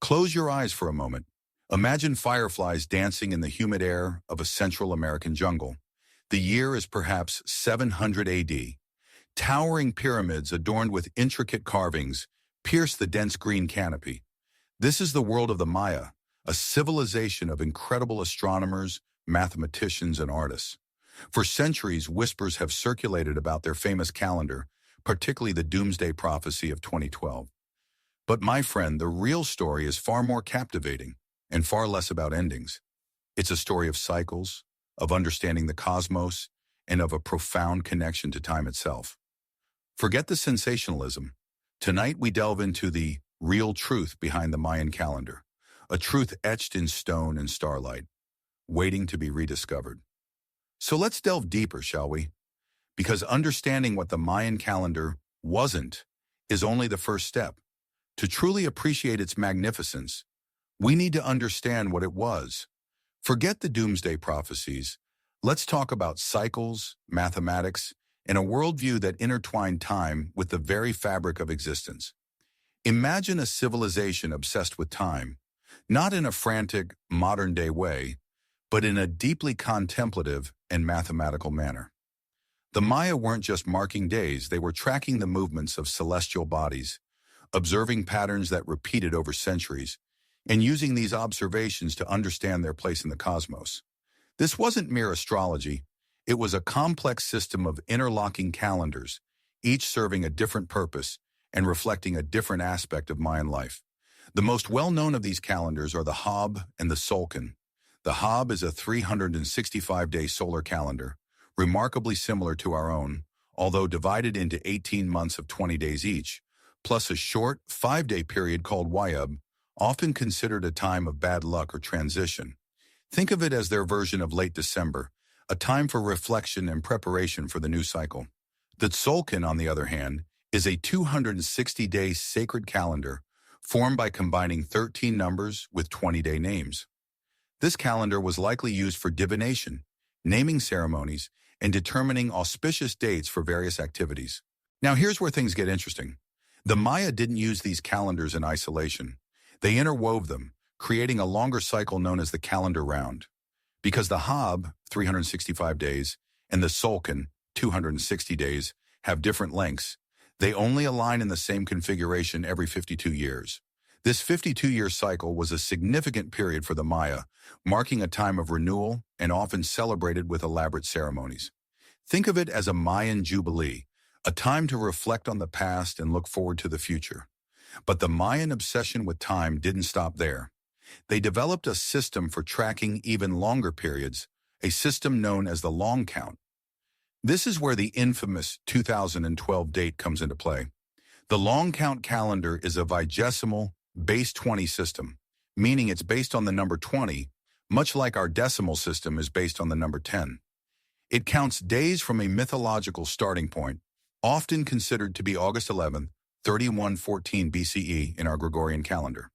Close your eyes for a moment. Imagine fireflies dancing in the humid air of a Central American jungle. The year is perhaps 700 AD. Towering pyramids adorned with intricate carvings pierce the dense green canopy. This is the world of the Maya, a civilization of incredible astronomers, mathematicians, and artists. For centuries, whispers have circulated about their famous calendar, particularly the doomsday prophecy of 2012. But my friend, the real story is far more captivating and far less about endings. It's a story of cycles, of understanding the cosmos, and of a profound connection to time itself. Forget the sensationalism. Tonight we delve into the real truth behind the Mayan calendar, a truth etched in stone and starlight, waiting to be rediscovered. So let's delve deeper, shall we? Because understanding what the Mayan calendar wasn't is only the first step. To truly appreciate its magnificence, we need to understand what it was. Forget the doomsday prophecies. Let's talk about cycles, mathematics, and a worldview that intertwined time with the very fabric of existence. Imagine a civilization obsessed with time, not in a frantic, modern-day way, but in a deeply contemplative and mathematical manner. The Maya weren't just marking days, they were tracking the movements of celestial bodies, observing patterns that repeated over centuries, and using these observations to understand their place in the cosmos. This wasn't mere astrology, it was a complex system of interlocking calendars, each serving a different purpose and reflecting a different aspect of Mayan life. The most well-known of these calendars are the Hab and the Solcan. The Hab is a 365-day solar calendar, remarkably similar to our own, although divided into 18 months of 20 days each, plus a short 5-day period called Wayab, often considered a time of bad luck or transition. Think of it as their version of late December, a time for reflection and preparation for the new cycle. The Tzolk'in, on the other hand, is a 260-day sacred calendar formed by combining 13 numbers with 20-day names. This calendar was likely used for divination, naming ceremonies, and determining auspicious dates for various activities. Now here's where things get interesting. The Maya didn't use these calendars in isolation. They interwove them, creating a longer cycle known as the calendar round. Because the Hab, 365 days, and the Tzolk'in, 260 days, have different lengths, they only align in the same configuration every 52 years. This 52-year cycle was a significant period for the Maya, marking a time of renewal and often celebrated with elaborate ceremonies. Think of it as a Mayan jubilee, a time to reflect on the past and look forward to the future. But the Mayan obsession with time didn't stop there. They developed a system for tracking even longer periods, a system known as the long count. This is where the infamous 2012 date comes into play. The long count calendar is a vigesimal, base 20 system, meaning it's based on the number 20, much like our decimal system is based on the number 10. It counts days from a mythological starting point, often considered to be August 11th, 3114 BCE in our Gregorian calendar.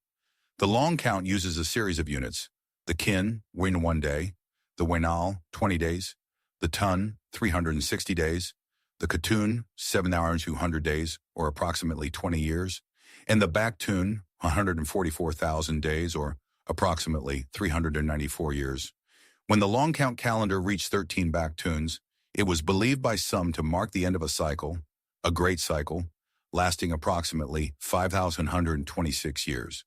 The long count uses a series of units: the kin, win 1 day; the wenal, 20 days; the tun, 360 days; the katun, 7 hours 200 days, or approximately 20 years; and the baktun, 144,000 days, or approximately 394 years. When the long count calendar reached 13 baktuns, it was believed by some to mark the end of a cycle, a great cycle, lasting approximately 5,126 years.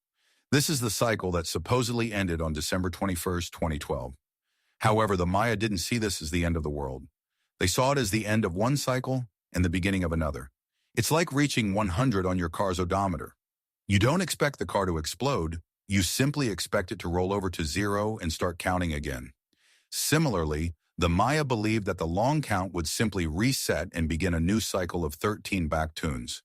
This is the cycle that supposedly ended on December 21st, 2012. However, the Maya didn't see this as the end of the world. They saw it as the end of one cycle and the beginning of another. It's like reaching 100 on your car's odometer. You don't expect the car to explode, you simply expect it to roll over to 0 and start counting again. Similarly, the Maya believed that the long count would simply reset and begin a new cycle of 13 baktuns.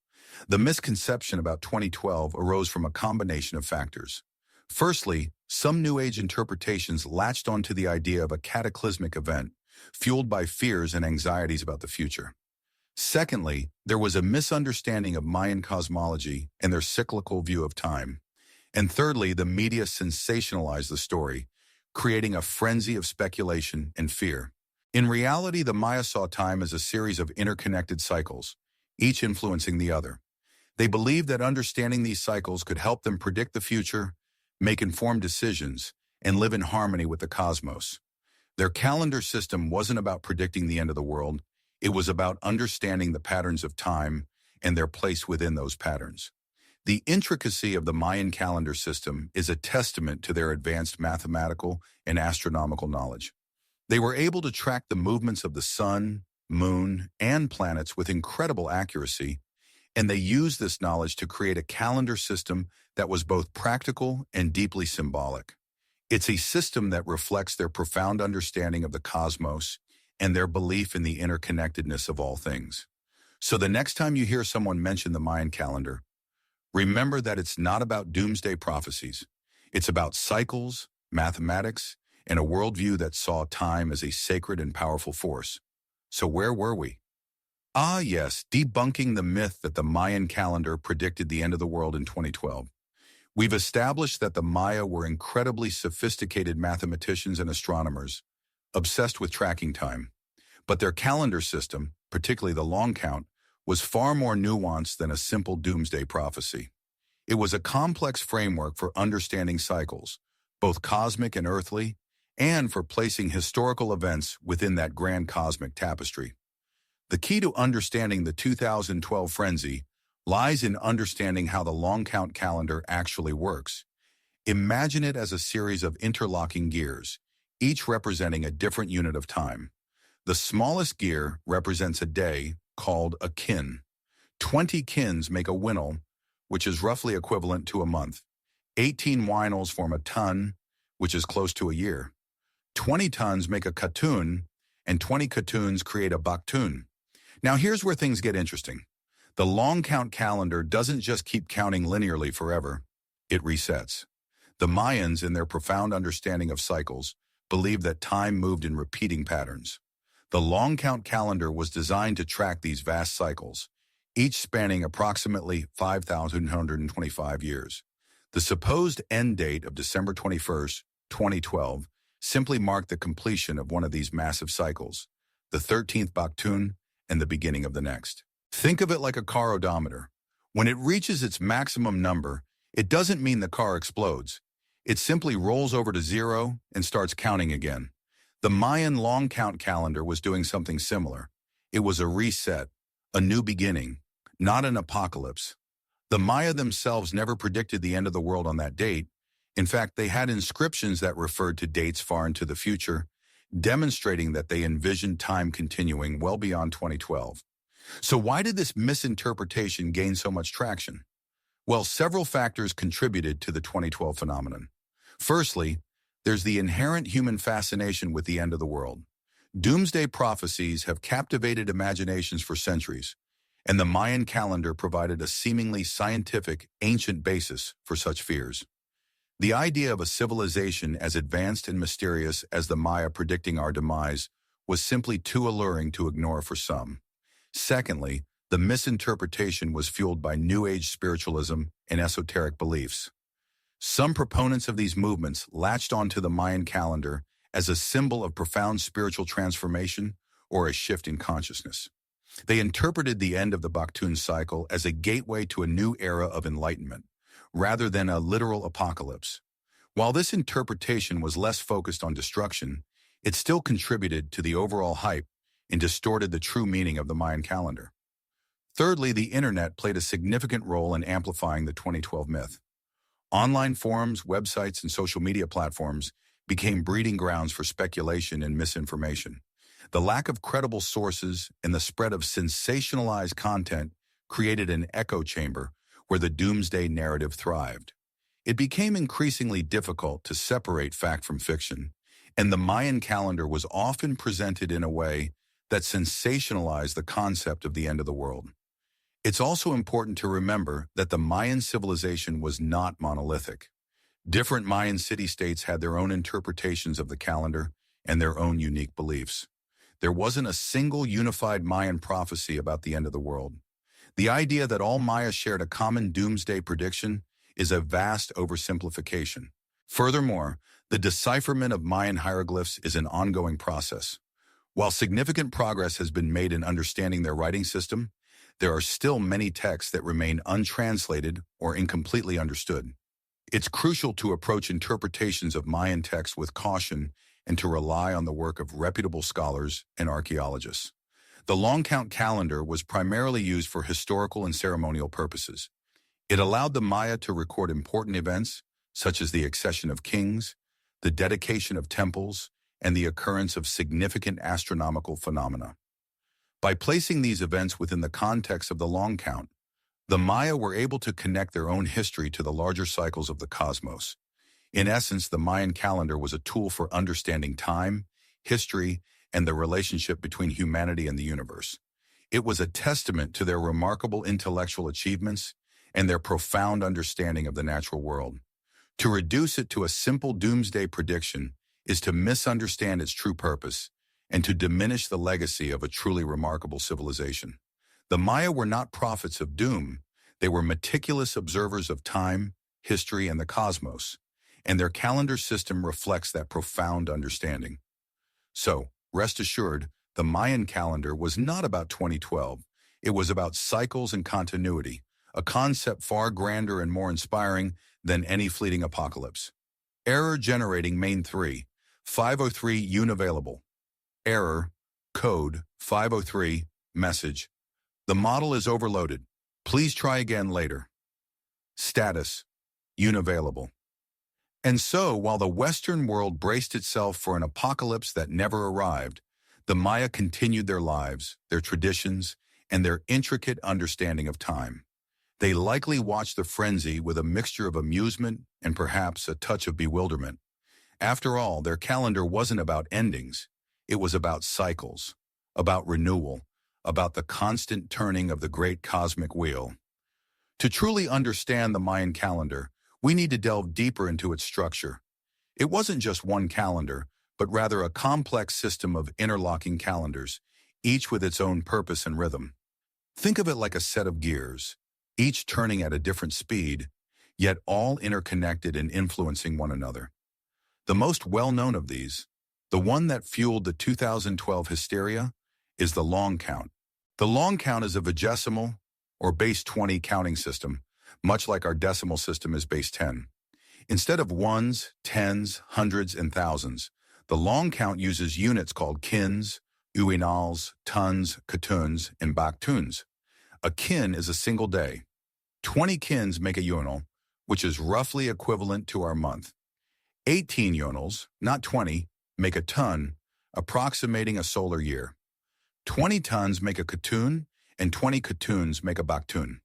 The misconception about 2012 arose from a combination of factors. Firstly, some New Age interpretations latched onto the idea of a cataclysmic event, fueled by fears and anxieties about the future. Secondly, there was a misunderstanding of Mayan cosmology and their cyclical view of time. And thirdly, the media sensationalized the story, creating a frenzy of speculation and fear. In reality, the Maya saw time as a series of interconnected cycles, each influencing the other. They believed that understanding these cycles could help them predict the future make informed decisions, and live in harmony with the cosmos. Their calendar system wasn't about predicting the end of the world. It was about understanding the patterns of time and their place within those patterns. The intricacy of the Mayan calendar system is a testament to their advanced mathematical and astronomical knowledge. They were able to track the movements of the sun, moon, and planets with incredible accuracy, and they used this knowledge to create a calendar system that was both practical and deeply symbolic. It's a system that reflects their profound understanding of the cosmos and their belief in the interconnectedness of all things. So the next time you hear someone mention the Mayan calendar, remember that it's not about doomsday prophecies. It's about cycles, mathematics, and a worldview that saw time as a sacred and powerful force. So where were we? Ah, yes, debunking the myth that the Mayan calendar predicted the end of the world in 2012. We've established that the Maya were incredibly sophisticated mathematicians and astronomers, obsessed with tracking time. But their calendar system, particularly the long count, was far more nuanced than a simple doomsday prophecy. It was a complex framework for understanding cycles, both cosmic and earthly, and for placing historical events within that grand cosmic tapestry. The key to understanding the 2012 frenzy lies in understanding how the long count calendar actually works. Imagine it as a series of interlocking gears, each representing a different unit of time. The smallest gear represents a day, called a kin. 20 kins make a winal, which is roughly equivalent to a month. 18 winals form a ton, which is close to a year. 20 tons make a katun, and 20 katuns create a baktun. Now here's where things get interesting. The long count calendar doesn't just keep counting linearly forever, it resets. The Mayans, in their profound understanding of cycles, believed that time moved in repeating patterns. The long count calendar was designed to track these vast cycles, each spanning approximately 5,125 years. The supposed end date of December 21st, 2012, simply marked the completion of one of these massive cycles, the 13th baktun, and the beginning of the next. Think of it like a car odometer. When it reaches its maximum number, it doesn't mean the car explodes. It simply rolls over to zero and starts counting again. The Mayan long count calendar was doing something similar. It was a reset, a new beginning, not an apocalypse. The Maya themselves never predicted the end of the world on that date. In fact, they had inscriptions that referred to dates far into the future, demonstrating that they envisioned time continuing well beyond 2012. So why did this misinterpretation gain so much traction? Well, several factors contributed to the 2012 phenomenon. Firstly, there's the inherent human fascination with the end of the world. Doomsday prophecies have captivated imaginations for centuries, and the Mayan calendar provided a seemingly scientific, ancient basis for such fears. The idea of a civilization as advanced and mysterious as the Maya predicting our demise was simply too alluring to ignore for some. Secondly, the misinterpretation was fueled by New Age spiritualism and esoteric beliefs. Some proponents of these movements latched onto the Mayan calendar as a symbol of profound spiritual transformation or a shift in consciousness. They interpreted the end of the Baktun cycle as a gateway to a new era of enlightenment, rather than a literal apocalypse. While this interpretation was less focused on destruction, it still contributed to the overall hype and distorted the true meaning of the Mayan calendar. Thirdly, the internet played a significant role in amplifying the 2012 myth. Online forums, websites, and social media platforms became breeding grounds for speculation and misinformation. The lack of credible sources and the spread of sensationalized content created an echo chamber where the doomsday narrative thrived. It became increasingly difficult to separate fact from fiction, and the Mayan calendar was often presented in a way that sensationalized the concept of the end of the world. It's also important to remember that the Mayan civilization was not monolithic. Different Mayan city-states had their own interpretations of the calendar and their own unique beliefs. There wasn't a single unified Mayan prophecy about the end of the world. The idea that all Maya shared a common doomsday prediction is a vast oversimplification. Furthermore, the decipherment of Mayan hieroglyphs is an ongoing process. While significant progress has been made in understanding their writing system, there are still many texts that remain untranslated or incompletely understood. It's crucial to approach interpretations of Mayan texts with caution and to rely on the work of reputable scholars and archaeologists. The long count calendar was primarily used for historical and ceremonial purposes. It allowed the Maya to record important events, such as the accession of kings, the dedication of temples, and the occurrence of significant astronomical phenomena. By placing these events within the context of the long count, the Maya were able to connect their own history to the larger cycles of the cosmos. In essence, the Mayan calendar was a tool for understanding time, history, and the relationship between humanity and the universe. It was a testament to their remarkable intellectual achievements and their profound understanding of the natural world. To reduce it to a simple doomsday prediction is to misunderstand its true purpose and to diminish the legacy of a truly remarkable civilization. The Maya were not prophets of doom. They were meticulous observers of time, history, and the cosmos, and their calendar system reflects that profound understanding. So, rest assured, the Mayan calendar was not about 2012. It was about cycles and continuity, a concept far grander and more inspiring than any fleeting apocalypse. Error generating main 3, 503 unavailable. Error, code, 503, message. The model is overloaded. Please try again later. Status, unavailable. And so, while the Western world braced itself for an apocalypse that never arrived, the Maya continued their lives, their traditions, and their intricate understanding of time. They likely watched the frenzy with a mixture of amusement and perhaps a touch of bewilderment. After all, their calendar wasn't about endings. It was about cycles, about renewal, about the constant turning of the great cosmic wheel. To truly understand the Mayan calendar, we need to delve deeper into its structure. It wasn't just one calendar, but rather a complex system of interlocking calendars, each with its own purpose and rhythm. Think of it like a set of gears, each turning at a different speed, yet all interconnected and influencing one another. The most well-known of these, the one that fueled the 2012 hysteria, is the long count. The long count is a vigesimal, or base 20 counting system, much like our decimal system is base 10. Instead of ones, tens, hundreds, and thousands, the long count uses units called kins, uinals, tons, katuns, and baktuns. A kin is a single day. 20 kins make a unal, which is roughly equivalent to our month. 18 unals, not 20, make a ton, approximating a solar year. 20 tons make a katun, and 20 katuns make a baktun.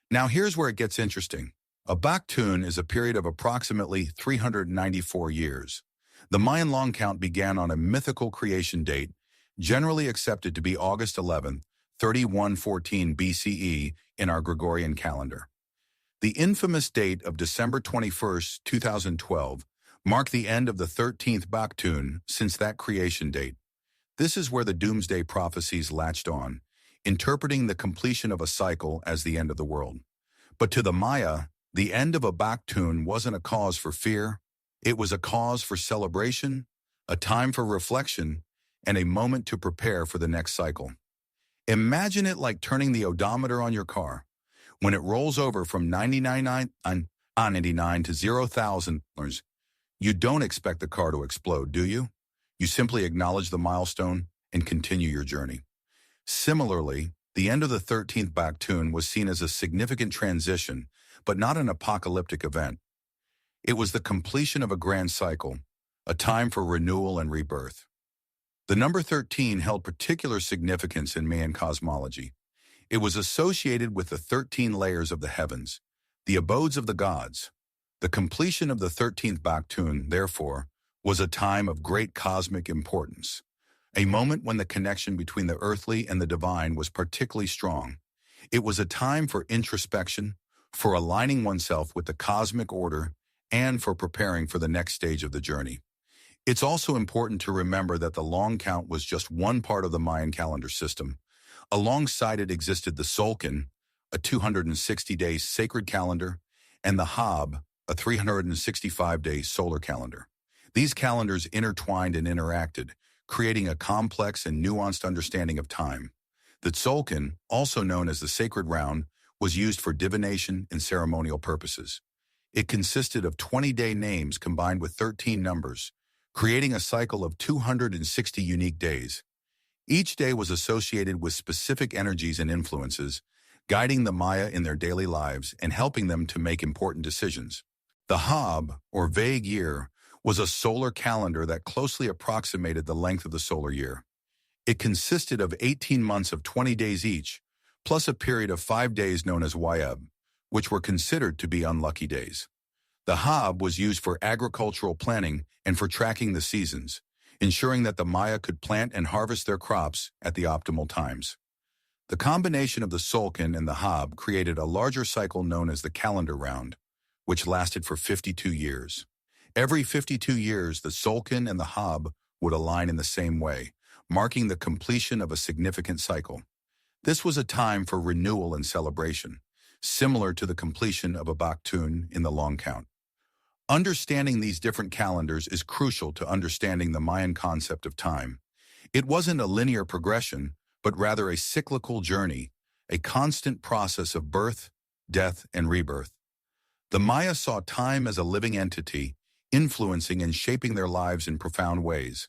Now here's where it gets interesting. A baktun is a period of approximately 394 years. The Mayan long count began on a mythical creation date, generally accepted to be August 11th, 3114 BCE in our Gregorian calendar. The infamous date of December 21st, 2012, marked the end of the 13th baktun since that creation date. This is where the doomsday prophecies latched on, interpreting the completion of a cycle as the end of the world. But to the Maya, the end of a baktun wasn't a cause for fear. It was a cause for celebration, a time for reflection, and a moment to prepare for the next cycle. Imagine it like turning the odometer on your car. When it rolls over from 99 to 0,000, you don't expect the car to explode, do you? You simply acknowledge the milestone and continue your journey. Similarly, the end of the 13th baktun was seen as a significant transition, but not an apocalyptic event. It was the completion of a grand cycle, a time for renewal and rebirth. The number 13 held particular significance in Mayan cosmology. It was associated with the 13 layers of the heavens, the abodes of the gods. The completion of the 13th baktun, therefore, was a time of great cosmic importance, a moment when the connection between the earthly and the divine was particularly strong. It was a time for introspection, for aligning oneself with the cosmic order, and for preparing for the next stage of the journey. It's also important to remember that the long count was just one part of the Mayan calendar system. Alongside it existed the Solkin, a 260-day sacred calendar, and the Hab, a 365-day solar calendar. These calendars intertwined and interacted, creating a complex and nuanced understanding of time. The Tzolk'in, also known as the sacred round, was used for divination and ceremonial purposes. It consisted of 20-day names combined with 13 numbers, creating a cycle of 260 unique days. Each day was associated with specific energies and influences, guiding the Maya in their daily lives and helping them to make important decisions. The Hab, or vague year, was a solar calendar that closely approximated the length of the solar year. It consisted of 18 months of 20 days each, plus a period of 5 days known as Wayeb, which were considered to be unlucky days. The Hab was used for agricultural planning and for tracking the seasons, ensuring that the Maya could plant and harvest their crops at the optimal times. The combination of the Tzolk'in and the Hab created a larger cycle known as the calendar round, which lasted for 52 years. Every 52 years, the Tzolk'in and the Hab would align in the same way, marking the completion of a significant cycle. This was a time for renewal and celebration, similar to the completion of a Baktun in the long count. Understanding these different calendars is crucial to understanding the Mayan concept of time. It wasn't a linear progression, but rather a cyclical journey, a constant process of birth, death, and rebirth. The Maya saw time as a living entity, influencing and shaping their lives in profound ways.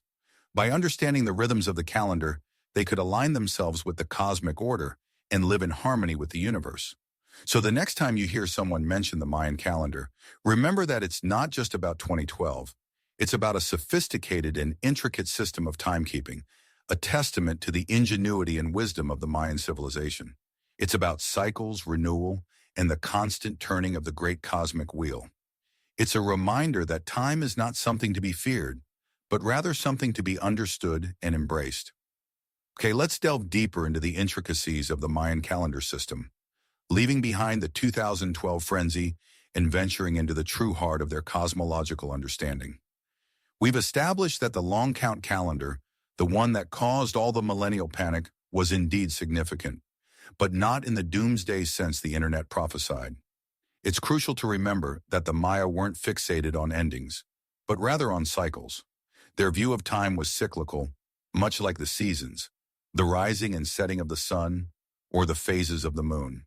By understanding the rhythms of the calendar, they could align themselves with the cosmic order and live in harmony with the universe. So the next time you hear someone mention the Mayan calendar, remember that it's not just about 2012. It's about a sophisticated and intricate system of timekeeping, a testament to the ingenuity and wisdom of the Mayan civilization. It's about cycles, renewal, and the constant turning of the great cosmic wheel. It's a reminder that time is not something to be feared, but rather something to be understood and embraced. Okay, let's delve deeper into the intricacies of the Mayan calendar system, leaving behind the 2012 frenzy and venturing into the true heart of their cosmological understanding. We've established that the long count calendar, the one that caused all the millennial panic, was indeed significant, but not in the doomsday sense the internet prophesied. It's crucial to remember that the Maya weren't fixated on endings, but rather on cycles. Their view of time was cyclical, much like the seasons, the rising and setting of the sun, or the phases of the moon.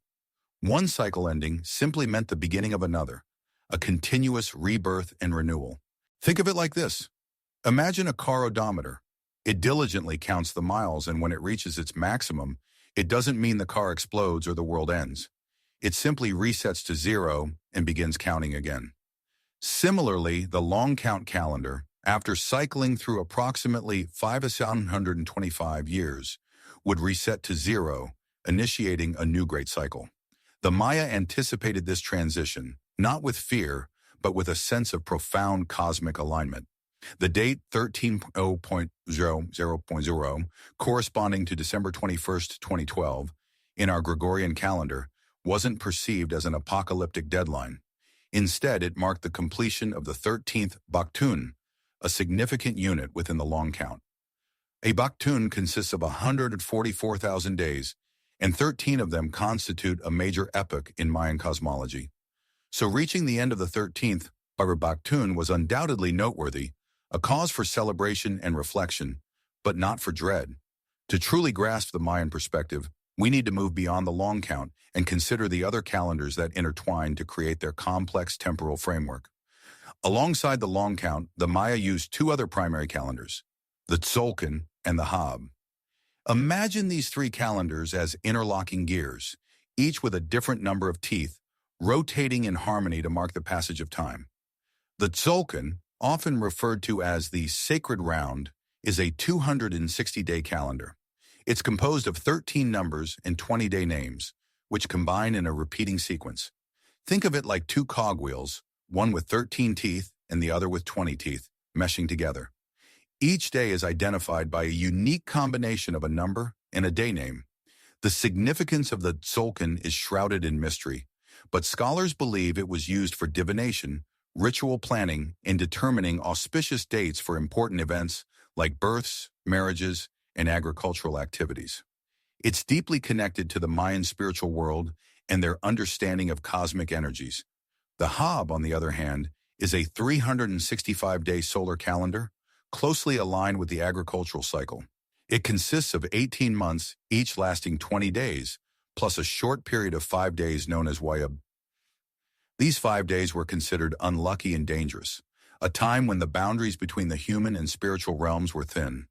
One cycle ending simply meant the beginning of another, a continuous rebirth and renewal. Think of it like this. Imagine a car odometer. It diligently counts the miles, and when it reaches its maximum, it doesn't mean the car explodes or the world ends. It simply resets to zero and begins counting again. Similarly, the long count calendar, after cycling through approximately 5,725 years, would reset to zero, initiating a new great cycle. The Maya anticipated this transition, not with fear, but with a sense of profound cosmic alignment. The date 13.0.00, corresponding to December 21st, 2012, in our Gregorian calendar, wasn't perceived as an apocalyptic deadline. Instead, it marked the completion of the 13th Baktun, a significant unit within the long count. A Baktun consists of 144,000 days, and 13 of them constitute a major epoch in Mayan cosmology. So reaching the end of the 13th Baktun was undoubtedly noteworthy, a cause for celebration and reflection, but not for dread. To truly grasp the Mayan perspective, we need to move beyond the long count and consider the other calendars that intertwine to create their complex temporal framework. Alongside the long count, the Maya used two other primary calendars, the Tzolk'in and the Hab. Imagine these three calendars as interlocking gears, each with a different number of teeth, rotating in harmony to mark the passage of time. The Tzolk'in, often referred to as the sacred round, is a 260-day calendar. It's composed of 13 numbers and 20-day names, which combine in a repeating sequence. Think of it like two cogwheels, one with 13 teeth and the other with 20 teeth, meshing together. Each day is identified by a unique combination of a number and a day name. The significance of the Tzolk'in is shrouded in mystery, but scholars believe it was used for divination, ritual planning, and determining auspicious dates for important events like births, marriages, and agricultural activities. It's deeply connected to the Mayan spiritual world and their understanding of cosmic energies. The Hab, on the other hand, is a 365-day solar calendar, closely aligned with the agricultural cycle. It consists of 18 months, each lasting 20 days, plus a short period of 5 days known as Wayeb. These 5 days were considered unlucky and dangerous, a time when the boundaries between the human and spiritual realms were thin.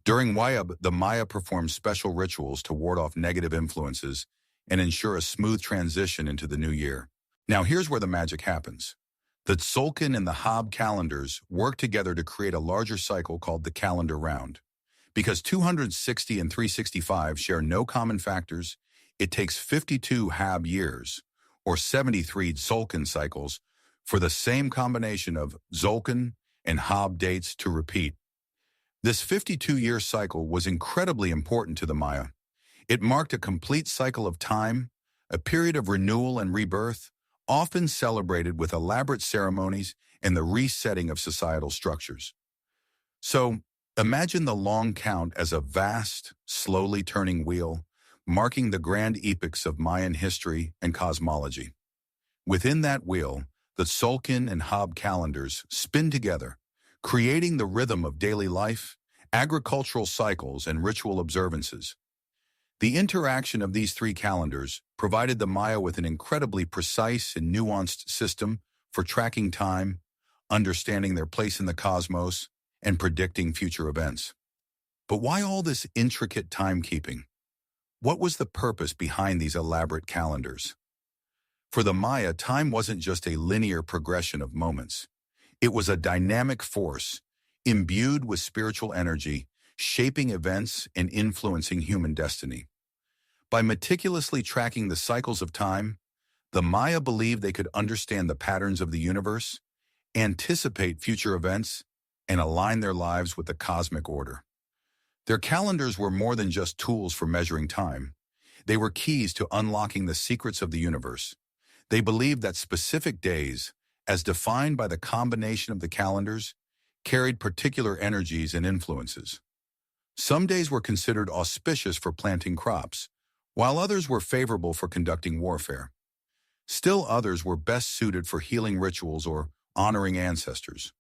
During Wayab, the Maya performed special rituals to ward off negative influences and ensure a smooth transition into the new year. Now here's where the magic happens. The Tzolk'in and the Hab calendars work together to create a larger cycle called the calendar round. Because 260 and 365 share no common factors, it takes 52 Hab years, or 73 Tzolk'in cycles, for the same combination of Tzolk'in and Hab dates to repeat. This 52-year cycle was incredibly important to the Maya. It marked a complete cycle of time, a period of renewal and rebirth, often celebrated with elaborate ceremonies and the resetting of societal structures. So, imagine the long count as a vast, slowly turning wheel, marking the grand epochs of Mayan history and cosmology. Within that wheel, the Tzolk'in and Hab calendars spin together, creating the rhythm of daily life, agricultural cycles, and ritual observances. The interaction of these three calendars provided the Maya with an incredibly precise and nuanced system for tracking time, understanding their place in the cosmos, and predicting future events. But why all this intricate timekeeping? What was the purpose behind these elaborate calendars? For the Maya, time wasn't just a linear progression of moments. It was a dynamic force, imbued with spiritual energy, shaping events and influencing human destiny. By meticulously tracking the cycles of time, the Maya believed they could understand the patterns of the universe, anticipate future events, and align their lives with the cosmic order. Their calendars were more than just tools for measuring time. They were keys to unlocking the secrets of the universe. They believed that specific days, as defined by the combination of the calendars, carried particular energies and influences. Some days were considered auspicious for planting crops, while others were favorable for conducting warfare. Still others were best suited for healing rituals or honoring ancestors.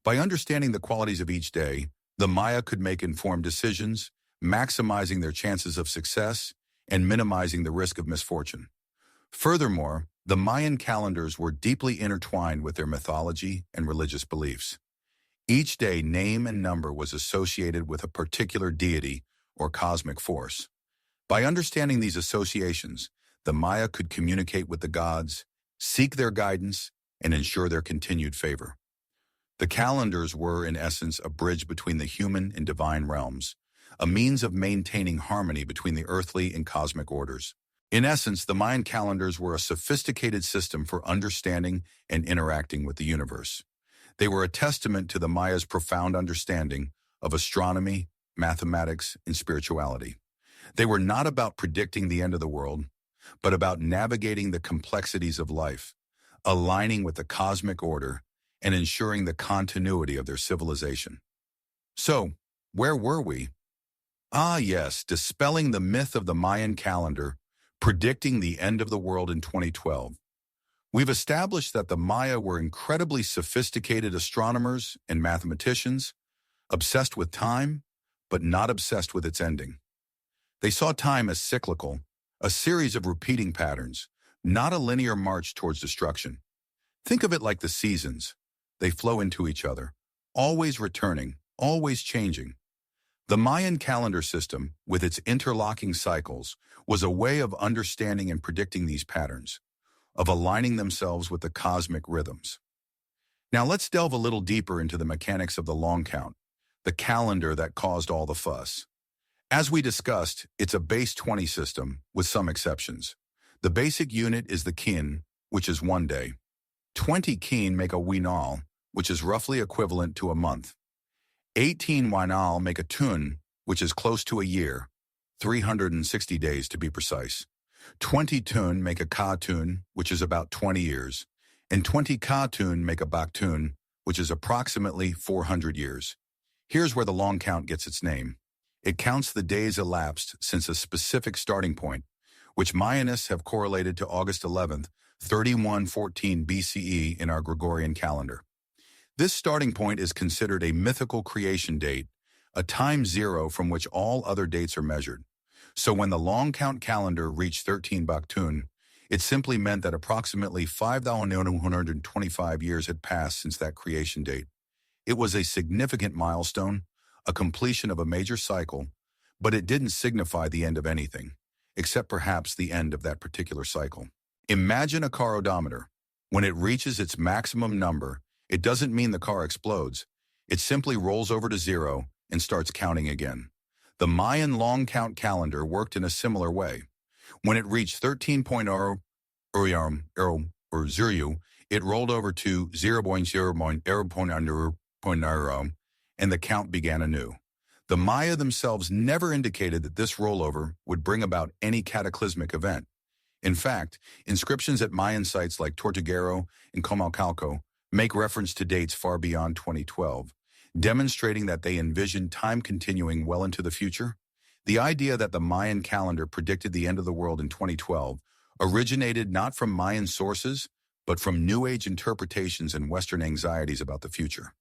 By understanding the qualities of each day, the Maya could make informed decisions, maximizing their chances of success and minimizing the risk of misfortune. Furthermore, the Mayan calendars were deeply intertwined with their mythology and religious beliefs. Each day, name and number was associated with a particular deity or cosmic force. By understanding these associations, the Maya could communicate with the gods, seek their guidance, and ensure their continued favor. The calendars were, in essence, a bridge between the human and divine realms, a means of maintaining harmony between the earthly and cosmic orders. In essence, the Mayan calendars were a sophisticated system for understanding and interacting with the universe. They were a testament to the Maya's profound understanding of astronomy, mathematics, and spirituality. They were not about predicting the end of the world, but about navigating the complexities of life, aligning with the cosmic order, and ensuring the continuity of their civilization. So, where were we? Ah, yes, dispelling the myth of the Mayan calendar, predicting the end of the world in 2012. We've established that the Maya were incredibly sophisticated astronomers and mathematicians, obsessed with time, but not obsessed with its ending. They saw time as cyclical, a series of repeating patterns, not a linear march towards destruction. Think of it like the seasons. They flow into each other, always returning, always changing. The Mayan calendar system, with its interlocking cycles, was a way of understanding and predicting these patterns, of aligning themselves with the cosmic rhythms. Now let's delve a little deeper into the mechanics of the long count, the calendar that caused all the fuss. As we discussed, it's a base 20 system, with some exceptions. The basic unit is the kin, which is 1 day. 20 kin make a winal, which is roughly equivalent to a month. 18 winal make a tun, which is close to a year, 360 days to be precise. 20 tun make a ka-tun, which is about 20 years, and 20 ka-tun make a bak-tun, which is approximately 400 years. Here's where the long count gets its name. It counts the days elapsed since a specific starting point, which Mayanists have correlated to August 11th, 3114 BCE in our Gregorian calendar. This starting point is considered a mythical creation date, a time zero from which all other dates are measured. So when the long count calendar reached 13 Baktun, It simply meant that approximately 5,125 years had passed since that creation date. It was a significant milestone, a completion of a major cycle, but it didn't signify the end of anything, except perhaps the end of that particular cycle. Imagine a car odometer. When it reaches its maximum number, it doesn't mean the car explodes. It simply rolls over to zero and starts counting again. The Mayan long count calendar worked in a similar way. When it reached 13.0 or 0, it rolled over to 0.0.0.0, and the count began anew. The Maya themselves never indicated that this rollover would bring about any cataclysmic event. In fact, inscriptions at Mayan sites like Tortuguero and Comalcalco make reference to dates far beyond 2012, demonstrating that they envisioned time continuing well into the future. The idea that the Mayan calendar predicted the end of the world in 2012 originated not from Mayan sources, but from New Age interpretations and Western anxieties about the future.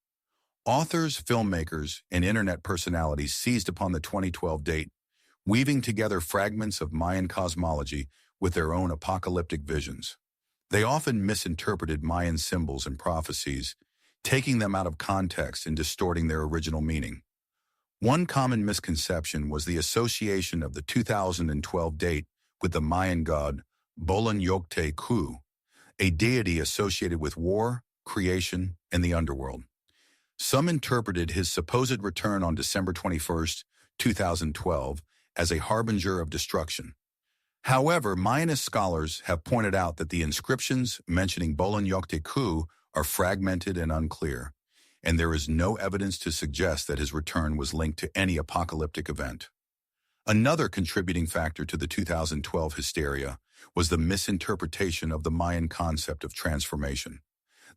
Authors, filmmakers, and internet personalities seized upon the 2012 date, weaving together fragments of Mayan cosmology with their own apocalyptic visions. They often misinterpreted Mayan symbols and prophecies, taking them out of context and distorting their original meaning. One common misconception was the association of the 2012 date with the Mayan god Bolon-Yokte-Ku, a deity associated with war, creation, and the underworld. Some interpreted his supposed return on December 21, 2012, as a harbinger of destruction. However, Mayanist scholars have pointed out that the inscriptions mentioning Bolon-Yokte-Ku are fragmented and unclear, and there is no evidence to suggest that his return was linked to any apocalyptic event. Another contributing factor to the 2012 hysteria was the misinterpretation of the Mayan concept of transformation.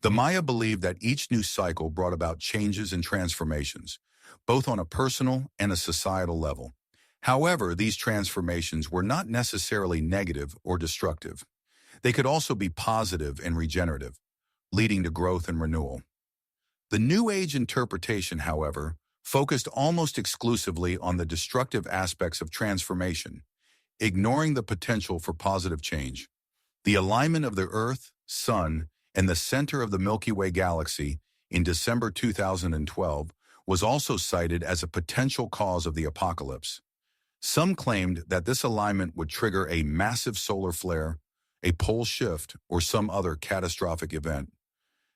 The Maya believed that each new cycle brought about changes and transformations, both on a personal and a societal level. However, these transformations were not necessarily negative or destructive. They could also be positive and regenerative, leading to growth and renewal. The New Age interpretation, however, focused almost exclusively on the destructive aspects of transformation, ignoring the potential for positive change. The alignment of the Earth, Sun, and the center of the Milky Way galaxy in December 2012 was also cited as a potential cause of the apocalypse. Some claimed that this alignment would trigger a massive solar flare, a pole shift, or some other catastrophic event.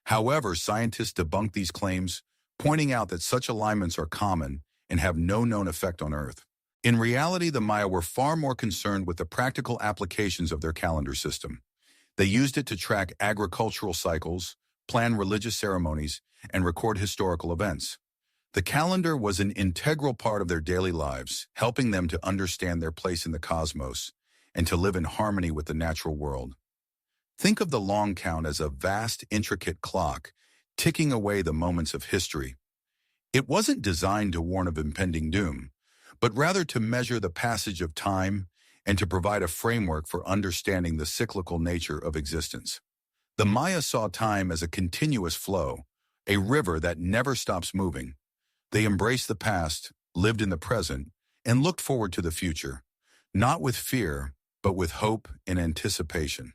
However, scientists debunked these claims, pointing out that such alignments are common and have no known effect on Earth. In reality, the Maya were far more concerned with the practical applications of their calendar system. They used it to track agricultural cycles, plan religious ceremonies, and record historical events. The calendar was an integral part of their daily lives, helping them to understand their place in the cosmos and to live in harmony with the natural world. Think of the long count as a vast, intricate clock, ticking away the moments of history. It wasn't designed to warn of impending doom, but rather to measure the passage of time and to provide a framework for understanding the cyclical nature of existence. The Maya saw time as a continuous flow, a river that never stops moving. They embraced the past, lived in the present, and looked forward to the future, not with fear, but with hope and anticipation.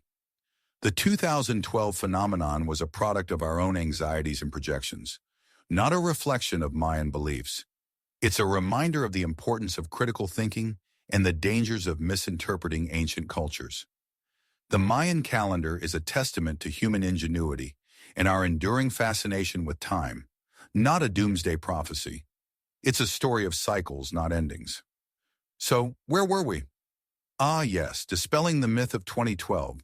The 2012 phenomenon was a product of our own anxieties and projections, not a reflection of Mayan beliefs. It's a reminder of the importance of critical thinking and the dangers of misinterpreting ancient cultures. The Mayan calendar is a testament to human ingenuity and our enduring fascination with time, not a doomsday prophecy. It's a story of cycles, not endings. So, where were we? Ah, yes, dispelling the myth of 2012.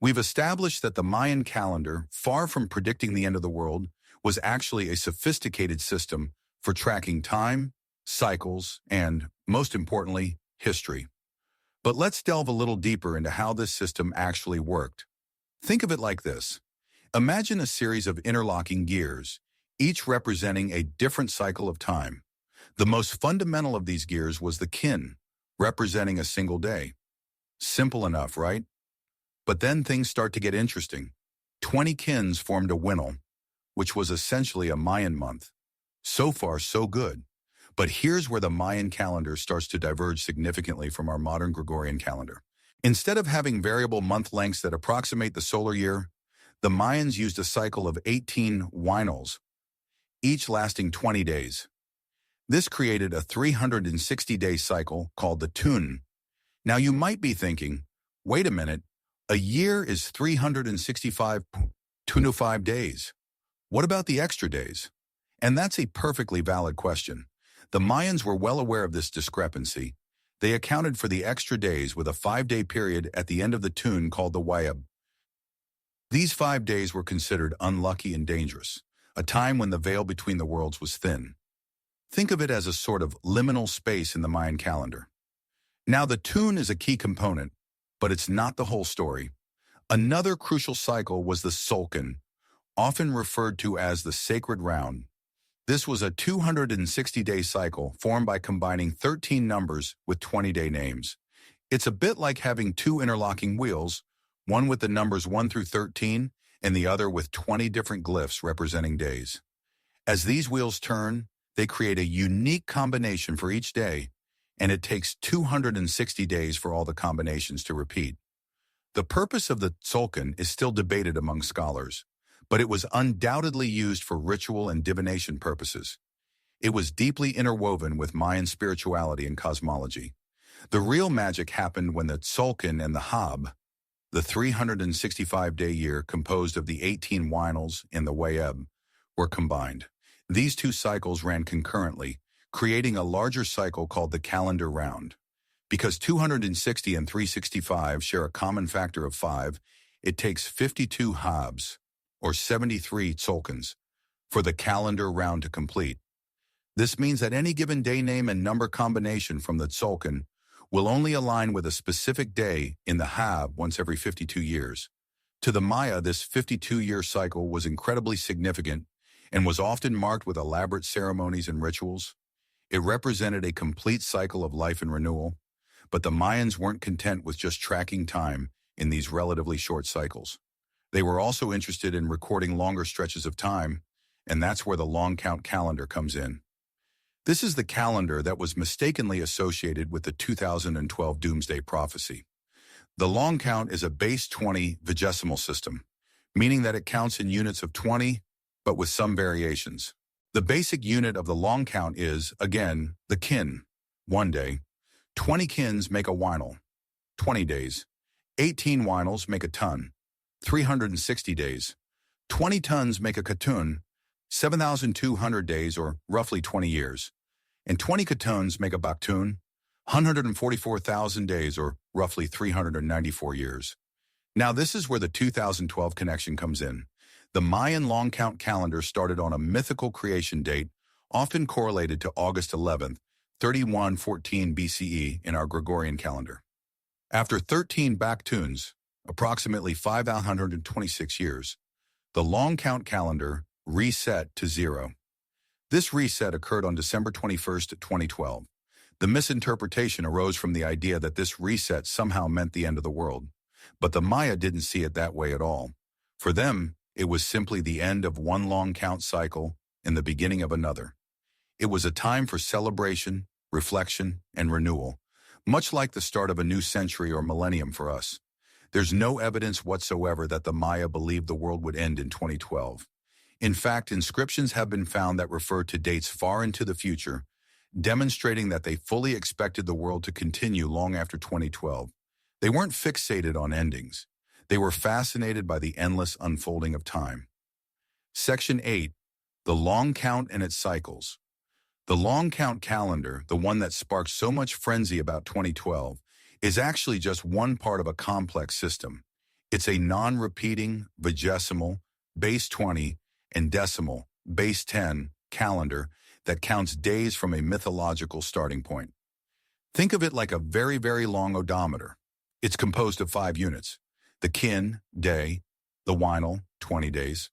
We've established that the Mayan calendar, far from predicting the end of the world, was actually a sophisticated system for tracking time, cycles, and, most importantly, history. But let's delve a little deeper into how this system actually worked. Think of it like this. Imagine a series of interlocking gears, each representing a different cycle of time. The most fundamental of these gears was the kin, representing a single day. Simple enough, right? But then things start to get interesting. 20 kins formed a winnow, which was essentially a Mayan month. So far, so good. But here's where the Mayan calendar starts to diverge significantly from our modern Gregorian calendar. Instead of having variable month lengths that approximate the solar year, the Mayans used a cycle of 18 winals, each lasting 20 days. This created a 360-day cycle called the tun. Now you might be thinking, wait a minute, a year is 365 days. What about the extra days? And that's a perfectly valid question. The Mayans were well aware of this discrepancy. They accounted for the extra days with a 5-day period at the end of the tun called the wayab. These 5 days were considered unlucky and dangerous, a time when the veil between the worlds was thin. Think of it as a sort of liminal space in the Mayan calendar. Now the tun is a key component, but it's not the whole story. Another crucial cycle was the sulcan, often referred to as the sacred round. This was a 260-day cycle formed by combining 13 numbers with 20-day names. It's a bit like having two interlocking wheels, one with the numbers 1 through 13 and the other with 20 different glyphs representing days. As these wheels turn, they create a unique combination for each day, and it takes 260 days for all the combinations to repeat. The purpose of the sulcan is still debated among scholars, but it was undoubtedly used for ritual and divination purposes. It was deeply interwoven with Mayan spirituality and cosmology. The real magic happened when the sulcan and the hab, the 365-day year composed of the 18 winals and the wayeb, were combined. These two cycles ran concurrently, creating a larger cycle called the calendar round. Because 260 and 365 share a common factor of 5, it takes 52 habs, or 73 sulcans, for the calendar round to complete. This means that any given day name and number combination from the sulcan will only align with a specific day in the hab once every 52 years. To the Maya, this 52-year cycle was incredibly significant and was often marked with elaborate ceremonies and rituals. It represented a complete cycle of life and renewal, but the Mayans weren't content with just tracking time in these relatively short cycles. They were also interested in recording longer stretches of time, and that's where the long count calendar comes in. This is the calendar that was mistakenly associated with the 2012 doomsday prophecy. The long count is a base 20 vigesimal system, meaning that it counts in units of 20, but with some variations. The basic unit of the long count is, again, the kin, 1 day. 20 kins make a winal, 20 days. 18 winals make a ton, 360 days. 20 tons make a katun, 7,200 days or roughly 20 years. And 20 katuns make a baktun, 144,000 days or roughly 394 years. Now this is where the 2012 connection comes in. The Mayan long count calendar started on a mythical creation date, often correlated to August 11th, 3114 BCE in our Gregorian calendar. After 13 baktuns, approximately 526 years, the long count calendar reset to 0. This reset occurred on December 21st, 2012. The misinterpretation arose from the idea that this reset somehow meant the end of the world, but the Maya didn't see it that way at all. For them, it was simply the end of one long count cycle and the beginning of another. It was a time for celebration, reflection, and renewal, much like the start of a new century or millennium for us. There's no evidence whatsoever that the Maya believed the world would end in 2012. In fact, inscriptions have been found that refer to dates far into the future, demonstrating that they fully expected the world to continue long after 2012. They weren't fixated on endings. They were fascinated by the endless unfolding of time. Section 8. The long count and its cycles. The long count calendar, the one that sparked so much frenzy about 2012, is actually just one part of a complex system. It's a non-repeating, vigesimal, base 20, and decimal, base 10, calendar that counts days from a mythological starting point. Think of it like a very, very long odometer. It's composed of 5 units: the kin, day; the winal, 20 days;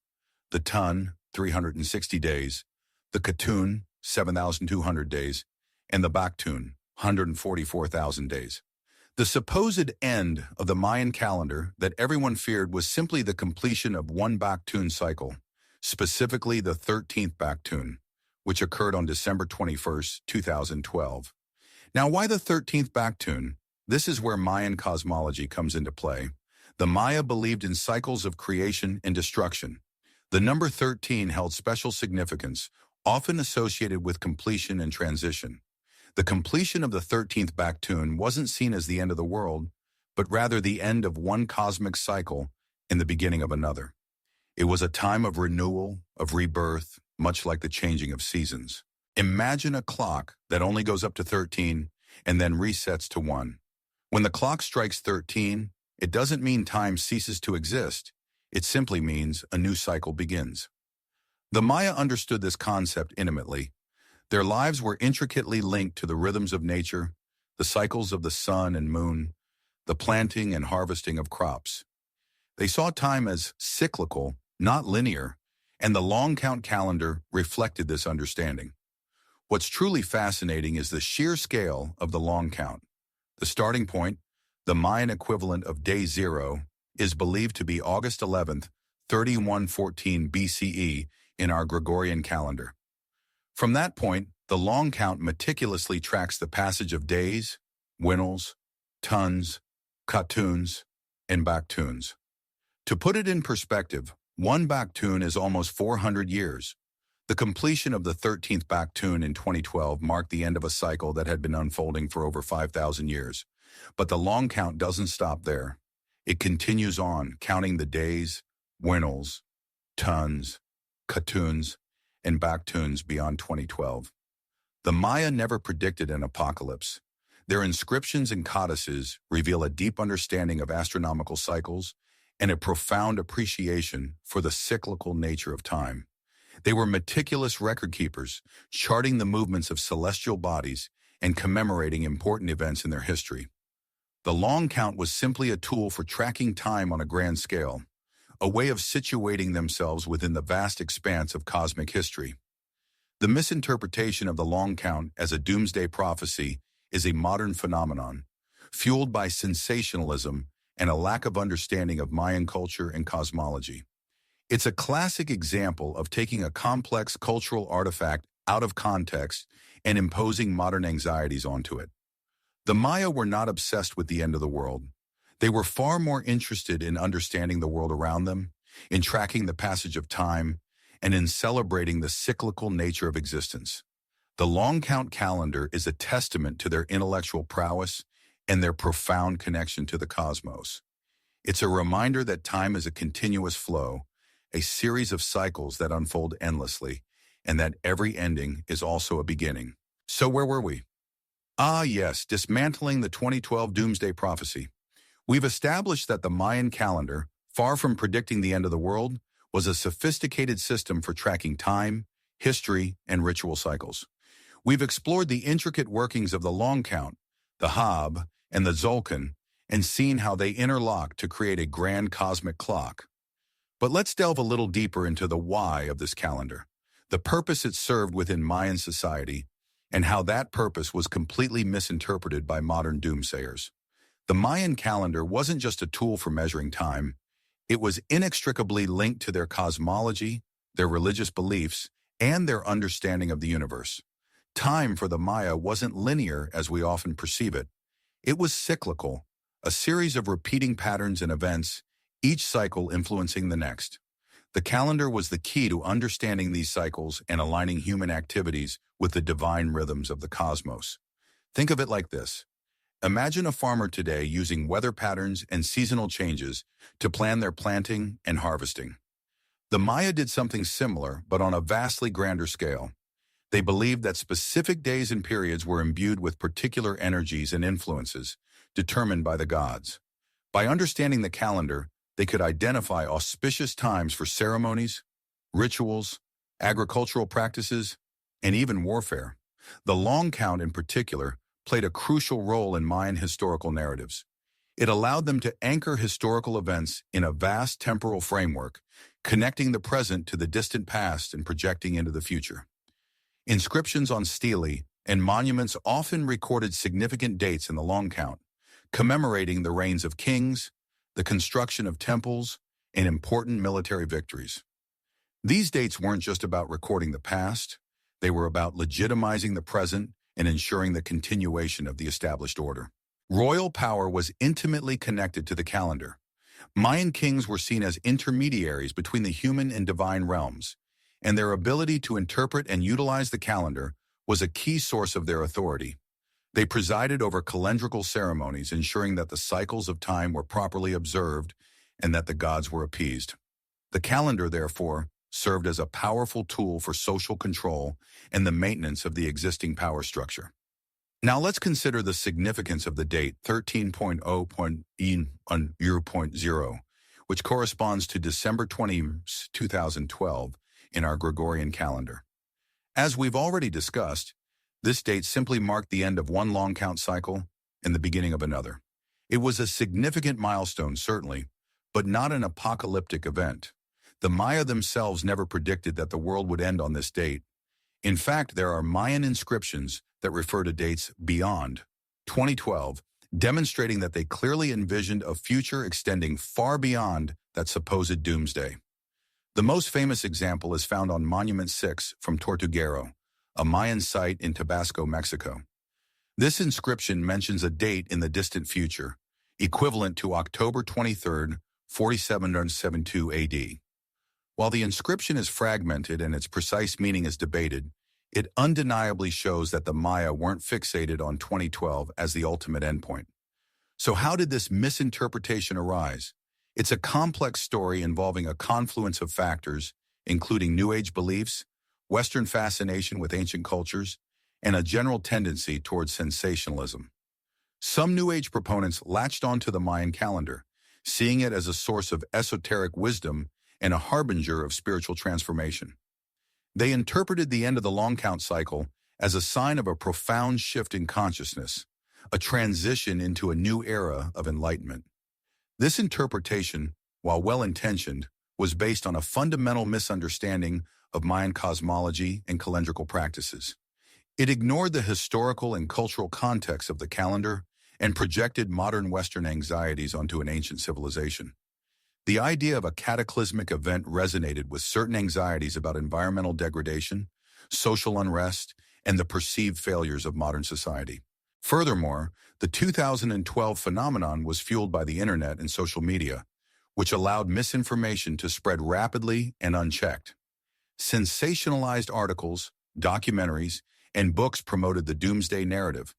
the ton, 360 days; the katun, 7,200 days; and the baktun, 144,000 days. The supposed end of the Mayan calendar that everyone feared was simply the completion of one baktun cycle, specifically the 13th baktun, which occurred on December 21st, 2012. Now, why the 13th baktun? This is where Mayan cosmology comes into play. The Maya believed in cycles of creation and destruction. The number 13 held special significance, often associated with completion and transition. The completion of the 13th Baktun wasn't seen as the end of the world, but rather the end of one cosmic cycle and the beginning of another. It was a time of renewal, of rebirth, much like the changing of seasons. Imagine a clock that only goes up to 13 and then resets to 1. When the clock strikes 13, it doesn't mean time ceases to exist. It simply means a new cycle begins. The Maya understood this concept intimately. Their lives were intricately linked to the rhythms of nature, the cycles of the sun and moon, the planting and harvesting of crops. They saw time as cyclical, not linear, and the long count calendar reflected this understanding. What's truly fascinating is the sheer scale of the long count. The starting point, the Mayan equivalent of day zero, is believed to be August 11th, 3114 BCE in our Gregorian calendar. From that point, the long count meticulously tracks the passage of days, winnows, tons, katuns, and baktuns. To put it in perspective, one baktun is almost 400 years. The completion of the 13th baktun in 2012 marked the end of a cycle that had been unfolding for over 5,000 years. But the long count doesn't stop there. It continues on, counting the days, winnows, tons, katuns, and baktuns beyond 2012. The Maya never predicted an apocalypse. Their inscriptions and codices reveal a deep understanding of astronomical cycles and a profound appreciation for the cyclical nature of time. They were meticulous record keepers, charting the movements of celestial bodies and commemorating important events in their history. The long count was simply a tool for tracking time on a grand scale, a way of situating themselves within the vast expanse of cosmic history. The misinterpretation of the long count as a doomsday prophecy is a modern phenomenon, fueled by sensationalism and a lack of understanding of Mayan culture and cosmology. It's a classic example of taking a complex cultural artifact out of context and imposing modern anxieties onto it. The Maya were not obsessed with the end of the world. They were far more interested in understanding the world around them, in tracking the passage of time, and in celebrating the cyclical nature of existence. The long count calendar is a testament to their intellectual prowess and their profound connection to the cosmos. It's a reminder that time is a continuous flow, a series of cycles that unfold endlessly, and that every ending is also a beginning. So where were we? Yes, dismantling the 2012 doomsday prophecy. We've established that the Mayan calendar, far from predicting the end of the world, was a sophisticated system for tracking time, history, and ritual cycles. We've explored the intricate workings of the long count, the Hab, and the Zolkin, and seen how they interlock to create a grand cosmic clock. But let's delve a little deeper into the why of this calendar, the purpose it served within Mayan society, and how that purpose was completely misinterpreted by modern doomsayers. The Mayan calendar wasn't just a tool for measuring time. It was inextricably linked to their cosmology, their religious beliefs, and their understanding of the universe. Time for the Maya wasn't linear as we often perceive it. It was cyclical, a series of repeating patterns and events, each cycle influencing the next. The calendar was the key to understanding these cycles and aligning human activities with the divine rhythms of the cosmos. Think of it like this. Imagine a farmer today using weather patterns and seasonal changes to plan their planting and harvesting. The Maya did something similar, but on a vastly grander scale. They believed that specific days and periods were imbued with particular energies and influences determined by the gods. By understanding the calendar, they could identify auspicious times for ceremonies, rituals, agricultural practices, and even warfare. The long count in particular played a crucial role in Mayan historical narratives. It allowed them to anchor historical events in a vast temporal framework, connecting the present to the distant past and projecting into the future. Inscriptions on stelae and monuments often recorded significant dates in the long count, commemorating the reigns of kings, the construction of temples, and important military victories. These dates weren't just about recording the past, they were about legitimizing the present and ensuring the continuation of the established order. Royal power was intimately connected to the calendar. Mayan kings were seen as intermediaries between the human and divine realms, and their ability to interpret and utilize the calendar was a key source of their authority. They presided over calendrical ceremonies, ensuring that the cycles of time were properly observed and that the gods were appeased. The calendar, therefore, served as a powerful tool for social control and the maintenance of the existing power structure. Now let's consider the significance of the date 13.0.0, which corresponds to December 20, 2012 in our Gregorian calendar. As we've already discussed, this date simply marked the end of one long count cycle and the beginning of another. It was a significant milestone, certainly, but not an apocalyptic event. The Maya themselves never predicted that the world would end on this date. In fact, there are Mayan inscriptions that refer to dates beyond 2012, demonstrating that they clearly envisioned a future extending far beyond that supposed doomsday. The most famous example is found on Monument 6 from Tortuguero, a Mayan site in Tabasco, Mexico. This inscription mentions a date in the distant future, equivalent to October 23, 4772 AD. While the inscription is fragmented and its precise meaning is debated, it undeniably shows that the Maya weren't fixated on 2012 as the ultimate endpoint. So how did this misinterpretation arise? It's a complex story involving a confluence of factors, including New Age beliefs, Western fascination with ancient cultures, and a general tendency towards sensationalism. Some New Age proponents latched onto the Mayan calendar, seeing it as a source of esoteric wisdom and a harbinger of spiritual transformation. They interpreted the end of the long count cycle as a sign of a profound shift in consciousness, a transition into a new era of enlightenment. This interpretation, while well-intentioned, was based on a fundamental misunderstanding of Mayan cosmology and calendrical practices. It ignored the historical and cultural context of the calendar and projected modern Western anxieties onto an ancient civilization. The idea of a cataclysmic event resonated with certain anxieties about environmental degradation, social unrest, and the perceived failures of modern society. Furthermore, the 2012 phenomenon was fueled by the internet and social media, which allowed misinformation to spread rapidly and unchecked. Sensationalized articles, documentaries, and books promoted the doomsday narrative,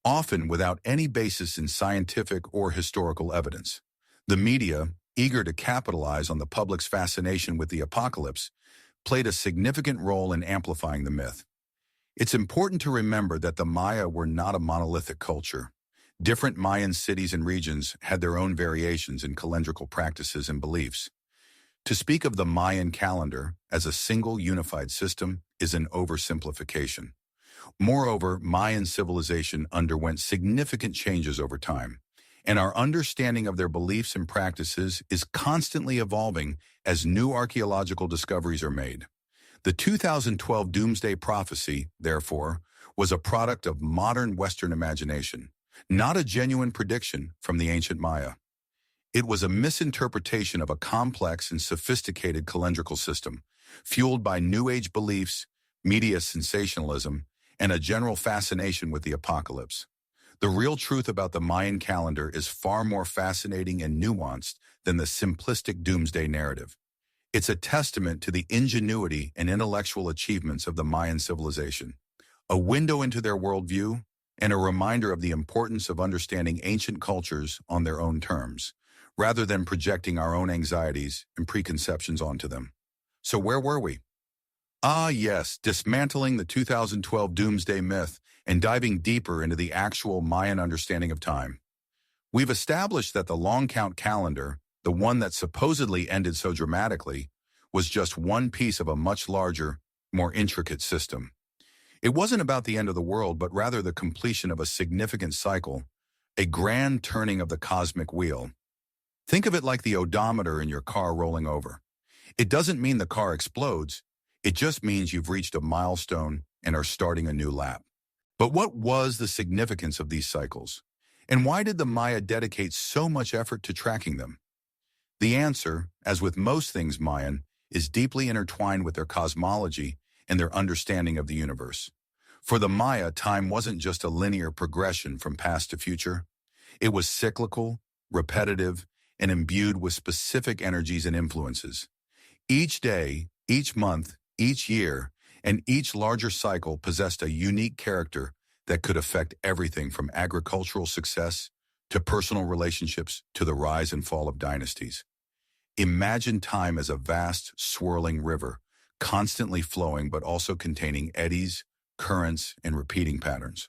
often without any basis in scientific or historical evidence. The media, eager to capitalize on the public's fascination with the apocalypse, played a significant role in amplifying the myth. It's important to remember that the Maya were not a monolithic culture. Different Mayan cities and regions had their own variations in calendrical practices and beliefs. To speak of the Mayan calendar as a single unified system is an oversimplification. Moreover, Mayan civilization underwent significant changes over time, and our understanding of their beliefs and practices is constantly evolving as new archaeological discoveries are made. The 2012 Doomsday Prophecy, therefore, was a product of modern Western imagination, not a genuine prediction from the ancient Maya. It was a misinterpretation of a complex and sophisticated calendrical system, fueled by New Age beliefs, media sensationalism, and a general fascination with the apocalypse. The real truth about the Mayan calendar is far more fascinating and nuanced than the simplistic doomsday narrative. It's a testament to the ingenuity and intellectual achievements of the Mayan civilization, a window into their worldview, and a reminder of the importance of understanding ancient cultures on their own terms, rather than projecting our own anxieties and preconceptions onto them. So where were we? Yes, dismantling the 2012 doomsday myth and diving deeper into the actual Mayan understanding of time. We've established that the long count calendar, the one that supposedly ended so dramatically, was just one piece of a much larger, more intricate system. It wasn't about the end of the world, but rather the completion of a significant cycle, a grand turning of the cosmic wheel. Think of it like the odometer in your car rolling over. It doesn't mean the car explodes. It just means you've reached a milestone and are starting a new lap. But what was the significance of these cycles? And why did the Maya dedicate so much effort to tracking them? The answer, as with most things Mayan, is deeply intertwined with their cosmology and their understanding of the universe. For the Maya, time wasn't just a linear progression from past to future. It was cyclical, repetitive, and imbued with specific energies and influences. Each day, each month, each year, and each larger cycle possessed a unique character that could affect everything from agricultural success to personal relationships to the rise and fall of dynasties. Imagine time as a vast, swirling river, constantly flowing but also containing eddies, currents, and repeating patterns.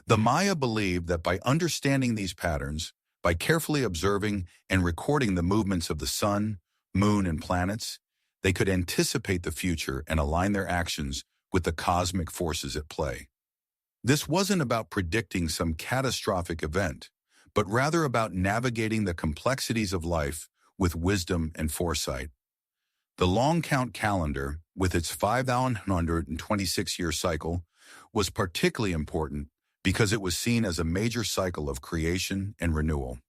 The Maya believed that by understanding these patterns, by carefully observing and recording the movements of the sun, moon, and planets, they could anticipate the future and align their actions with the cosmic forces at play. This wasn't about predicting some catastrophic event, but rather about navigating the complexities of life with wisdom and foresight. The long count calendar, with its 5,126-year cycle, was particularly important because it was seen as a major cycle of creation and renewal.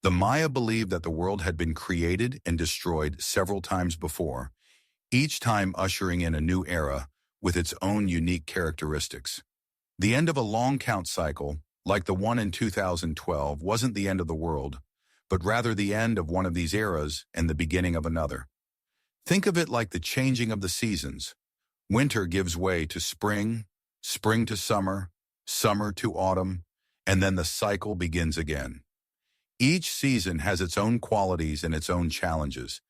The Maya believed that the world had been created and destroyed several times before, each time ushering in a new era with its own unique characteristics. The end of a long count cycle, like the one in 2012, wasn't the end of the world, but rather the end of one of these eras and the beginning of another. Think of it like the changing of the seasons. Winter gives way to spring, spring to summer, summer to autumn, and then the cycle begins again. Each season has its own qualities and its own challenges,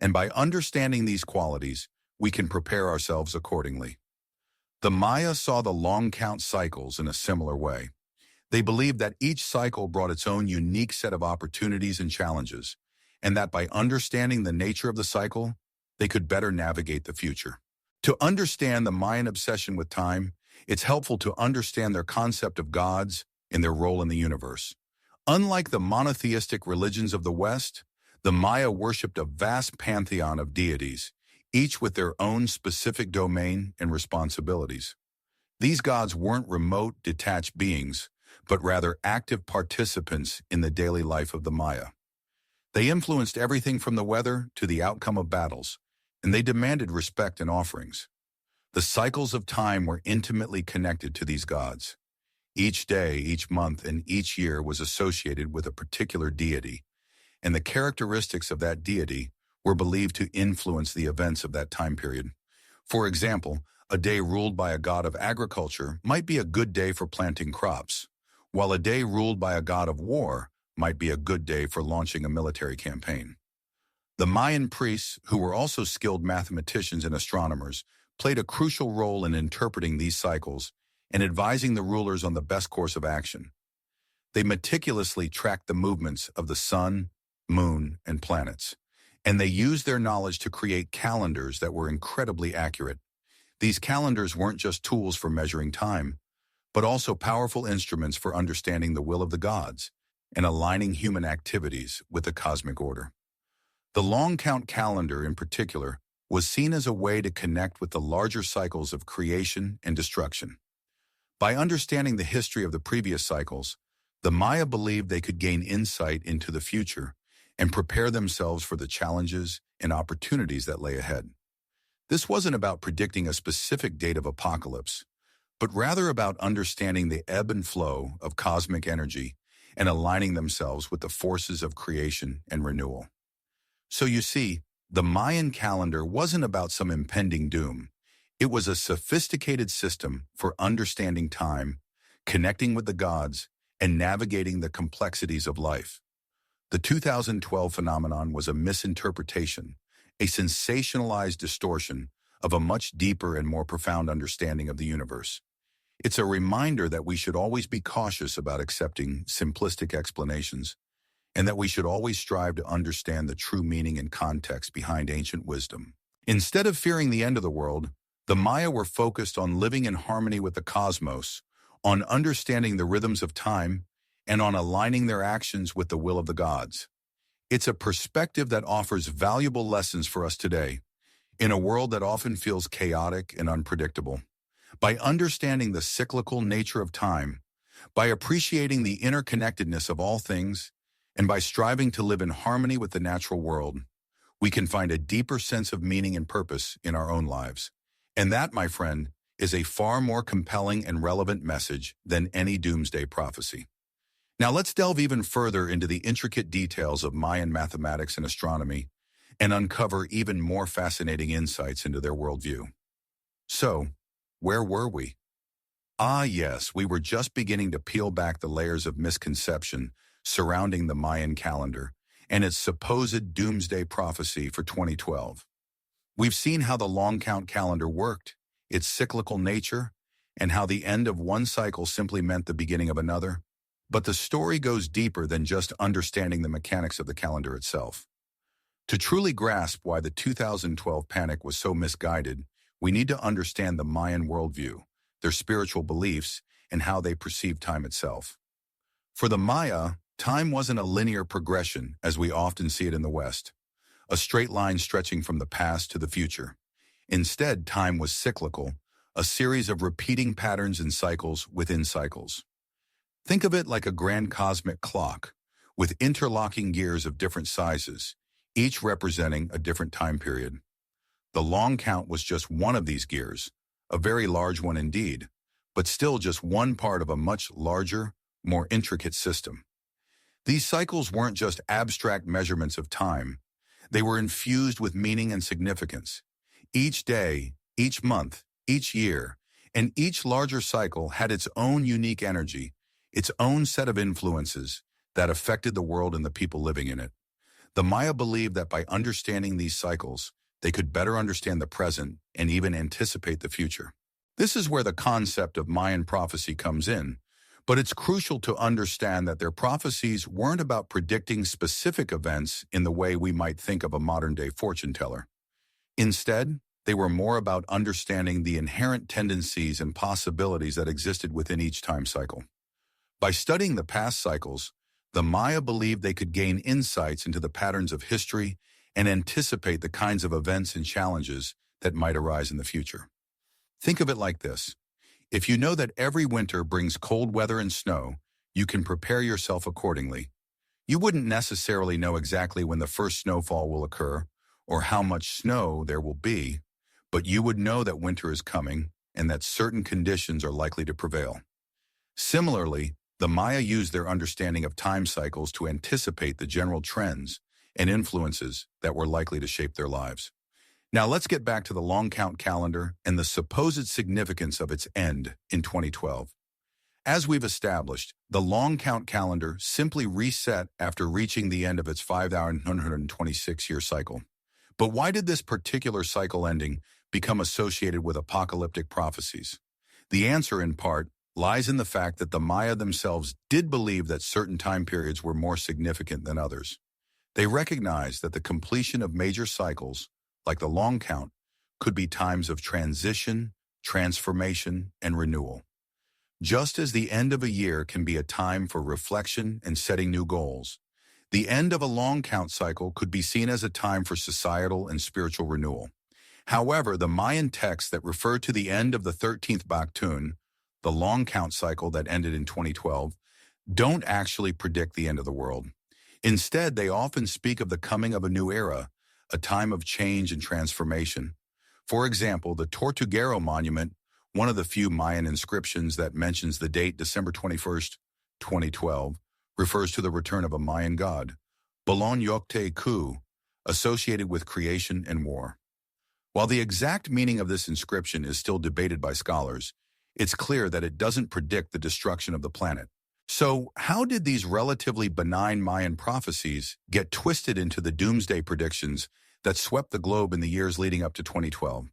and by understanding these qualities, we can prepare ourselves accordingly. The Maya saw the long count cycles in a similar way. They believed that each cycle brought its own unique set of opportunities and challenges, and that by understanding the nature of the cycle, they could better navigate the future. To understand the Mayan obsession with time, it's helpful to understand their concept of gods and their role in the universe. Unlike the monotheistic religions of the West, the Maya worshipped a vast pantheon of deities, each with their own specific domain and responsibilities. These gods weren't remote, detached beings, but rather active participants in the daily life of the Maya. They influenced everything from the weather to the outcome of battles, and they demanded respect and offerings. The cycles of time were intimately connected to these gods. Each day, each month, and each year was associated with a particular deity, and the characteristics of that deity were believed to influence the events of that time period. For example, a day ruled by a god of agriculture might be a good day for planting crops, while a day ruled by a god of war might be a good day for launching a military campaign. The Mayan priests, who were also skilled mathematicians and astronomers, played a crucial role in interpreting these cycles and advising the rulers on the best course of action. They meticulously tracked the movements of the sun, moon, and planets, and they used their knowledge to create calendars that were incredibly accurate. These calendars weren't just tools for measuring time, but also powerful instruments for understanding the will of the gods and aligning human activities with the cosmic order. The long count calendar, in particular, was seen as a way to connect with the larger cycles of creation and destruction. By understanding the history of the previous cycles, the Maya believed they could gain insight into the future and prepare themselves for the challenges and opportunities that lay ahead. This wasn't about predicting a specific date of apocalypse, but rather about understanding the ebb and flow of cosmic energy and aligning themselves with the forces of creation and renewal. So you see, the Mayan calendar wasn't about some impending doom. It was a sophisticated system for understanding time, connecting with the gods, and navigating the complexities of life. The 2012 phenomenon was a misinterpretation, a sensationalized distortion of a much deeper and more profound understanding of the universe. It's a reminder that we should always be cautious about accepting simplistic explanations, and that we should always strive to understand the true meaning and context behind ancient wisdom. Instead of fearing the end of the world, the Maya were focused on living in harmony with the cosmos, on understanding the rhythms of time, and on aligning their actions with the will of the gods. It's a perspective that offers valuable lessons for us today, in a world that often feels chaotic and unpredictable. By understanding the cyclical nature of time, by appreciating the interconnectedness of all things, and by striving to live in harmony with the natural world, we can find a deeper sense of meaning and purpose in our own lives. And that, my friend, is a far more compelling and relevant message than any doomsday prophecy. Now let's delve even further into the intricate details of Mayan mathematics and astronomy and uncover even more fascinating insights into their worldview. So, where were we? Ah, yes, we were just beginning to peel back the layers of misconception surrounding the Mayan calendar and its supposed doomsday prophecy for 2012. We've seen how the long count calendar worked, its cyclical nature, and how the end of one cycle simply meant the beginning of another. But the story goes deeper than just understanding the mechanics of the calendar itself. To truly grasp why the 2012 panic was so misguided, we need to understand the Mayan worldview, their spiritual beliefs, and how they perceive time itself. For the Maya, time wasn't a linear progression as we often see it in the West, a straight line stretching from the past to the future. Instead, time was cyclical, a series of repeating patterns and cycles within cycles. Think of it like a grand cosmic clock, with interlocking gears of different sizes, each representing a different time period. The long count was just one of these gears, a very large one indeed, but still just one part of a much larger, more intricate system. These cycles weren't just abstract measurements of time. They were infused with meaning and significance. Each day, each month, each year, and each larger cycle had its own unique energy, its own set of influences that affected the world and the people living in it. The Maya believed that by understanding these cycles, they could better understand the present and even anticipate the future. This is where the concept of Mayan prophecy comes in, but it's crucial to understand that their prophecies weren't about predicting specific events in the way we might think of a modern-day fortune teller. Instead, they were more about understanding the inherent tendencies and possibilities that existed within each time cycle. By studying the past cycles, the Maya believed they could gain insights into the patterns of history and anticipate the kinds of events and challenges that might arise in the future. Think of it like this. If you know that every winter brings cold weather and snow, you can prepare yourself accordingly. You wouldn't necessarily know exactly when the first snowfall will occur or how much snow there will be, but you would know that winter is coming and that certain conditions are likely to prevail. Similarly, the Maya used their understanding of time cycles to anticipate the general trends and influences that were likely to shape their lives. Now let's get back to the long count calendar and the supposed significance of its end in 2012. As we've established, the long count calendar simply reset after reaching the end of its 5,126-year cycle. But why did this particular cycle ending become associated with apocalyptic prophecies? The answer, in part, lies in the fact that the Maya themselves did believe that certain time periods were more significant than others. They recognized that the completion of major cycles, like the long count, could be times of transition, transformation, and renewal. Just as the end of a year can be a time for reflection and setting new goals, the end of a long count cycle could be seen as a time for societal and spiritual renewal. However, the Mayan texts that refer to the end of the 13th Baktun, the long count cycle that ended in 2012, don't actually predict the end of the world. Instead, they often speak of the coming of a new era, a time of change and transformation. For example, the Tortuguero Monument, one of the few Mayan inscriptions that mentions the date December 21st, 2012, refers to the return of a Mayan god, Bolon Yokte Ku, associated with creation and war. While the exact meaning of this inscription is still debated by scholars, it's clear that it doesn't predict the destruction of the planet. So, how did these relatively benign Mayan prophecies get twisted into the doomsday predictions that swept the globe in the years leading up to 2012?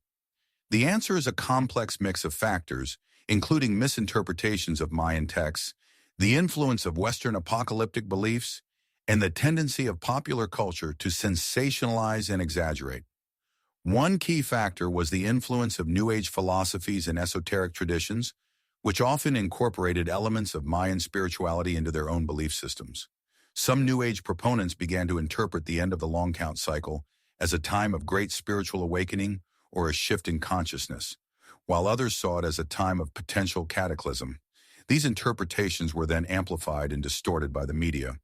The answer is a complex mix of factors, including misinterpretations of Mayan texts, the influence of Western apocalyptic beliefs, and the tendency of popular culture to sensationalize and exaggerate. One key factor was the influence of New Age philosophies and esoteric traditions, which often incorporated elements of Mayan spirituality into their own belief systems. Some New Age proponents began to interpret the end of the long count cycle as a time of great spiritual awakening or a shift in consciousness, while others saw it as a time of potential cataclysm. These interpretations were then amplified and distorted by the media,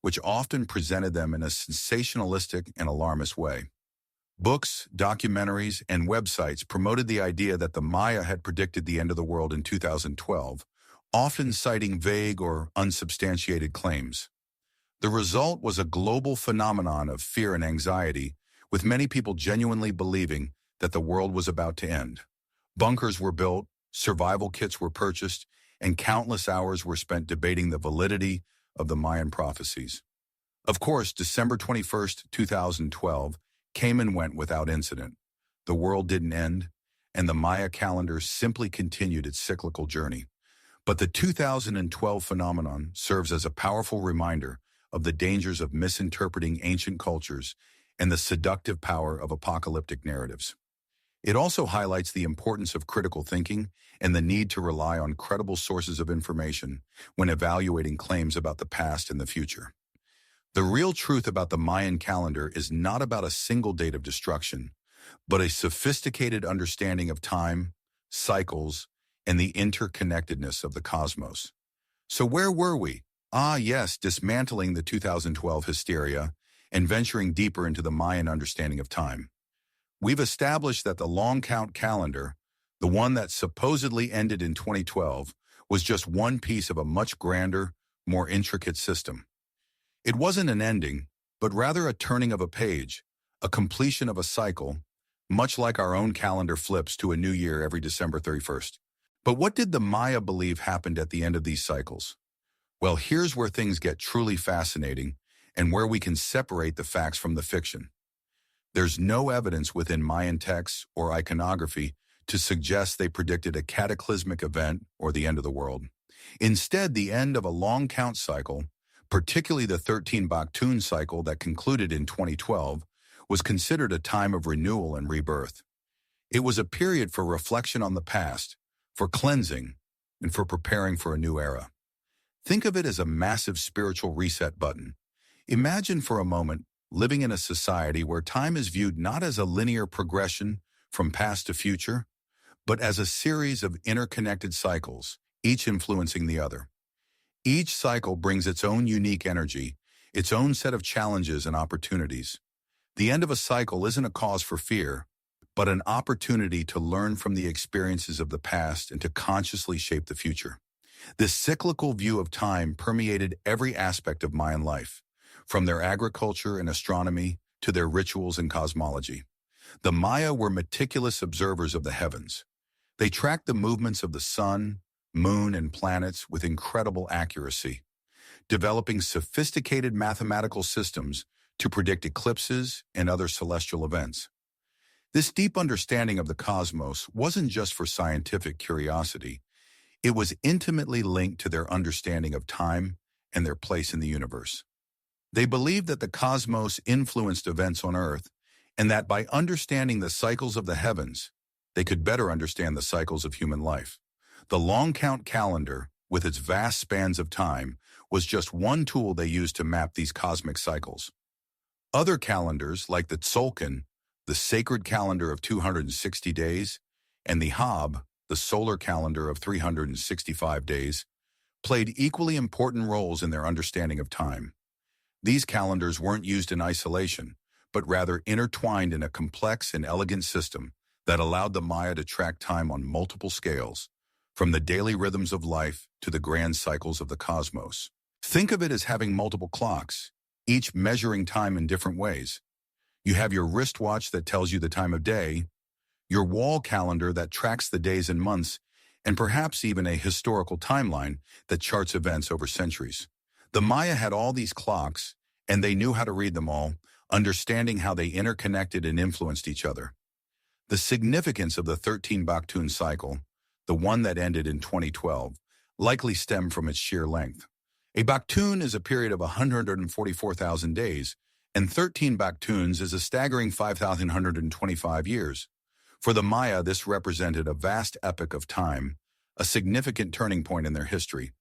which often presented them in a sensationalistic and alarmist way. Books, documentaries, and websites promoted the idea that the Maya had predicted the end of the world in 2012, often citing vague or unsubstantiated claims. The result was a global phenomenon of fear and anxiety, with many people genuinely believing that the world was about to end. Bunkers were built, survival kits were purchased, and countless hours were spent debating the validity of the Mayan prophecies. Of course, December 21st, 2012, came and went without incident. The world didn't end, and the Maya calendar simply continued its cyclical journey. But the 2012 phenomenon serves as a powerful reminder of the dangers of misinterpreting ancient cultures and the seductive power of apocalyptic narratives. It also highlights the importance of critical thinking and the need to rely on credible sources of information when evaluating claims about the past and the future. The real truth about the Mayan calendar is not about a single date of destruction, but a sophisticated understanding of time, cycles, and the interconnectedness of the cosmos. So where were we? Yes, dismantling the 2012 hysteria and venturing deeper into the Mayan understanding of time. We've established that the long count calendar, the one that supposedly ended in 2012, was just one piece of a much grander, more intricate system. It wasn't an ending, but rather a turning of a page, a completion of a cycle, much like our own calendar flips to a new year every December 31st. But what did the Maya believe happened at the end of these cycles? Well, here's where things get truly fascinating and where we can separate the facts from the fiction. There's no evidence within Mayan texts or iconography to suggest they predicted a cataclysmic event or the end of the world. Instead, the end of a long count cycle, particularly the 13 Baktun cycle that concluded in 2012, was considered a time of renewal and rebirth. It was a period for reflection on the past, for cleansing, and for preparing for a new era. Think of it as a massive spiritual reset button. Imagine for a moment living in a society where time is viewed not as a linear progression from past to future, but as a series of interconnected cycles, each influencing the other. Each cycle brings its own unique energy, its own set of challenges and opportunities. The end of a cycle isn't a cause for fear, but an opportunity to learn from the experiences of the past and to consciously shape the future. This cyclical view of time permeated every aspect of Mayan life, from their agriculture and astronomy to their rituals and cosmology. The Maya were meticulous observers of the heavens. They tracked the movements of the sun, moon, and planets with incredible accuracy, developing sophisticated mathematical systems to predict eclipses and other celestial events. This deep understanding of the cosmos wasn't just for scientific curiosity. It was intimately linked to their understanding of time and their place in the universe. They believed that the cosmos influenced events on Earth, and that by understanding the cycles of the heavens, they could better understand the cycles of human life. The long count calendar, with its vast spans of time, was just one tool they used to map these cosmic cycles. Other calendars, like the Tzolk'in, the sacred calendar of 260 days, and the Hab, the solar calendar of 365 days, played equally important roles in their understanding of time. These calendars weren't used in isolation, but rather intertwined in a complex and elegant system that allowed the Maya to track time on multiple scales, from the daily rhythms of life to the grand cycles of the cosmos. Think of it as having multiple clocks, each measuring time in different ways. You have your wristwatch that tells you the time of day, your wall calendar that tracks the days and months, and perhaps even a historical timeline that charts events over centuries. The Maya had all these clocks, and they knew how to read them all, understanding how they interconnected and influenced each other. The significance of the 13 Baktun cycle, the one that ended in 2012, likely stemmed from its sheer length. A Baktun is a period of 144,000 days, and 13 Baktuns is a staggering 5,125 years. For the Maya, this represented a vast epoch of time, a significant turning point in their history.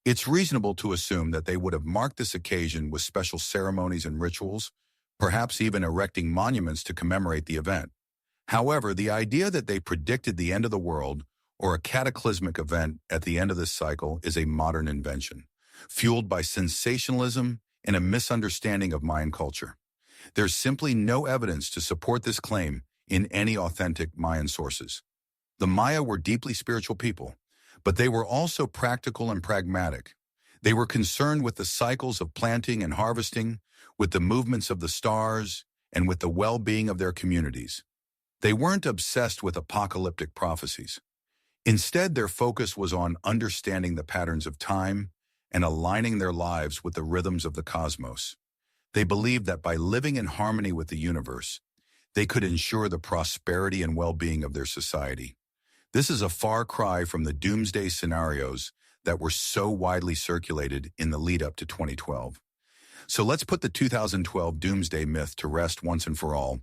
It's reasonable to assume that they would have marked this occasion with special ceremonies and rituals, perhaps even erecting monuments to commemorate the event. However, the idea that they predicted the end of the world or a cataclysmic event at the end of this cycle is a modern invention, fueled by sensationalism and a misunderstanding of Mayan culture. There's simply no evidence to support this claim in any authentic Mayan sources. The Maya were deeply spiritual people, But they were also practical and pragmatic. They were concerned with the cycles of planting and harvesting, with the movements of the stars, and with the well-being of their communities. They weren't obsessed with apocalyptic prophecies. Instead, their focus was on understanding the patterns of time and aligning their lives with the rhythms of the cosmos. They believed that by living in harmony with the universe, they could ensure the prosperity and well-being of their society. This is a far cry from the doomsday scenarios that were so widely circulated in the lead-up to 2012. So let's put the 2012 doomsday myth to rest once and for all.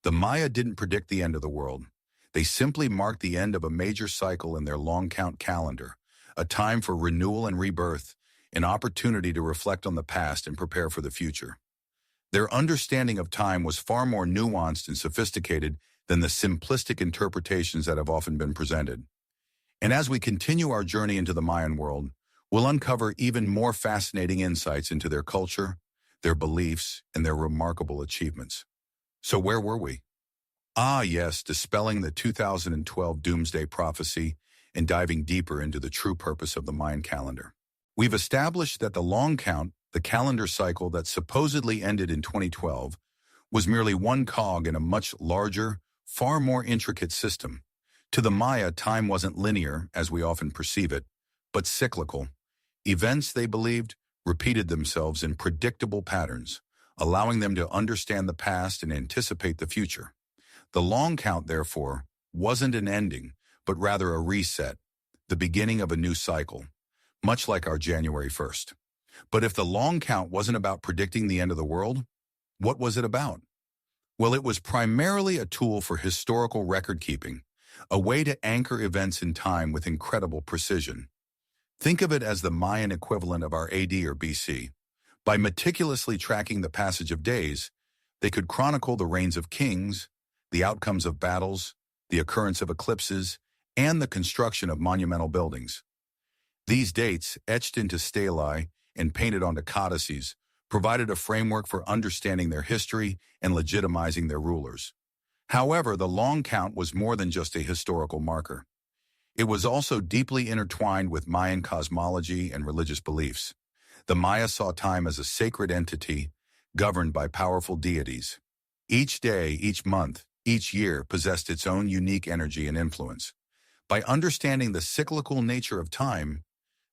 The Maya didn't predict the end of the world. They simply marked the end of a major cycle in their long-count calendar, a time for renewal and rebirth, an opportunity to reflect on the past and prepare for the future. Their understanding of time was far more nuanced and sophisticated than the simplistic interpretations that have often been presented. And as we continue our journey into the Mayan world, we'll uncover even more fascinating insights into their culture, their beliefs, and their remarkable achievements. So where were we? Yes, dispelling the 2012 doomsday prophecy and diving deeper into the true purpose of the Mayan calendar. We've established that the long count, the calendar cycle that supposedly ended in 2012, was merely one cog in a much larger, far more intricate system. To the Maya, time wasn't linear, as we often perceive it, but cyclical. Events, they believed, repeated themselves in predictable patterns, allowing them to understand the past and anticipate the future. The long count, therefore, wasn't an ending, but rather a reset, the beginning of a new cycle, much like our January 1st. But if the long count wasn't about predicting the end of the world, what was it about? Well, it was primarily a tool for historical record-keeping, a way to anchor events in time with incredible precision. Think of it as the Mayan equivalent of our AD or BC. By meticulously tracking the passage of days, they could chronicle the reigns of kings, the outcomes of battles, the occurrence of eclipses, and the construction of monumental buildings. These dates, etched into stelae and painted onto codices, provided a framework for understanding their history and legitimizing their rulers. However, the long count was more than just a historical marker. It was also deeply intertwined with Mayan cosmology and religious beliefs. The Maya saw time as a sacred entity governed by powerful deities. Each day, each month, each year possessed its own unique energy and influence. By understanding the cyclical nature of time,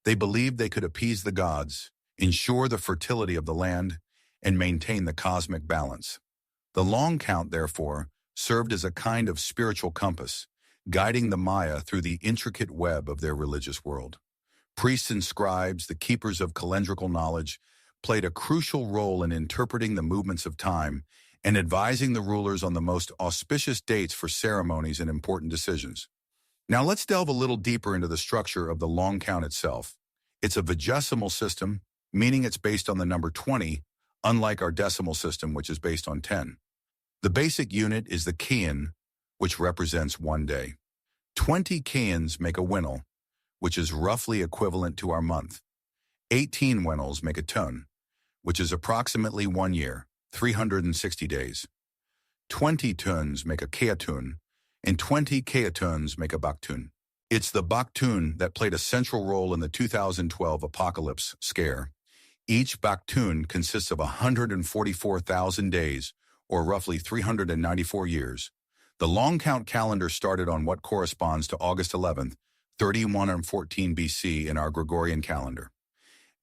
they believed they could appease the gods, ensure the fertility of the land, and maintain the cosmic balance. The long count, therefore, served as a kind of spiritual compass, guiding the Maya through the intricate web of their religious world. Priests and scribes, the keepers of calendrical knowledge, played a crucial role in interpreting the movements of time and advising the rulers on the most auspicious dates for ceremonies and important decisions. Now let's delve a little deeper into the structure of the long count itself. It's a vigesimal system, meaning it's based on the number 20, unlike our decimal system, which is based on 10. The basic unit is the kian, which represents 1 day. 20 kians make a winal, which is roughly equivalent to our month. 18 winals make a tun, which is approximately 1 year, 360 days. 20 tuns make a keatun, and 20 keatuns make a baktun. It's the baktun that played a central role in the 2012 apocalypse scare. Each baktun consists of 144,000 days, or roughly 394 years. The long count calendar started on what corresponds to August 11th, 3114 BC in our Gregorian calendar.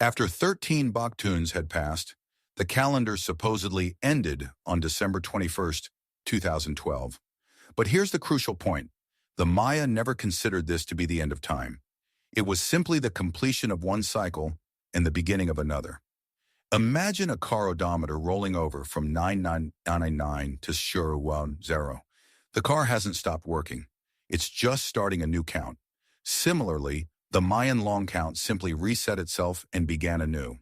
After 13 baktuns had passed, the calendar supposedly ended on December 21st, 2012. But here's the crucial point. The Maya never considered this to be the end of time. It was simply the completion of one cycle and the beginning of another. Imagine a car odometer rolling over from 9999 to 010. The car hasn't stopped working. It's just starting a new count. Similarly, the Mayan long count simply reset itself and began anew.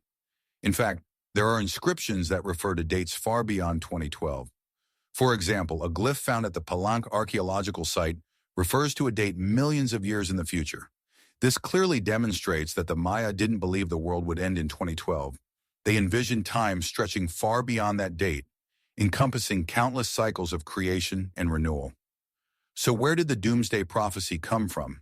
In fact, there are inscriptions that refer to dates far beyond 2012. For example, a glyph found at the Palenque archaeological site refers to a date millions of years in the future. This clearly demonstrates that the Maya didn't believe the world would end in 2012. They envisioned time stretching far beyond that date, encompassing countless cycles of creation and renewal. So where did the doomsday prophecy come from?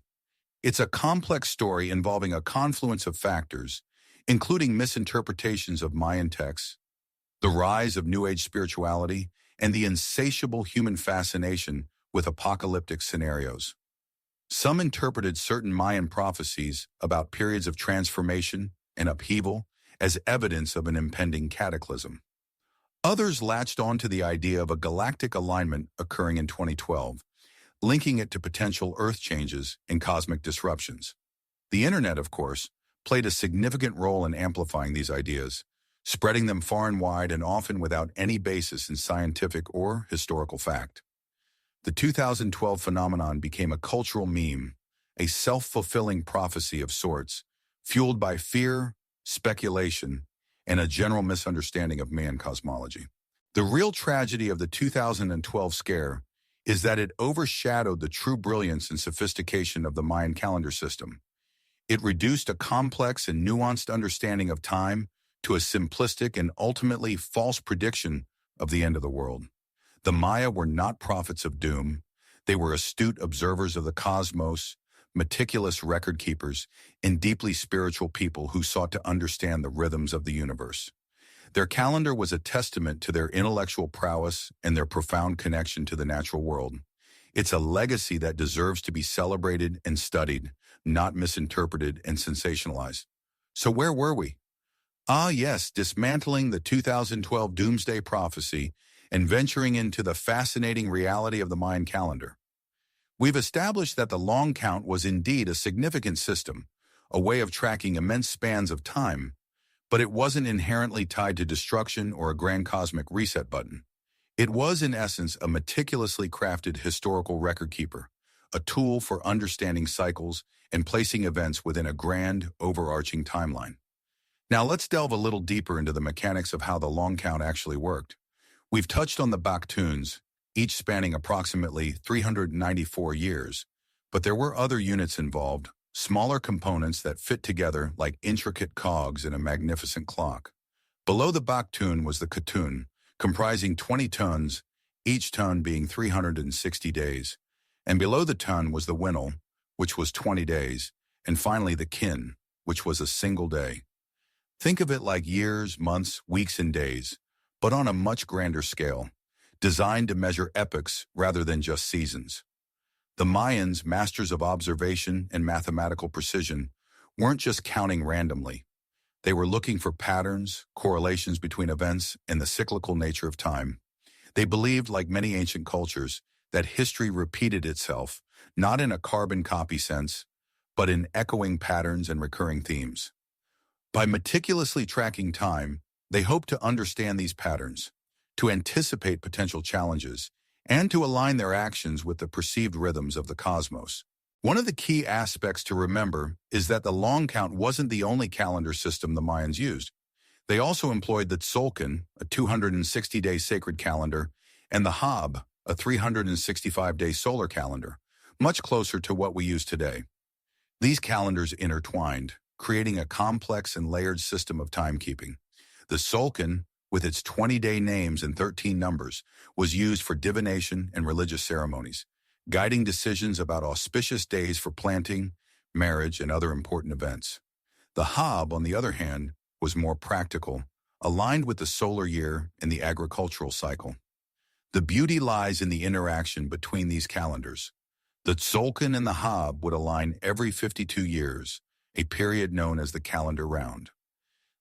It's a complex story involving a confluence of factors, including misinterpretations of Mayan texts, the rise of New Age spirituality, and the insatiable human fascination with apocalyptic scenarios. Some interpreted certain Mayan prophecies about periods of transformation and upheaval as evidence of an impending cataclysm. Others latched onto the idea of a galactic alignment occurring in 2012, linking it to potential Earth changes and cosmic disruptions. The internet, of course, played a significant role in amplifying these ideas, spreading them far and wide and often without any basis in scientific or historical fact. The 2012 phenomenon became a cultural meme, a self-fulfilling prophecy of sorts, fueled by fear, speculation, and a general misunderstanding of Mayan cosmology. The real tragedy of the 2012 scare is that it overshadowed the true brilliance and sophistication of the Mayan calendar system. It reduced a complex and nuanced understanding of time to a simplistic and ultimately false prediction of the end of the world. The Maya were not prophets of doom. They were astute observers of the cosmos, meticulous record keepers, and deeply spiritual people who sought to understand the rhythms of the universe. Their calendar was a testament to their intellectual prowess and their profound connection to the natural world. It's a legacy that deserves to be celebrated and studied, not misinterpreted and sensationalized. So where were we? Ah, yes, dismantling the 2012 doomsday prophecy and venturing into the fascinating reality of the Mayan calendar. We've established that the long count was indeed a significant system, a way of tracking immense spans of time, but it wasn't inherently tied to destruction or a grand cosmic reset button. It was, in essence, a meticulously crafted historical record keeper, a tool for understanding cycles and placing events within a grand, overarching timeline. Now let's delve a little deeper into the mechanics of how the long count actually worked. We've touched on the Baktuns, each spanning approximately 394 years, but there were other units involved, smaller components that fit together like intricate cogs in a magnificent clock. Below the Baktun was the Katun, comprising 20 tons, each ton being 360 days. And below the ton was the Winal, which was 20 days, and finally the Kin, which was a single day. Think of it like years, months, weeks, and days, but on a much grander scale, designed to measure epochs rather than just seasons. The Mayans, masters of observation and mathematical precision, weren't just counting randomly. They were looking for patterns, correlations between events, and the cyclical nature of time. They believed, like many ancient cultures, that history repeated itself, not in a carbon copy sense, but in echoing patterns and recurring themes. By meticulously tracking time, they hoped to understand these patterns, to anticipate potential challenges, and to align their actions with the perceived rhythms of the cosmos. One of the key aspects to remember is that the long count wasn't the only calendar system the Mayans used. They also employed the Tzolk'in, a 260-day sacred calendar, and the Hab, a 365-day solar calendar, much closer to what we use today. These calendars intertwined, creating a complex and layered system of timekeeping. The Tzolk'in, with its 20-day names and 13 numbers, was used for divination and religious ceremonies, guiding decisions about auspicious days for planting, marriage, and other important events. The Hab, on the other hand, was more practical, aligned with the solar year and the agricultural cycle. The beauty lies in the interaction between these calendars. The Tzolk'in and the Hab would align every 52 years, a period known as the calendar round.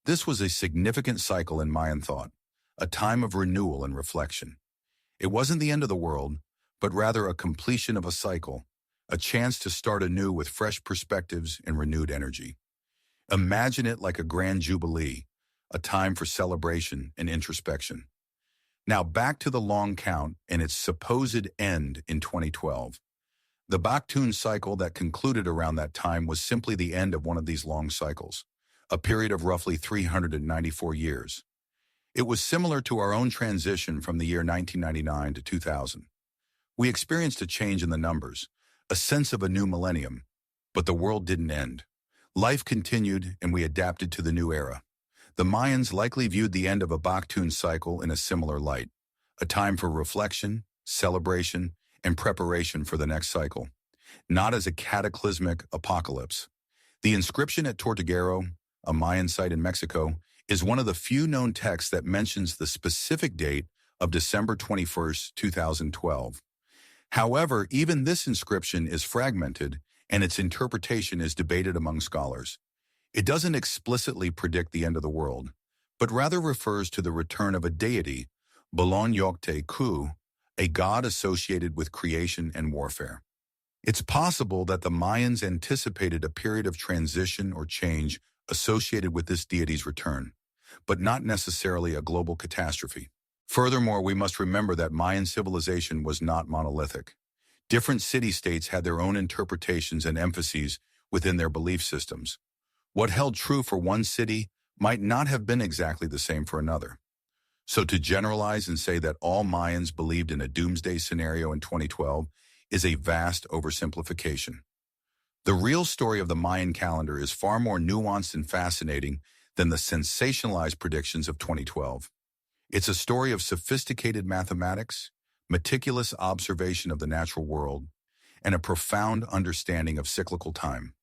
This was a significant cycle in Mayan thought, a time of renewal and reflection. It wasn't the end of the world, but rather a completion of a cycle, a chance to start anew with fresh perspectives and renewed energy. Imagine it like a grand jubilee, a time for celebration and introspection. Now back to the long count and its supposed end in 2012. The Baktun cycle that concluded around that time was simply the end of one of these long cycles, a period of roughly 394 years. It was similar to our own transition from the year 1999 to 2000. We experienced a change in the numbers, a sense of a new millennium, but the world didn't end. Life continued and we adapted to the new era. The Mayans likely viewed the end of a Baktun cycle in a similar light, a time for reflection, celebration, and preparation for the next cycle. not as a cataclysmic apocalypse. The inscription at Tortuguero, a Mayan site in Mexico, is one of the few known texts that mentions the specific date of December 21st, 2012. However, even this inscription is fragmented and its interpretation is debated among scholars. It doesn't explicitly predict the end of the world, but rather refers to the return of a deity, Bolon Yokte Ku, a god associated with creation and warfare. It's possible that the Mayans anticipated a period of transition or change associated with this deity's return, but not necessarily a global catastrophe. Furthermore, we must remember that Mayan civilization was not monolithic. Different city-states had their own interpretations and emphases within their belief systems. What held true for one city might not have been exactly the same for another. So to generalize and say that all Mayans believed in a doomsday scenario in 2012 is a vast oversimplification. The real story of the Mayan calendar is far more nuanced and fascinating than the sensationalized predictions of 2012. It's a story of sophisticated mathematics, meticulous observation of the natural world, and a profound understanding of cyclical time.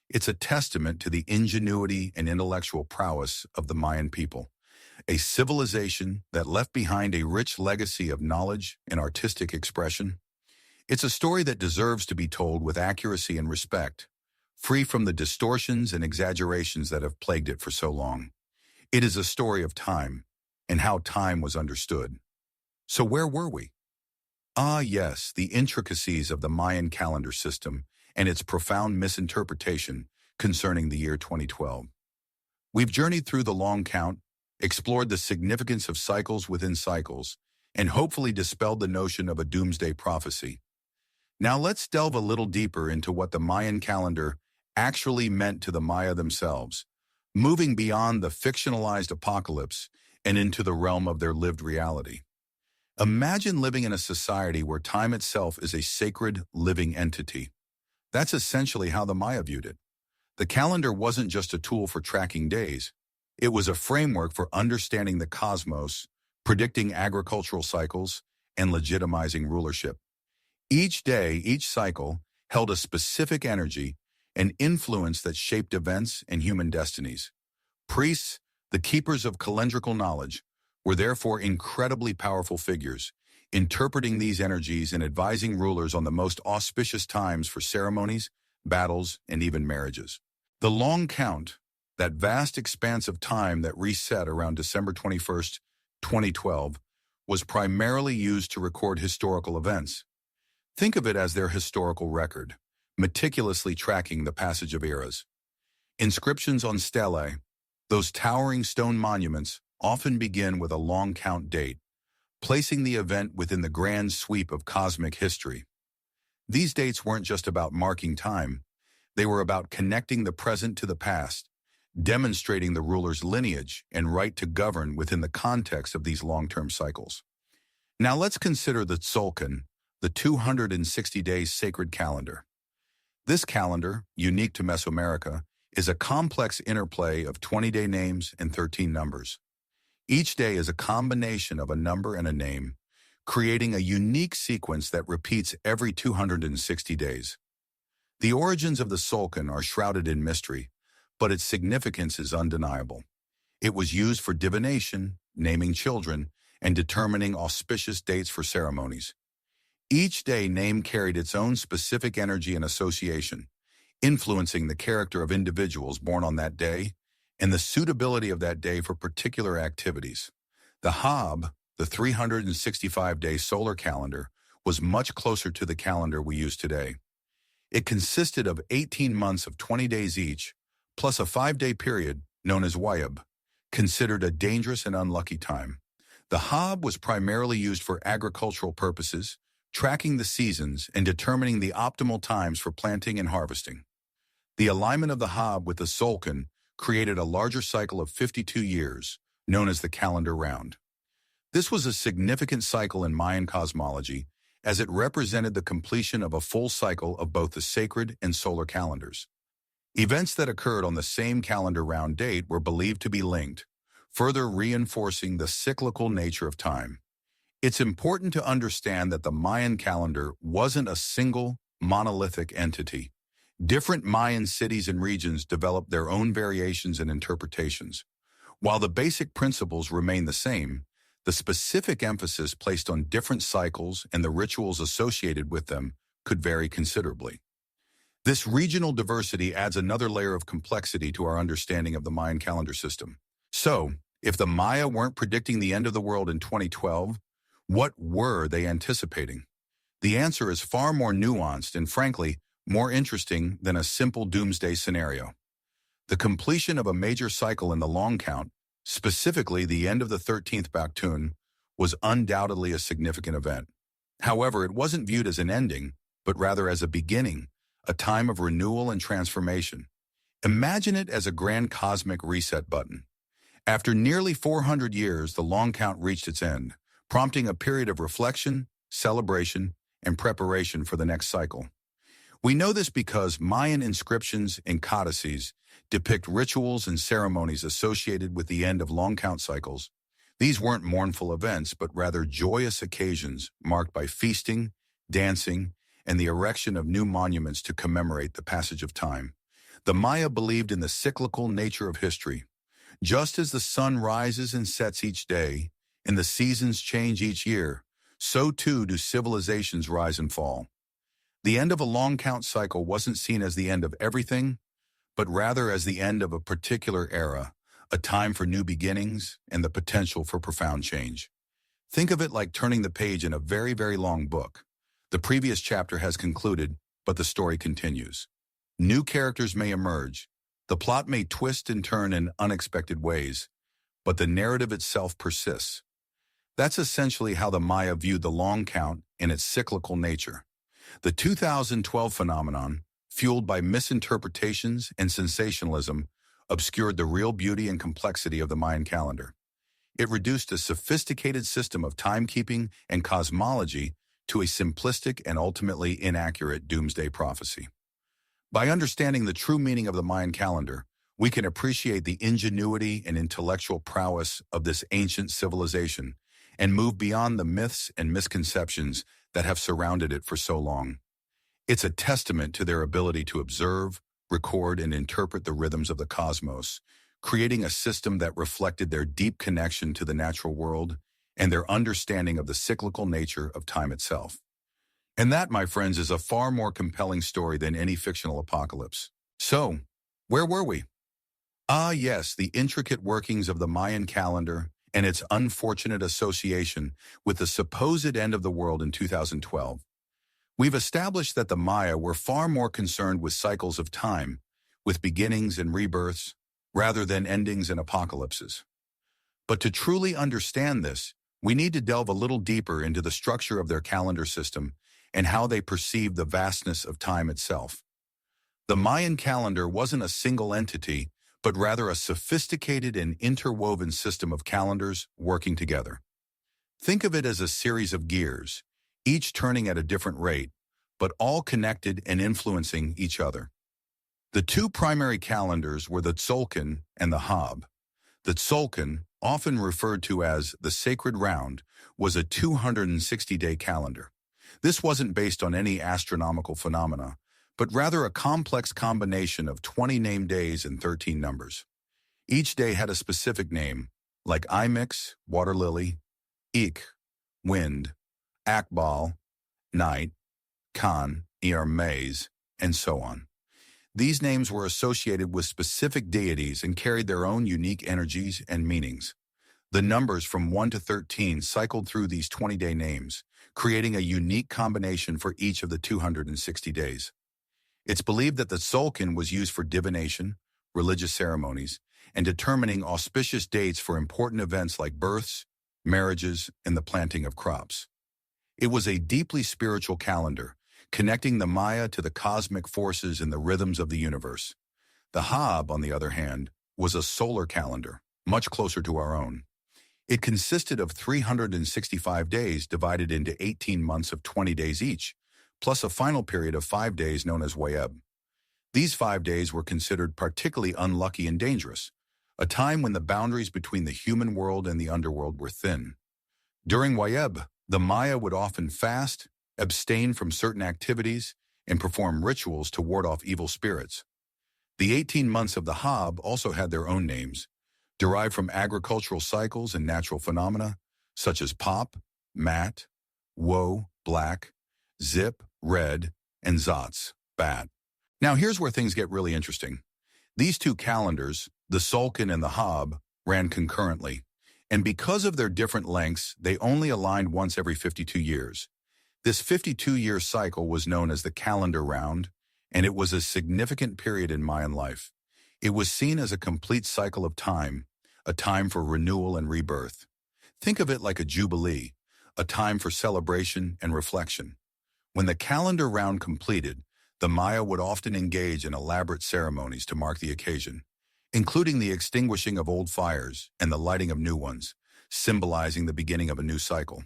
It's a testament to the ingenuity and intellectual prowess of the Mayan people, a civilization that left behind a rich legacy of knowledge and artistic expression. It's a story that deserves to be told with accuracy and respect, free from the distortions and exaggerations that have plagued it for so long. It is a story of time, and how time was understood. So where were we? Ah, yes, the intricacies of the Mayan calendar system and its profound misinterpretation concerning the year 2012. We've journeyed through the long count, explored the significance of cycles within cycles, and hopefully dispelled the notion of a doomsday prophecy. Now let's delve a little deeper into what the Mayan calendar actually meant to the Maya themselves, moving beyond the fictionalized apocalypse and into the realm of their lived reality. Imagine living in a society where time itself is a sacred, living entity. That's essentially how the Maya viewed it. The calendar wasn't just a tool for tracking days. It was a framework for understanding the cosmos, predicting agricultural cycles, and legitimizing rulership. Each day, each cycle, held a specific energy and influence that shaped events and human destinies. Priests, the keepers of calendrical knowledge, were therefore incredibly powerful figures, interpreting these energies and advising rulers on the most auspicious times for ceremonies, battles, and even marriages. The long count, that vast expanse of time that reset around December 21st, 2012, was primarily used to record historical events. Think of it as their historical record, meticulously tracking the passage of eras. Inscriptions on stelae, those towering stone monuments, often begin with a long count date, placing the event within the grand sweep of cosmic history. These dates weren't just about marking time, they were about connecting the present to the past, demonstrating the ruler's lineage and right to govern within the context of these long-term cycles. Now let's consider the Tzolk'in, the 260-day sacred calendar. This calendar, unique to Mesoamerica, is a complex interplay of 20-day names and 13 numbers. Each day is a combination of a number and a name, creating a unique sequence that repeats every 260 days. The origins of the Tzolk'in are shrouded in mystery, but its significance is undeniable. It was used for divination, naming children, and determining auspicious dates for ceremonies. Each day name carried its own specific energy and association, influencing the character of individuals born on that day and the suitability of that day for particular activities. The Hab, the 365-day solar calendar, was much closer to the calendar we use today. It consisted of 18 months of 20 days each, plus a 5-day period known as Wayab, considered a dangerous and unlucky time. The Hab was primarily used for agricultural purposes, tracking the seasons and determining the optimal times for planting and harvesting. The alignment of the Hab with the Tzolk'in created a larger cycle of 52 years, known as the calendar round. This was a significant cycle in Mayan cosmology, as it represented the completion of a full cycle of both the sacred and solar calendars. Events that occurred on the same calendar round date were believed to be linked, further reinforcing the cyclical nature of time. It's important to understand that the Mayan calendar wasn't a single, monolithic entity. Different Mayan cities and regions developed their own variations and interpretations. While the basic principles remain the same, the specific emphasis placed on different cycles and the rituals associated with them could vary considerably. This regional diversity adds another layer of complexity to our understanding of the Mayan calendar system. So, if the Maya weren't predicting the end of the world in 2012, what were they anticipating? The answer is far more nuanced and, frankly, more interesting than a simple doomsday scenario. The completion of a major cycle in the long count, specifically the end of the 13th Baktun, was undoubtedly a significant event. However, it wasn't viewed as an ending, but rather as a beginning, a time of renewal and transformation. Imagine it as a grand cosmic reset button. After nearly 400 years, the long count reached its end, prompting a period of reflection, celebration, and preparation for the next cycle. We know this because Mayan inscriptions and codices depict rituals and ceremonies associated with the end of long count cycles. These weren't mournful events, but rather joyous occasions marked by feasting, dancing, and the erection of new monuments to commemorate the passage of time. The Maya believed in the cyclical nature of history. Just as the sun rises and sets each day, and the seasons change each year, so too do civilizations rise and fall. The end of a long count cycle wasn't seen as the end of everything, but rather as the end of a particular era, a time for new beginnings and the potential for profound change. Think of it like turning the page in a very, very long book. The previous chapter has concluded, but the story continues. New characters may emerge. The plot may twist and turn in unexpected ways, but the narrative itself persists. That's essentially how the Maya viewed the long count and its cyclical nature. The 2012 phenomenon, fueled by misinterpretations and sensationalism, obscured the real beauty and complexity of the Mayan calendar. It reduced a sophisticated system of timekeeping and cosmology to a simplistic and ultimately inaccurate doomsday prophecy. By understanding the true meaning of the Mayan calendar, we can appreciate the ingenuity and intellectual prowess of this ancient civilization and move beyond the myths and misconceptions that have surrounded it for so long. It's a testament to their ability to observe, record, and interpret the rhythms of the cosmos, creating a system that reflected their deep connection to the natural world and their understanding of the cyclical nature of time itself. And that, my friends, is a far more compelling story than any fictional apocalypse. So, where were we? Ah, yes, the intricate workings of the Mayan calendar and its unfortunate association with the supposed end of the world in 2012. We've established that the Maya were far more concerned with cycles of time, with beginnings and rebirths, rather than endings and apocalypses. But to truly understand this, we need to delve a little deeper into the structure of their calendar system and how they perceived the vastness of time itself. The Mayan calendar wasn't a single entity, but rather a sophisticated and interwoven system of calendars working together. Think of it as a series of gears, each turning at a different rate, but all connected and influencing each other. The two primary calendars were the Tzolk'in and the Hab. The Tzolk'in, often referred to as the Sacred Round, was a 260-day calendar. This wasn't based on any astronomical phenomena, but rather a complex combination of 20 named days and 13 numbers. Each day had a specific name, like Imix, water lily, Ik, wind, Akbal, night, Khan, maize, and so on. These names were associated with specific deities and carried their own unique energies and meanings. The numbers from 1 to 13 cycled through these 20-day names, creating a unique combination for each of the 260 days. It's believed that the Tzolk'in was used for divination, religious ceremonies, and determining auspicious dates for important events like births, marriages, and the planting of crops. It was a deeply spiritual calendar, connecting the Maya to the cosmic forces and the rhythms of the universe. The Hab, on the other hand, was a solar calendar, much closer to our own. It consisted of 365 days divided into 18 months of 20 days each, plus a final period of 5 days known as Wayeb. These 5 days were considered particularly unlucky and dangerous, a time when the boundaries between the human world and the underworld were thin. During Wayeb, the Maya would often fast, abstain from certain activities, and perform rituals to ward off evil spirits. The 18 months of the Hab also had their own names, derived from agricultural cycles and natural phenomena, such as Pop, Mat, Woe, Black, Zip, Red, and Zotz, Bat. Now here's where things get really interesting. These two calendars, the Sulcan and the Hab, ran concurrently, and because of their different lengths, they only aligned once every 52 years. This 52-year cycle was known as the calendar round, and it was a significant period in Mayan life. It was seen as a complete cycle of time, a time for renewal and rebirth. Think of it like a jubilee, a time for celebration and reflection. When the calendar round completed, the Maya would often engage in elaborate ceremonies to mark the occasion, including the extinguishing of old fires and the lighting of new ones, symbolizing the beginning of a new cycle.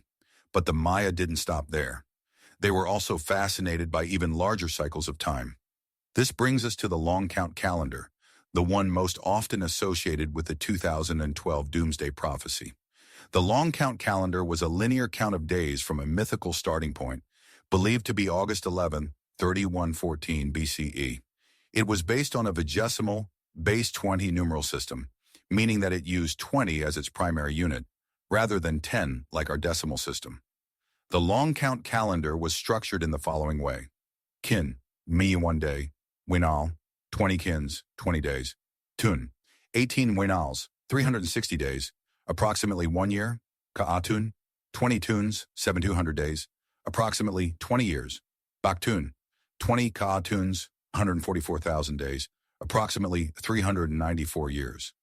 But the Maya didn't stop there. They were also fascinated by even larger cycles of time. This brings us to the long count calendar, the one most often associated with the 2012 doomsday prophecy. The long count calendar was a linear count of days from a mythical starting point, believed to be August 11, 3114 BCE. It was based on a vigesimal, base 20 numeral system, meaning that it used 20 as its primary unit, rather than 10 like our decimal system. The long count calendar was structured in the following way. Kin, mi 1 day, winal, 20 kins, 20 days. Tun, 18 winals, 360 days, approximately 1 year. Ka'atun, 20 tuns, 7,200 days, approximately 20 years. Baktun, 20 ka'atuns, 144,000 days, approximately 394 years.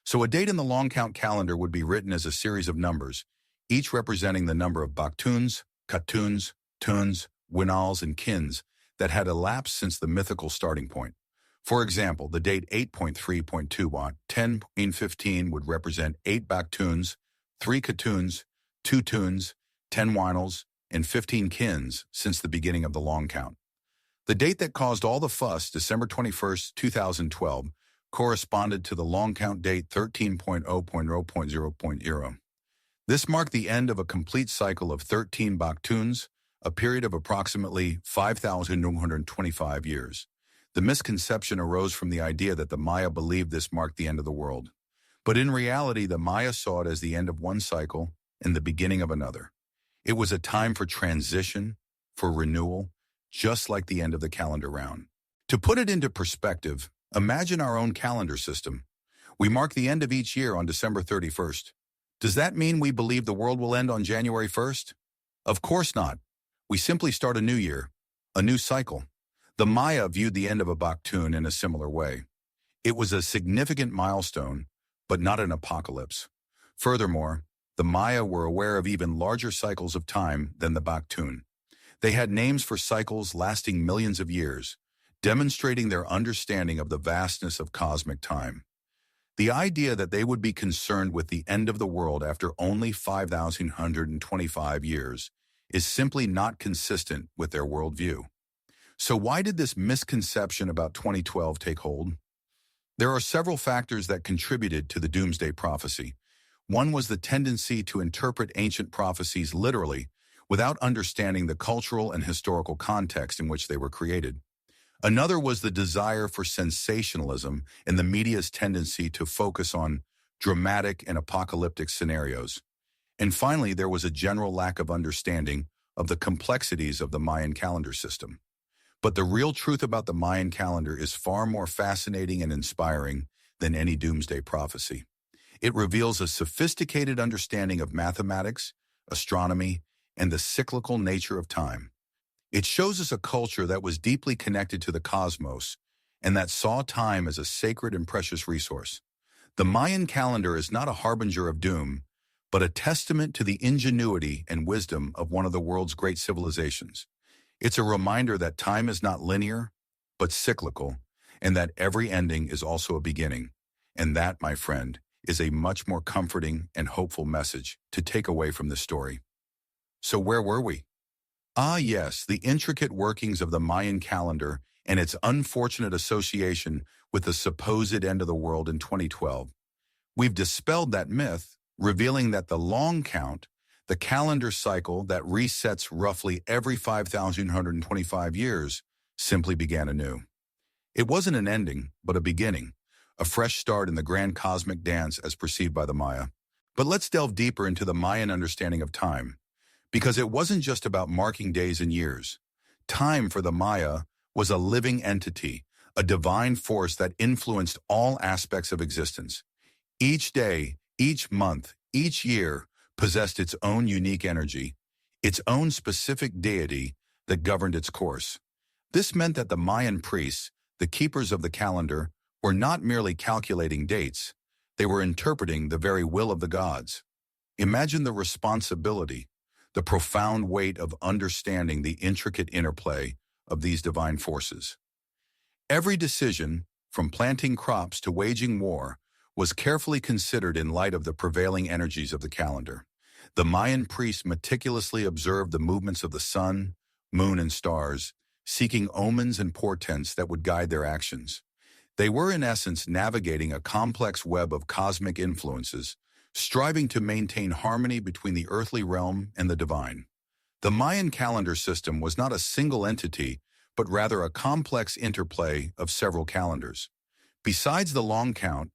So a date in the long count calendar would be written as a series of numbers, each representing the number of baktuns, katuns, tuns, winals, and kins that had elapsed since the mythical starting point. For example, the date 8.3.2 watt 10.15 would represent 8 baktuns, 3 katuns, 2 tuns, 10 winals, and 15 kins since the beginning of the long count. The date that caused all the fuss, December 21st, 2012, corresponded to the long count date 13.0.0.0.0. This marked the end of a complete cycle of 13 baktuns, a period of approximately 5,125 years. The misconception arose from the idea that the Maya believed this marked the end of the world. But in reality, the Maya saw it as the end of one cycle and the beginning of another. It was a time for transition, for renewal, just like the end of the calendar round. To put it into perspective, imagine our own calendar system. We mark the end of each year on December 31st. Does that mean we believe the world will end on January 1st? Of course not. We simply start a new year, a new cycle. The Maya viewed the end of a Baktun in a similar way. It was a significant milestone, but not an apocalypse. Furthermore, the Maya were aware of even larger cycles of time than the Baktun. They had names for cycles lasting millions of years, demonstrating their understanding of the vastness of cosmic time. The idea that they would be concerned with the end of the world after only 5,125 years is simply not consistent with their worldview. So why did this misconception about 2012 take hold? There are several factors that contributed to the doomsday prophecy. One was the tendency to interpret ancient prophecies literally without understanding the cultural and historical context in which they were created. Another was the desire for sensationalism and the media's tendency to focus on dramatic and apocalyptic scenarios. And finally, there was a general lack of understanding of the complexities of the Mayan calendar system. But the real truth about the Mayan calendar is far more fascinating and inspiring than any doomsday prophecy. It reveals a sophisticated understanding of mathematics, astronomy, and the cyclical nature of time. It shows us a culture that was deeply connected to the cosmos and that saw time as a sacred and precious resource. The Mayan calendar is not a harbinger of doom, but a testament to the ingenuity and wisdom of one of the world's great civilizations. It's a reminder that time is not linear, but cyclical, and that every ending is also a beginning. And that, my friend, is a much more comforting and hopeful message to take away from this story. So where were we? Yes, the intricate workings of the Mayan calendar and its unfortunate association with the supposed end of the world in 2012. We've dispelled that myth, revealing that the long count, the calendar cycle that resets roughly every 5,125 years, simply began anew. It wasn't an ending, but a beginning, a fresh start in the grand cosmic dance as perceived by the Maya. But let's delve deeper into the Mayan understanding of time, because it wasn't just about marking days and years. Time for the Maya was a living entity, a divine force that influenced all aspects of existence. Each day, each month, each year possessed its own unique energy, its own specific deity that governed its course. This meant that the Mayan priests, the keepers of the calendar, were not merely calculating dates, they were interpreting the very will of the gods. Imagine the responsibility, the profound weight of understanding the intricate interplay of these divine forces. Every decision, from planting crops to waging war, was carefully considered in light of the prevailing energies of the calendar. The Mayan priests meticulously observed the movements of the sun, moon, and stars, seeking omens and portents that would guide their actions. They were in essence navigating a complex web of cosmic influences, striving to maintain harmony between the earthly realm and the divine. The Mayan calendar system was not a single entity, but rather a complex interplay of several calendars. Besides the long count,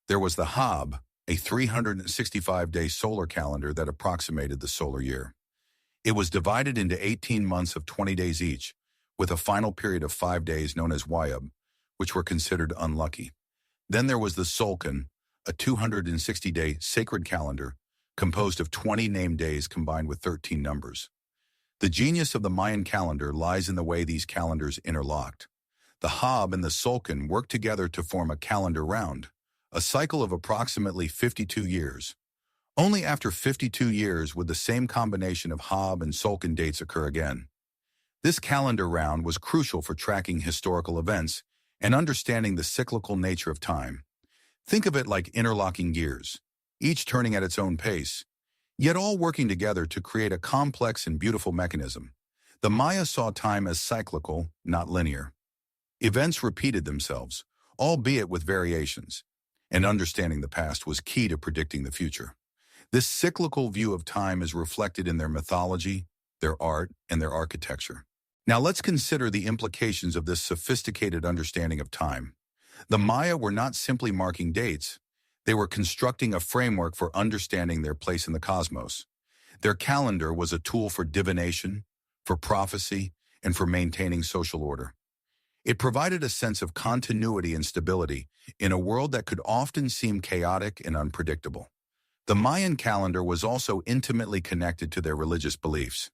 there was the Hab, a 365-day solar calendar that approximated the solar year. It was divided into 18 months of 20 days each, with a final period of 5 days known as Wayab, which were considered unlucky. Then there was the Solkan, a 260-day sacred calendar composed of 20 named days combined with 13 numbers. The genius of the Mayan calendar lies in the way these calendars interlocked. The Hab and the Solkan worked together to form a calendar round, a cycle of approximately 52 years. Only after 52 years would the same combination of Hab and Solkan dates occur again. This calendar round was crucial for tracking historical events and understanding the cyclical nature of time. Think of it like interlocking gears, each turning at its own pace, yet all working together to create a complex and beautiful mechanism. The Maya saw time as cyclical, not linear. Events repeated themselves, albeit with variations, and understanding the past was key to predicting the future. This cyclical view of time is reflected in their mythology, their art, and their architecture. Now let's consider the implications of this sophisticated understanding of time. The Maya were not simply marking dates, they were constructing a framework for understanding their place in the cosmos. Their calendar was a tool for divination, for prophecy, and for maintaining social order. It provided a sense of continuity and stability in a world that could often seem chaotic and unpredictable. The Mayan calendar was also intimately connected to their religious beliefs.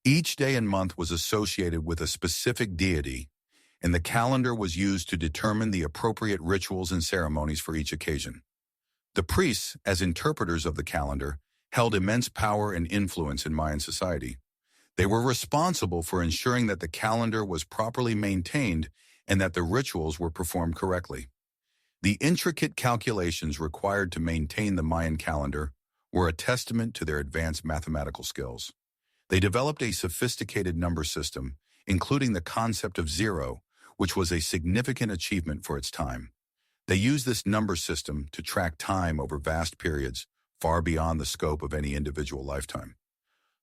Each day and month was associated with a specific deity, and the calendar was used to determine the appropriate rituals and ceremonies for each occasion. The priests, as interpreters of the calendar, held immense power and influence in Mayan society. They were responsible for ensuring that the calendar was properly maintained and that the rituals were performed correctly. The intricate calculations required to maintain the Mayan calendar were a testament to their advanced mathematical skills. They developed a sophisticated number system, including the concept of zero, which was a significant achievement for its time. They used this number system to track time over vast periods, far beyond the scope of any individual lifetime.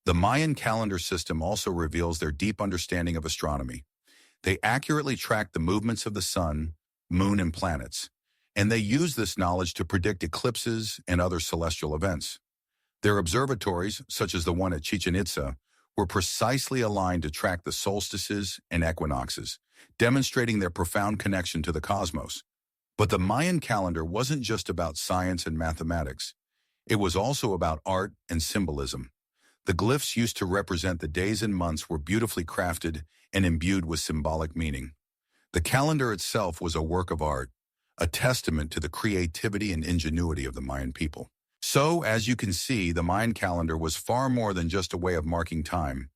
The Mayan calendar system also reveals their deep understanding of astronomy. They accurately tracked the movements of the sun, moon, and planets, and they used this knowledge to predict eclipses and other celestial events. Their observatories, such as the one at Chichen Itza, were precisely aligned to track the solstices and equinoxes, demonstrating their profound connection to the cosmos. But the Mayan calendar wasn't just about science and mathematics. It was also about art and symbolism. The glyphs used to represent the days and months were beautifully crafted and imbued with symbolic meaning. The calendar itself was a work of art, a testament to the creativity and ingenuity of the Mayan people. So, as you can see, the Mayan calendar was far more than just a way of marking time.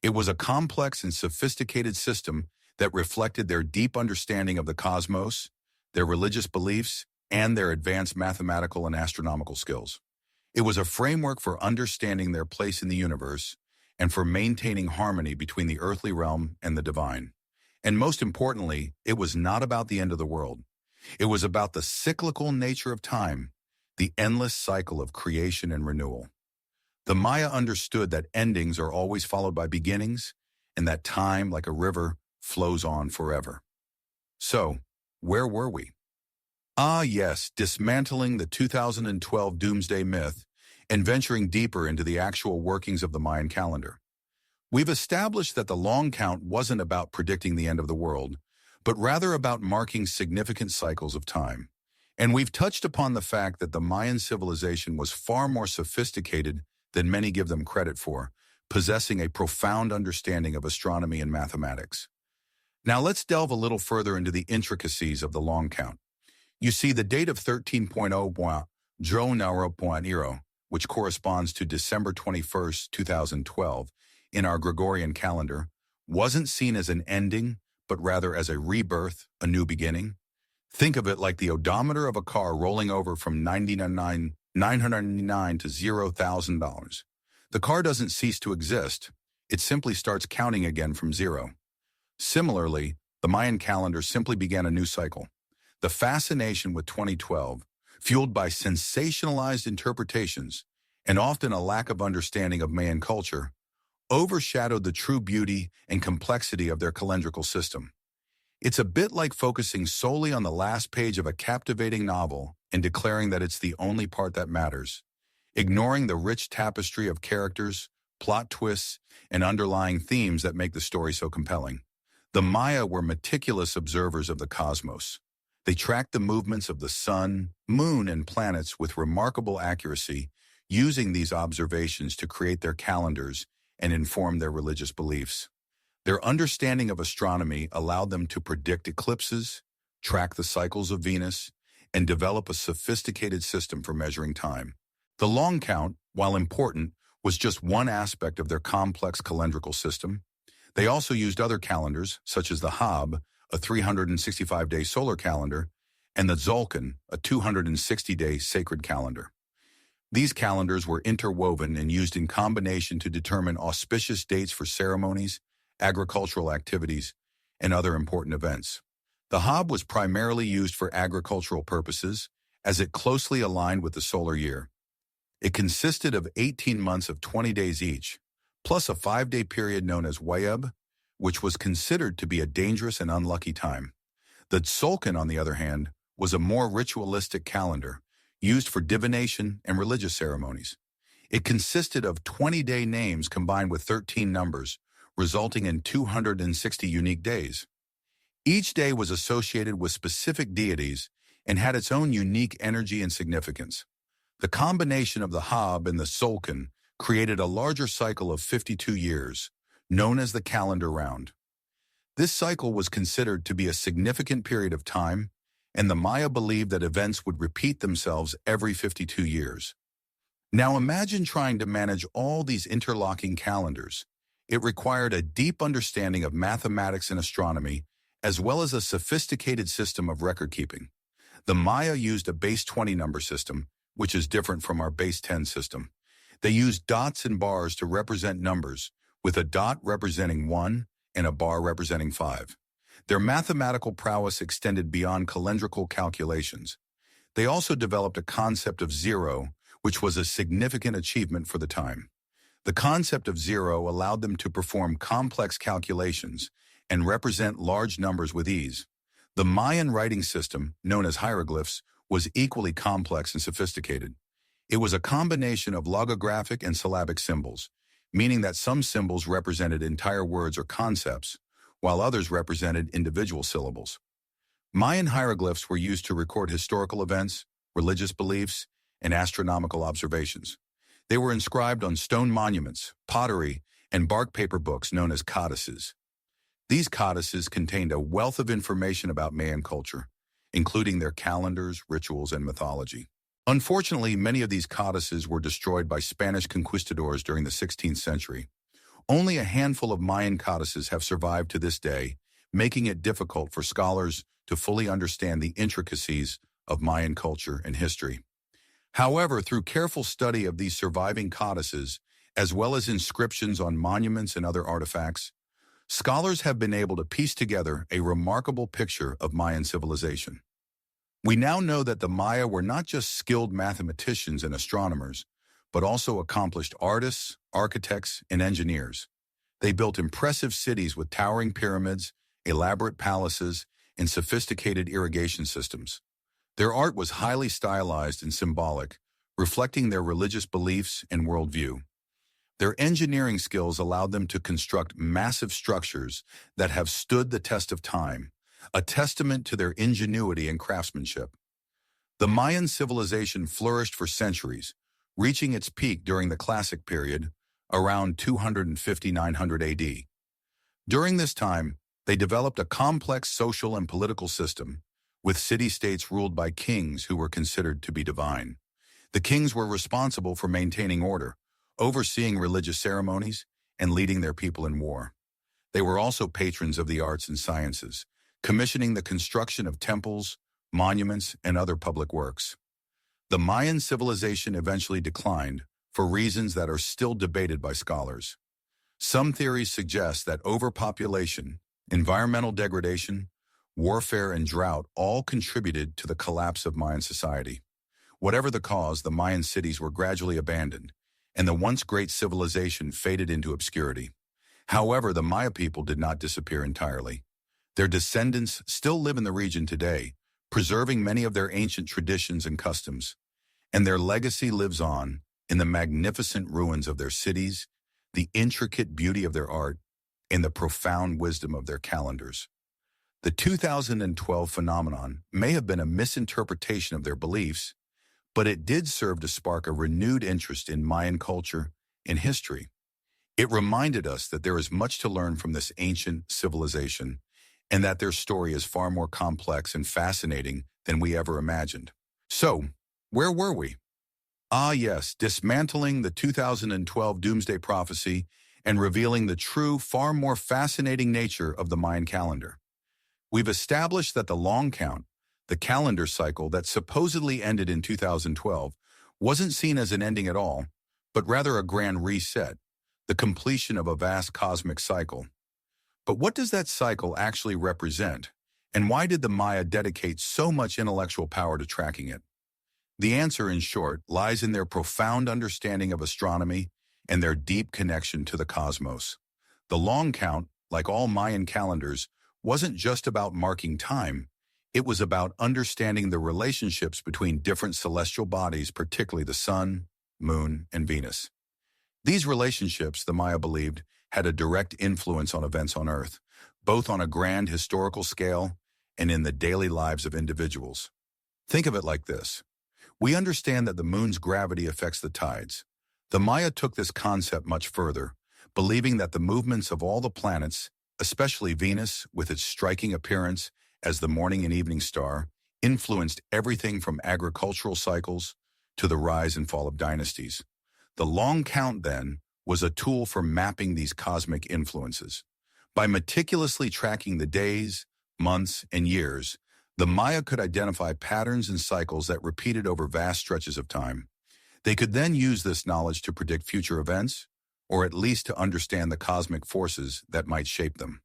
It was a complex and sophisticated system that reflected their deep understanding of the cosmos, their religious beliefs, and their advanced mathematical and astronomical skills. It was a framework for understanding their place in the universe and for maintaining harmony between the earthly realm and the divine. And most importantly, it was not about the end of the world. It was about the cyclical nature of time, the endless cycle of creation and renewal. The Maya understood that endings are always followed by beginnings, and that time, like a river, flows on forever. So, where were we? Ah, yes, dismantling the 2012 doomsday myth and venturing deeper into the actual workings of the Mayan calendar. We've established that the long count wasn't about predicting the end of the world, but rather about marking significant cycles of time. And we've touched upon the fact that the Mayan civilization was far more sophisticated than many give them credit for, possessing a profound understanding of astronomy and mathematics. Now let's delve a little further into the intricacies of the long count. You see, the date of 13.0.0, which corresponds to December 21st, 2012, in our Gregorian calendar, wasn't seen as an ending, but rather as a rebirth, a new beginning. Think of it like the odometer of a car rolling over from 999 to $0,000. The car doesn't cease to exist. It simply starts counting again from zero. Similarly, the Mayan calendar simply began a new cycle. The fascination with 2012, fueled by sensationalized interpretations and often a lack of understanding of Mayan culture, overshadowed the true beauty and complexity of their calendrical system. It's a bit like focusing solely on the last page of a captivating novel and declaring that it's the only part that matters, ignoring the rich tapestry of characters, plot twists, and underlying themes that make the story so compelling. The Maya were meticulous observers of the cosmos. They tracked the movements of the sun, moon, and planets with remarkable accuracy, using these observations to create their calendars and inform their religious beliefs. Their understanding of astronomy allowed them to predict eclipses, track the cycles of Venus, and develop a sophisticated system for measuring time. The long count, while important, was just one aspect of their complex calendrical system. They also used other calendars, such as the Hab, a 365-day solar calendar, and the Tzolk'in, a 260-day sacred calendar. These calendars were interwoven and used in combination to determine auspicious dates for ceremonies, agricultural activities, and other important events. The Hab was primarily used for agricultural purposes, as it closely aligned with the solar year. It consisted of 18 months of 20 days each, plus a 5-day period known as Wayeb, which was considered to be a dangerous and unlucky time. The Tzolk'in, on the other hand, was a more ritualistic calendar, used for divination and religious ceremonies. It consisted of 20-day names combined with 13 numbers, resulting in 260 unique days. Each day was associated with specific deities and had its own unique energy and significance. The combination of the Hab and the Tzolk'in created a larger cycle of 52 years, known as the calendar round. This cycle was considered to be a significant period of time, and the Maya believed that events would repeat themselves every 52 years. Now imagine trying to manage all these interlocking calendars. It required a deep understanding of mathematics and astronomy, as well as a sophisticated system of record-keeping. The Maya used a base 20 number system, which is different from our base 10 system. They used dots and bars to represent numbers, with a dot representing 1 and a bar representing 5. Their mathematical prowess extended beyond calendrical calculations. They also developed a concept of zero, which was a significant achievement for the time. The concept of zero allowed them to perform complex calculations and represent large numbers with ease. The Mayan writing system, known as hieroglyphs, was equally complex and sophisticated. It was a combination of logographic and syllabic symbols, meaning that some symbols represented entire words or concepts, while others represented individual syllables. Mayan hieroglyphs were used to record historical events, religious beliefs, and astronomical observations. They were inscribed on stone monuments, pottery, and bark paper books known as codices. These codices contained a wealth of information about Mayan culture, including their calendars, rituals, and mythology. Unfortunately, many of these codices were destroyed by Spanish conquistadors during the 16th century. Only a handful of Mayan codices have survived to this day, making it difficult for scholars to fully understand the intricacies of Mayan culture and history. However, through careful study of these surviving codices, as well as inscriptions on monuments and other artifacts, scholars have been able to piece together a remarkable picture of Mayan civilization. We now know that the Maya were not just skilled mathematicians and astronomers, but also accomplished artists, architects, and engineers. They built impressive cities with towering pyramids, elaborate palaces, and sophisticated irrigation systems. Their art was highly stylized and symbolic, reflecting their religious beliefs and worldview. Their engineering skills allowed them to construct massive structures that have stood the test of time, a testament to their ingenuity and craftsmanship. The Mayan civilization flourished for centuries, reaching its peak during the Classic period, around 250–900 AD. During this time, they developed a complex social and political system, with city-states ruled by kings who were considered to be divine. The kings were responsible for maintaining order, overseeing religious ceremonies, and leading their people in war. They were also patrons of the arts and sciences, commissioning the construction of temples, monuments, and other public works. The Mayan civilization eventually declined for reasons that are still debated by scholars. Some theories suggest that overpopulation, environmental degradation, warfare, and drought all contributed to the collapse of Mayan society. Whatever the cause, the Mayan cities were gradually abandoned, and the once great civilization faded into obscurity. However, the Maya people did not disappear entirely. Their descendants still live in the region today, preserving many of their ancient traditions and customs. And their legacy lives on in the magnificent ruins of their cities, the intricate beauty of their art, and the profound wisdom of their calendars. The 2012 phenomenon may have been a misinterpretation of their beliefs, but it did serve to spark a renewed interest in Mayan culture and history. It reminded us that there is much to learn from this ancient civilization, and that their story is far more complex and fascinating than we ever imagined. So, where were we? Ah yes, dismantling the 2012 doomsday prophecy and revealing the true, far more fascinating nature of the Mayan calendar. We've established that the long count, the calendar cycle that supposedly ended in 2012, wasn't seen as an ending at all, but rather a grand reset, the completion of a vast cosmic cycle. But what does that cycle actually represent, and why did the Maya dedicate so much intellectual power to tracking it? The answer, in short, lies in their profound understanding of astronomy and their deep connection to the cosmos. The long count, like all Mayan calendars, wasn't just about marking time. It was about understanding the relationships between different celestial bodies, particularly the Sun, Moon, and Venus. These relationships, the Maya believed, had a direct influence on events on Earth, both on a grand historical scale and in the daily lives of individuals. Think of it like this. We understand that the moon's gravity affects the tides. The Maya took this concept much further, believing that the movements of all the planets, especially Venus with its striking appearance as the morning and evening star, influenced everything from agricultural cycles to the rise and fall of dynasties. The long count, then, was a tool for mapping these cosmic influences. By meticulously tracking the days, months, and years, the Maya could identify patterns and cycles that repeated over vast stretches of time. They could then use this knowledge to predict future events, or at least to understand the cosmic forces that might shape them.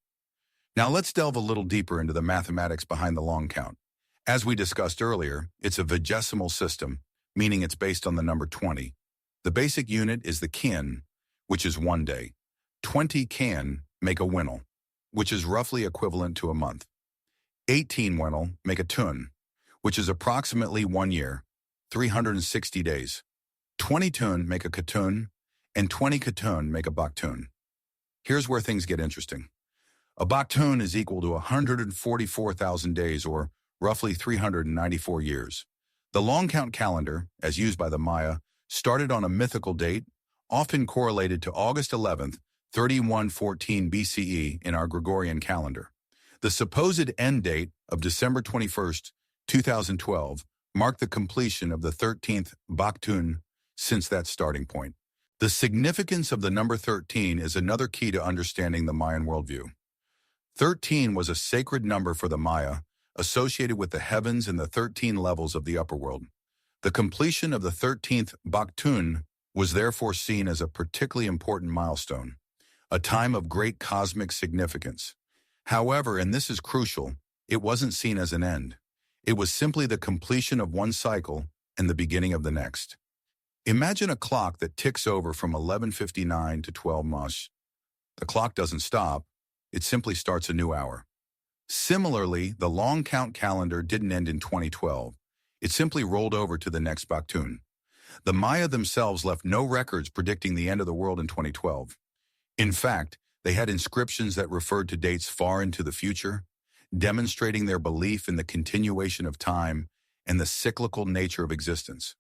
Now let's delve a little deeper into the mathematics behind the long count. As we discussed earlier, it's a vigesimal system, meaning it's based on the number 20. The basic unit is the kin, which is 1 day. 20 can make a winal, which is roughly equivalent to a month. 18 winal make a tun, which is approximately 1 year, 360 days. 20 tun make a katun, and 20 katun make a baktun. Here's where things get interesting. A baktun is equal to 144,000 days, or roughly 394 years. The long count calendar, as used by the Maya, started on a mythical date, often correlated to August 11th, 3114 BCE in our Gregorian calendar. The supposed end date of December 21st, 2012, marked the completion of the 13th Baktun since that starting point. The significance of the number 13 is another key to understanding the Mayan worldview. 13 was a sacred number for the Maya, associated with the heavens and the 13 levels of the upper world. The completion of the 13th Baktun was therefore seen as a particularly important milestone, a time of great cosmic significance. However, and this is crucial, it wasn't seen as an end. It was simply the completion of one cycle and the beginning of the next. Imagine a clock that ticks over from 11:59 to 12 Mosh. The clock doesn't stop, it simply starts a new hour. Similarly, the long count calendar didn't end in 2012. It simply rolled over to the next Baktun. The Maya themselves left no records predicting the end of the world in 2012. In fact, they had inscriptions that referred to dates far into the future, demonstrating their belief in the continuation of time and the cyclical nature of existence.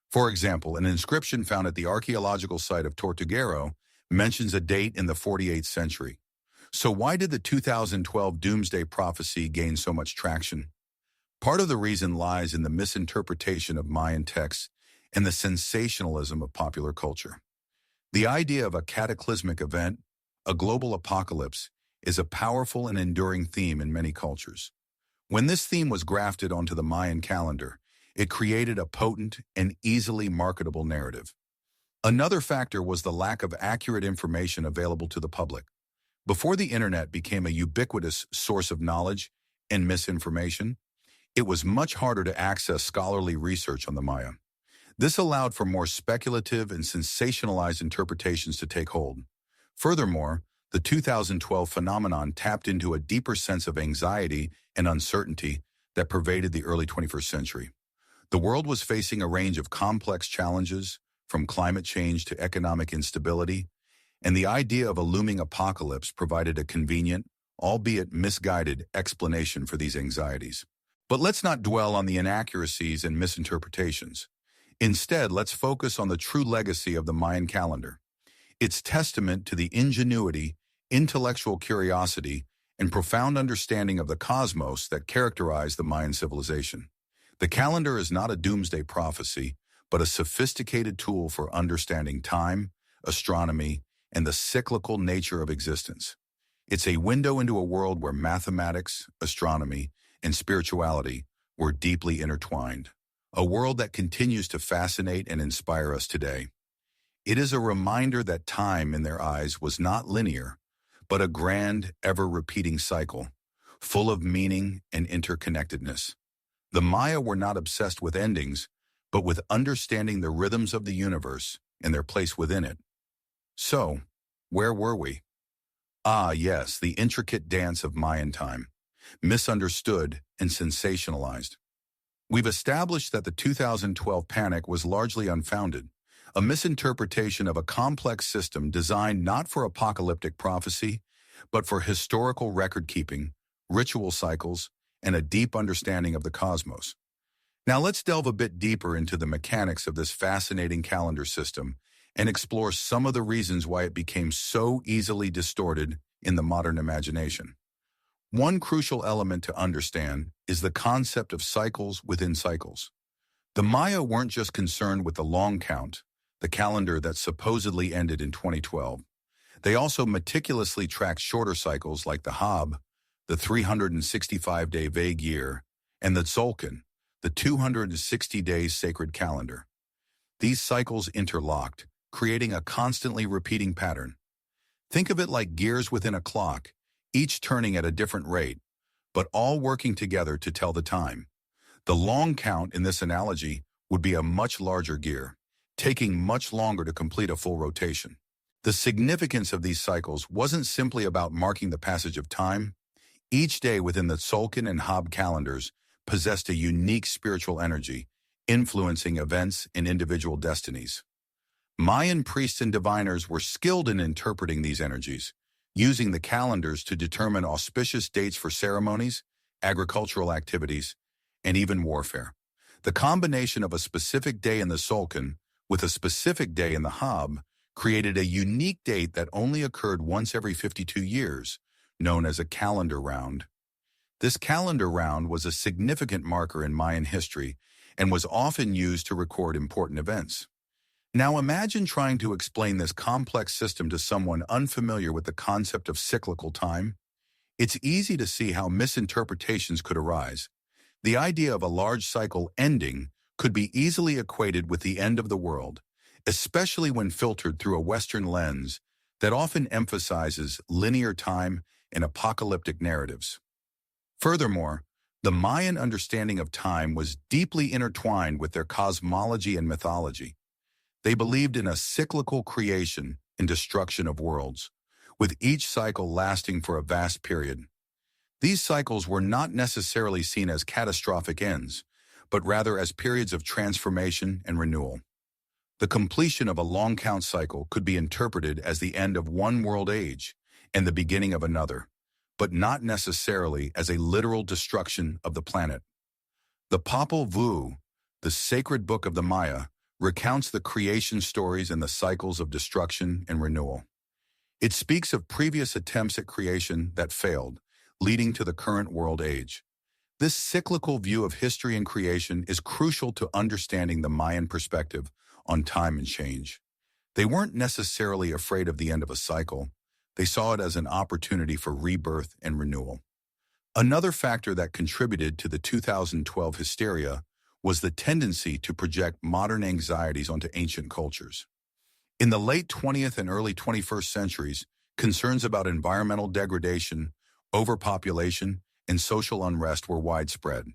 For example, an inscription found at the archaeological site of Tortuguero mentions a date in the 48th century. So why did the 2012 doomsday prophecy gain so much traction? Part of the reason lies in the misinterpretation of Mayan texts and the sensationalism of popular culture. The idea of a cataclysmic event, a global apocalypse, is a powerful and enduring theme in many cultures. When this theme was grafted onto the Mayan calendar, it created a potent and easily marketable narrative. Another factor was the lack of accurate information available to the public. Before the internet became a ubiquitous source of knowledge and misinformation, it was much harder to access scholarly research on the Maya. This allowed for more speculative and sensationalized interpretations to take hold. Furthermore, the 2012 phenomenon tapped into a deeper sense of anxiety and uncertainty that pervaded the early 21st century. The world was facing a range of complex challenges, from climate change to economic instability, and the idea of a looming apocalypse provided a convenient, albeit misguided, explanation for these anxieties. But let's not dwell on the inaccuracies and misinterpretations. Instead, let's focus on the true legacy of the Mayan calendar. It's testament to the ingenuity, intellectual curiosity, and profound understanding of the cosmos that characterize the Mayan civilization. The calendar is not a doomsday prophecy, but a sophisticated tool for understanding time, astronomy, and the cyclical nature of existence. It's a window into a world where mathematics, astronomy, and spirituality were deeply intertwined, a world that continues to fascinate and inspire us today. It is a reminder that time, in their eyes, was not linear, but a grand, ever-repeating cycle, full of meaning and interconnectedness. The Maya were not obsessed with endings, but with understanding the rhythms of the universe and their place within it. So, where were we? Ah, yes, the intricate dance of Mayan time, misunderstood and sensationalized. We've established that the 2012 panic was largely unfounded, a misinterpretation of a complex system designed not for apocalyptic prophecy, but for historical record-keeping, ritual cycles, and a deep understanding of the cosmos. Now let's delve a bit deeper into the mechanics of this fascinating calendar system and explore some of the reasons why it became so easily distorted in the modern imagination. One crucial element to understand is the concept of cycles within cycles. The Maya weren't just concerned with the long count, the calendar that supposedly ended in 2012. They also meticulously tracked shorter cycles like the Hab, the 365-day vague year, and the Tzolk'in, the 260-day sacred calendar. These cycles interlocked, creating a constantly repeating pattern. Think of it like gears within a clock, each turning at a different rate, but all working together to tell the time. The long count in this analogy would be a much larger gear, taking much longer to complete a full rotation. The significance of these cycles wasn't simply about marking the passage of time. Each day within the Tzolk'in and Hab calendars possessed a unique spiritual energy, influencing events and individual destinies. Mayan priests and diviners were skilled in interpreting these energies, using the calendars to determine auspicious dates for ceremonies, agricultural activities, and even warfare. The combination of a specific day in the Tzolk'in with a specific day in the Hab created a unique date that only occurred once every 52 years, known as a calendar round. This calendar round was a significant marker in Mayan history and was often used to record important events. Now imagine trying to explain this complex system to someone unfamiliar with the concept of cyclical time. It's easy to see how misinterpretations could arise. The idea of a large cycle ending could be easily equated with the end of the world, especially when filtered through a Western lens that often emphasizes linear time and apocalyptic narratives. Furthermore, the Mayan understanding of time was deeply intertwined with their cosmology and mythology. They believed in a cyclical creation and destruction of worlds, with each cycle lasting for a vast period. These cycles were not necessarily seen as catastrophic ends, but rather as periods of transformation and renewal. The completion of a long count cycle could be interpreted as the end of one world age and the beginning of another, but not necessarily as a literal destruction of the planet. The Popol Vuh, the sacred book of the Maya, recounts the creation stories and the cycles of destruction and renewal. It speaks of previous attempts at creation that failed, leading to the current world age. This cyclical view of history and creation is crucial to understanding the Mayan perspective on time and change. They weren't necessarily afraid of the end of a cycle. They saw it as an opportunity for rebirth and renewal. Another factor that contributed to the 2012 hysteria was the tendency to project modern anxieties onto ancient cultures. In the late 20th and early 21st centuries, concerns about environmental degradation, overpopulation, and social unrest were widespread.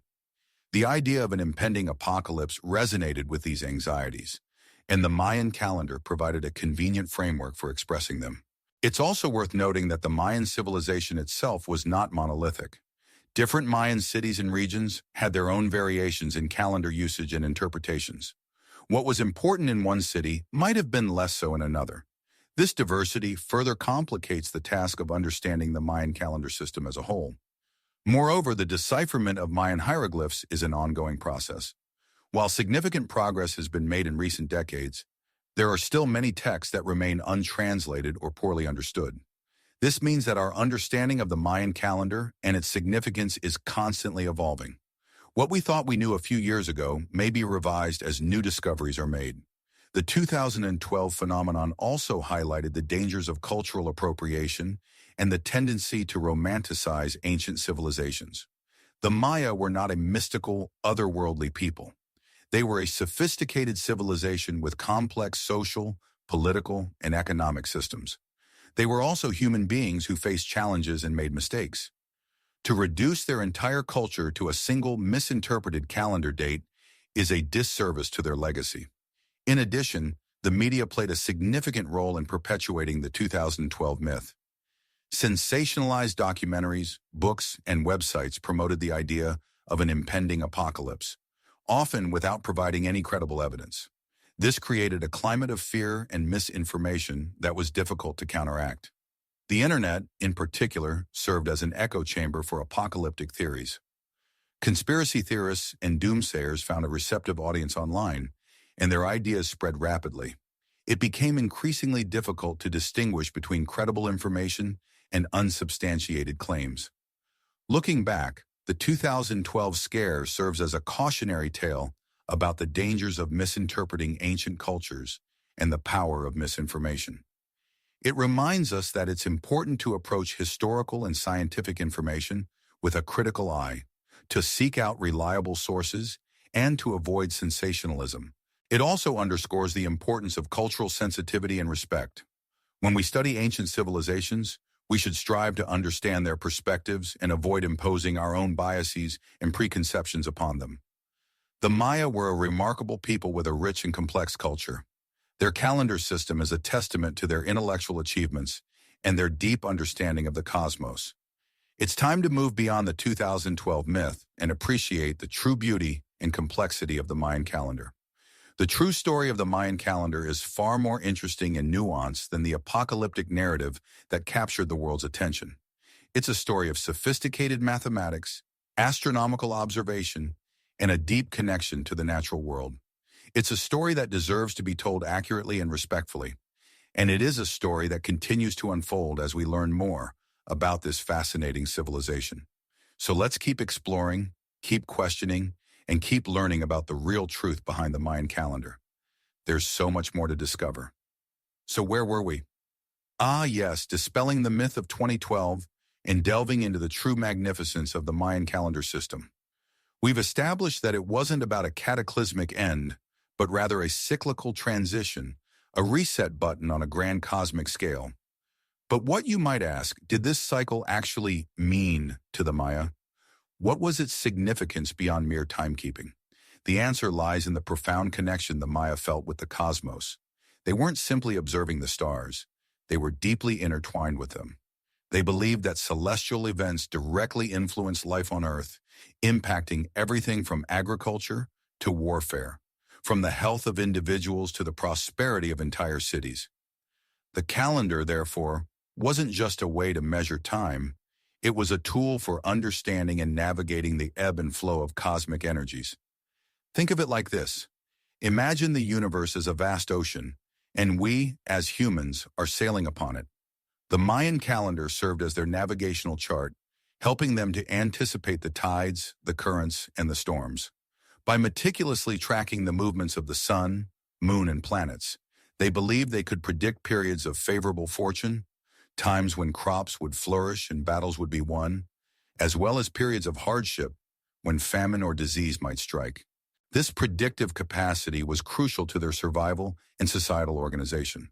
The idea of an impending apocalypse resonated with these anxieties, and the Mayan calendar provided a convenient framework for expressing them. It's also worth noting that the Mayan civilization itself was not monolithic. Different Mayan cities and regions had their own variations in calendar usage and interpretations. What was important in one city might have been less so in another. This diversity further complicates the task of understanding the Mayan calendar system as a whole. Moreover, the decipherment of Mayan hieroglyphs is an ongoing process. While significant progress has been made in recent decades, there are still many texts that remain untranslated or poorly understood. This means that our understanding of the Mayan calendar and its significance is constantly evolving. What we thought we knew a few years ago may be revised as new discoveries are made. The 2012 phenomenon also highlighted the dangers of cultural appropriation and the tendency to romanticize ancient civilizations. The Maya were not a mystical, otherworldly people. They were a sophisticated civilization with complex social, political, and economic systems. They were also human beings who faced challenges and made mistakes. To reduce their entire culture to a single misinterpreted calendar date is a disservice to their legacy. In addition, the media played a significant role in perpetuating the 2012 myth. Sensationalized documentaries, books, and websites promoted the idea of an impending apocalypse, often without providing any credible evidence. This created a climate of fear and misinformation that was difficult to counteract. The internet, in particular, served as an echo chamber for apocalyptic theories. Conspiracy theorists and doomsayers found a receptive audience online, and their ideas spread rapidly. It became increasingly difficult to distinguish between credible information and unsubstantiated claims. Looking back, the 2012 scare serves as a cautionary tale about the dangers of misinterpreting ancient cultures and the power of misinformation. It reminds us that it's important to approach historical and scientific information with a critical eye, to seek out reliable sources, and to avoid sensationalism. It also underscores the importance of cultural sensitivity and respect. When we study ancient civilizations, we should strive to understand their perspectives and avoid imposing our own biases and preconceptions upon them. The Maya were a remarkable people with a rich and complex culture. Their calendar system is a testament to their intellectual achievements and their deep understanding of the cosmos. It's time to move beyond the 2012 myth and appreciate the true beauty and complexity of the Mayan calendar. The true story of the Mayan calendar is far more interesting and nuanced than the apocalyptic narrative that captured the world's attention. It's a story of sophisticated mathematics, astronomical observation, and a deep connection to the natural world. It's a story that deserves to be told accurately and respectfully, and it is a story that continues to unfold as we learn more about this fascinating civilization. So let's keep exploring, keep questioning, and keep learning about the real truth behind the Mayan calendar. There's so much more to discover. So where were we? Ah, yes, dispelling the myth of 2012 and delving into the true magnificence of the Mayan calendar system. We've established that it wasn't about a cataclysmic end, but rather a cyclical transition, a reset button on a grand cosmic scale. But what, you might ask, did this cycle actually mean to the Maya? What was its significance beyond mere timekeeping? The answer lies in the profound connection the Maya felt with the cosmos. They weren't simply observing the stars. They were deeply intertwined with them. They believed that celestial events directly influenced life on Earth, impacting everything from agriculture to warfare, from the health of individuals to the prosperity of entire cities. The calendar, therefore, wasn't just a way to measure time, it was a tool for understanding and navigating the ebb and flow of cosmic energies. Think of it like this. Imagine the universe as a vast ocean, and we, as humans, are sailing upon it. The Mayan calendar served as their navigational chart, helping them to anticipate the tides, the currents, and the storms. By meticulously tracking the movements of the sun, moon, and planets, they believed they could predict periods of favorable fortune, times when crops would flourish and battles would be won, as well as periods of hardship when famine or disease might strike. This predictive capacity was crucial to their survival and societal organization.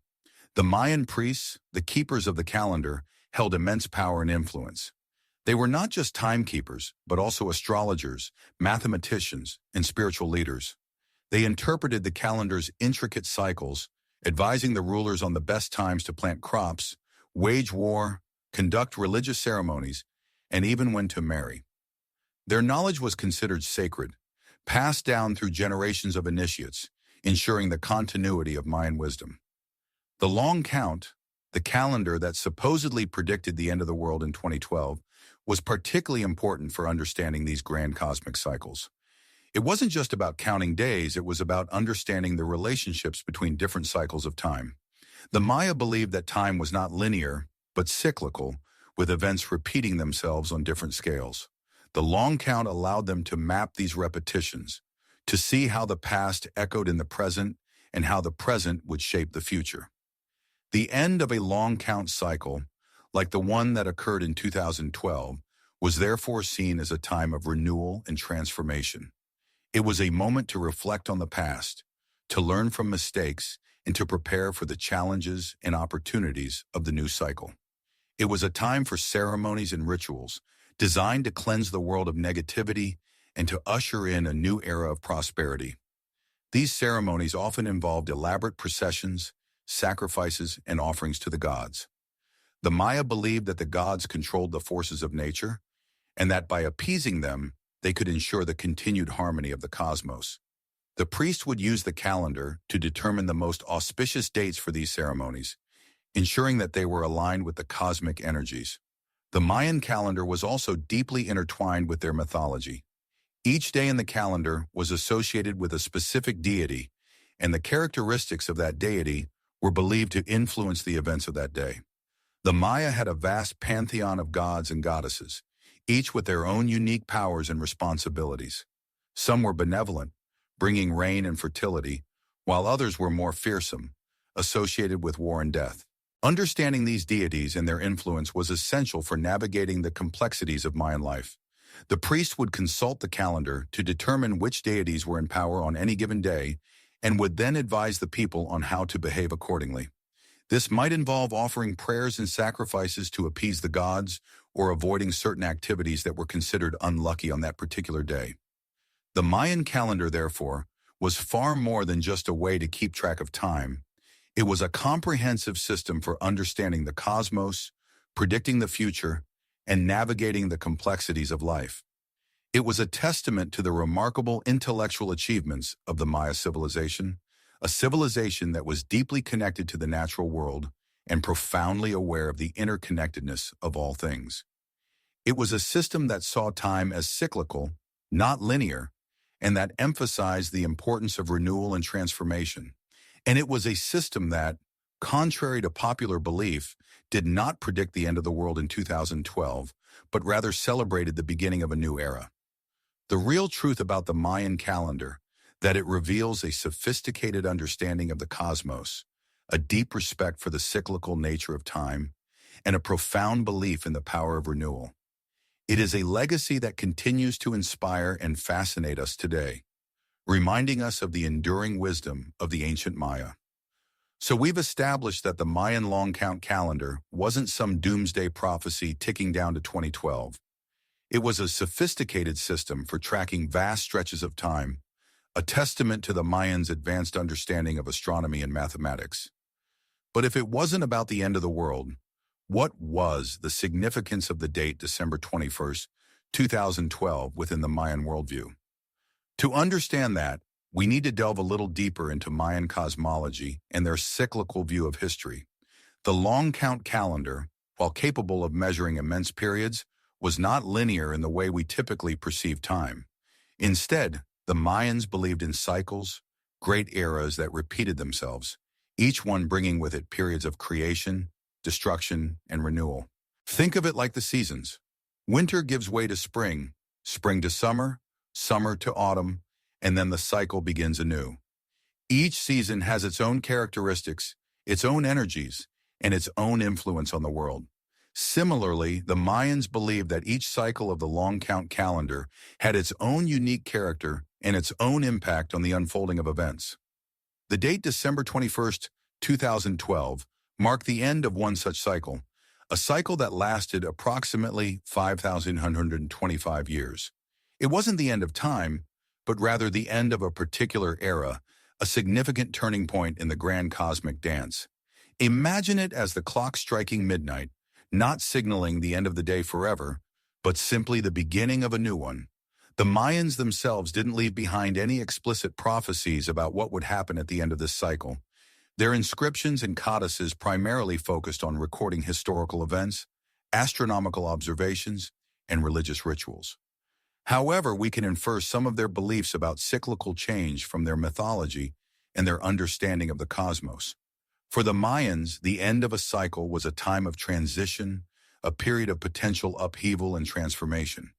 The Mayan priests, the keepers of the calendar, held immense power and influence. They were not just timekeepers, but also astrologers, mathematicians, and spiritual leaders. They interpreted the calendar's intricate cycles, advising the rulers on the best times to plant crops, wage war, conduct religious ceremonies, and even when to marry. Their knowledge was considered sacred, passed down through generations of initiates, ensuring the continuity of Mayan wisdom. The long count, the calendar that supposedly predicted the end of the world in 2012, was particularly important for understanding these grand cosmic cycles. It wasn't just about counting days, it was about understanding the relationships between different cycles of time. The Maya believed that time was not linear, but cyclical, with events repeating themselves on different scales. The long count allowed them to map these repetitions, to see how the past echoed in the present and how the present would shape the future. The end of a long count cycle, like the one that occurred in 2012, was therefore seen as a time of renewal and transformation. It was a moment to reflect on the past, to learn from mistakes, and to prepare for the challenges and opportunities of the new cycle. It was a time for ceremonies and rituals, designed to cleanse the world of negativity and to usher in a new era of prosperity. These ceremonies often involved elaborate processions, sacrifices, and offerings to the gods. The Maya believed that the gods controlled the forces of nature, and that by appeasing them, they could ensure the continued harmony of the cosmos. The priest would use the calendar to determine the most auspicious dates for these ceremonies, ensuring that they were aligned with the cosmic energies. The Mayan calendar was also deeply intertwined with their mythology. Each day in the calendar was associated with a specific deity, and the characteristics of that deity were believed to influence the events of that day. The Maya had a vast pantheon of gods and goddesses, each with their own unique powers and responsibilities. Some were benevolent, bringing rain and fertility, while others were more fearsome, associated with war and death. Understanding these deities and their influence was essential for navigating the complexities of Mayan life. The priest would consult the calendar to determine which deities were in power on any given day and would then advise the people on how to behave accordingly. This might involve offering prayers and sacrifices to appease the gods or avoiding certain activities that were considered unlucky on that particular day. The Mayan calendar, therefore, was far more than just a way to keep track of time. It was a comprehensive system for understanding the cosmos, predicting the future, and navigating the complexities of life. It was a testament to the remarkable intellectual achievements of the Maya civilization, a civilization that was deeply connected to the natural world and profoundly aware of the interconnectedness of all things. It was a system that saw time as cyclical, not linear, and that emphasized the importance of renewal and transformation. And it was a system that, contrary to popular belief, did not predict the end of the world in 2012, but rather celebrated the beginning of a new era. The real truth about the Mayan calendar, that it reveals a sophisticated understanding of the cosmos, a deep respect for the cyclical nature of time, and a profound belief in the power of renewal. It is a legacy that continues to inspire and fascinate us today, reminding us of the enduring wisdom of the ancient Maya. So we've established that the Mayan long count calendar wasn't some doomsday prophecy ticking down to 2012. It was a sophisticated system for tracking vast stretches of time, a testament to the Mayans' advanced understanding of astronomy and mathematics. But if it wasn't about the end of the world, What was the significance of the date December 21st, 2012 within the Mayan worldview? To understand that, we need to delve a little deeper into Mayan cosmology and their cyclical view of history. The long count calendar, while capable of measuring immense periods, was not linear in the way we typically perceive time. Instead, the Mayans believed in cycles, great eras that repeated themselves, each one bringing with it periods of creation, destruction, and renewal. Think of it like the seasons. Winter gives way to spring, spring to summer, summer to autumn, and then the cycle begins anew. Each season has its own characteristics, its own energies, and its own influence on the world. Similarly, the Mayans believed that each cycle of the long count calendar had its own unique character and its own impact on the unfolding of events. The date December 21st, 2012 marked the end of one such cycle, a cycle that lasted approximately 5,125 years. It wasn't the end of time, but rather the end of a particular era, a significant turning point in the grand cosmic dance. Imagine it as the clock striking midnight, not signaling the end of the day forever, but simply the beginning of a new one. The Mayans themselves didn't leave behind any explicit prophecies about what would happen at the end of this cycle. Their inscriptions and codices primarily focused on recording historical events, astronomical observations, and religious rituals. However, we can infer some of their beliefs about cyclical change from their mythology and their understanding of the cosmos. For the Mayans, the end of a cycle was a time of transition, a period of potential upheaval and transformation.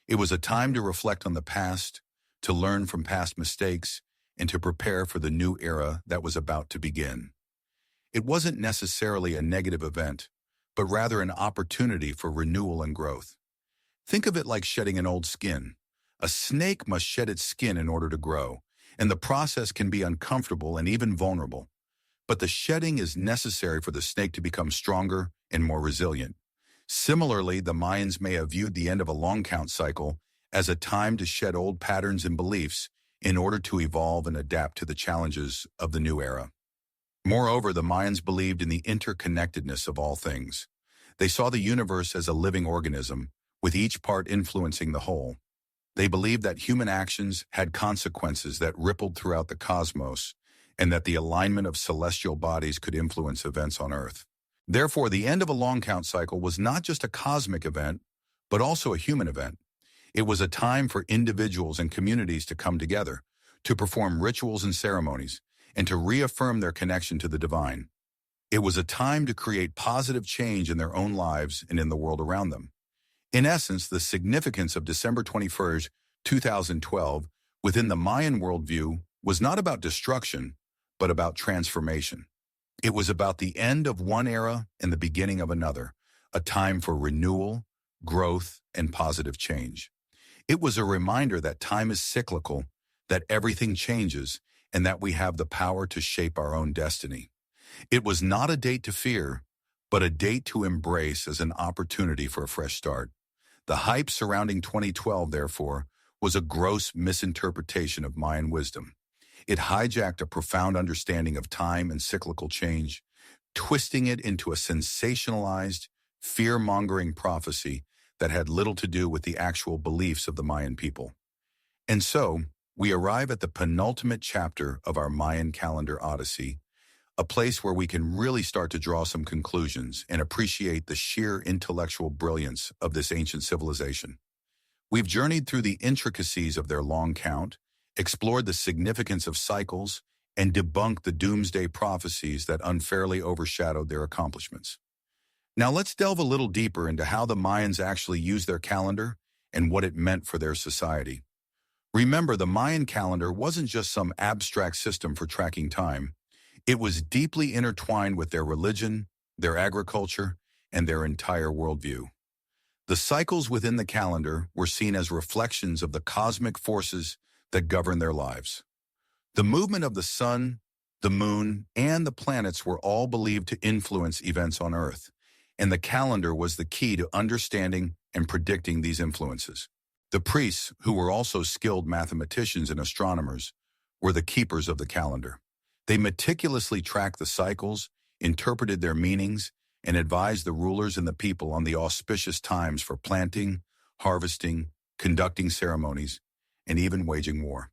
It was a time to reflect on the past, to learn from past mistakes, and to prepare for the new era that was about to begin. It wasn't necessarily a negative event, but rather an opportunity for renewal and growth. Think of it like shedding an old skin. A snake must shed its skin in order to grow, and the process can be uncomfortable and even vulnerable. But the shedding is necessary for the snake to become stronger and more resilient. Similarly, the Mayans may have viewed the end of a long count cycle as a time to shed old patterns and beliefs in order to evolve and adapt to the challenges of the new era. Moreover, the Mayans believed in the interconnectedness of all things. They saw the universe as a living organism, with each part influencing the whole. They believed that human actions had consequences that rippled throughout the cosmos, and that the alignment of celestial bodies could influence events on Earth. Therefore, the end of a long count cycle was not just a cosmic event, but also a human event. It was a time for individuals and communities to come together, to perform rituals and ceremonies, and to reaffirm their connection to the divine. It was a time to create positive change in their own lives and in the world around them. In essence, the significance of December 21st, 2012, within the Mayan worldview was not about destruction, but about transformation. It was about the end of one era and the beginning of another, a time for renewal, growth, and positive change. It was a reminder that time is cyclical, that everything changes, and that we have the power to shape our own destiny. It was not a date to fear, but a date to embrace as an opportunity for a fresh start. The hype surrounding 2012, therefore, was a gross misinterpretation of Mayan wisdom. It hijacked a profound understanding of time and cyclical change, twisting it into a sensationalized, fear-mongering prophecy that had little to do with the actual beliefs of the Mayan people. And so, we arrive at the penultimate chapter of our Mayan calendar odyssey, a place where we can really start to draw some conclusions and appreciate the sheer intellectual brilliance of this ancient civilization. We've journeyed through the intricacies of their long count, explored the significance of cycles, and debunked the doomsday prophecies that unfairly overshadowed their accomplishments. Now let's delve a little deeper into how the Mayans actually used their calendar and what it meant for their society. Remember, the Mayan calendar wasn't just some abstract system for tracking time. It was deeply intertwined with their religion, their agriculture, and their entire worldview. The cycles within the calendar were seen as reflections of the cosmic forces that govern their lives. The movement of the sun, the moon, and the planets were all believed to influence events on Earth, and the calendar was the key to understanding and predicting these influences. The priests, who were also skilled mathematicians and astronomers, were the keepers of the calendar. They meticulously tracked the cycles, interpreted their meanings, and advised the rulers and the people on the auspicious times for planting, harvesting, conducting ceremonies, and even waging war.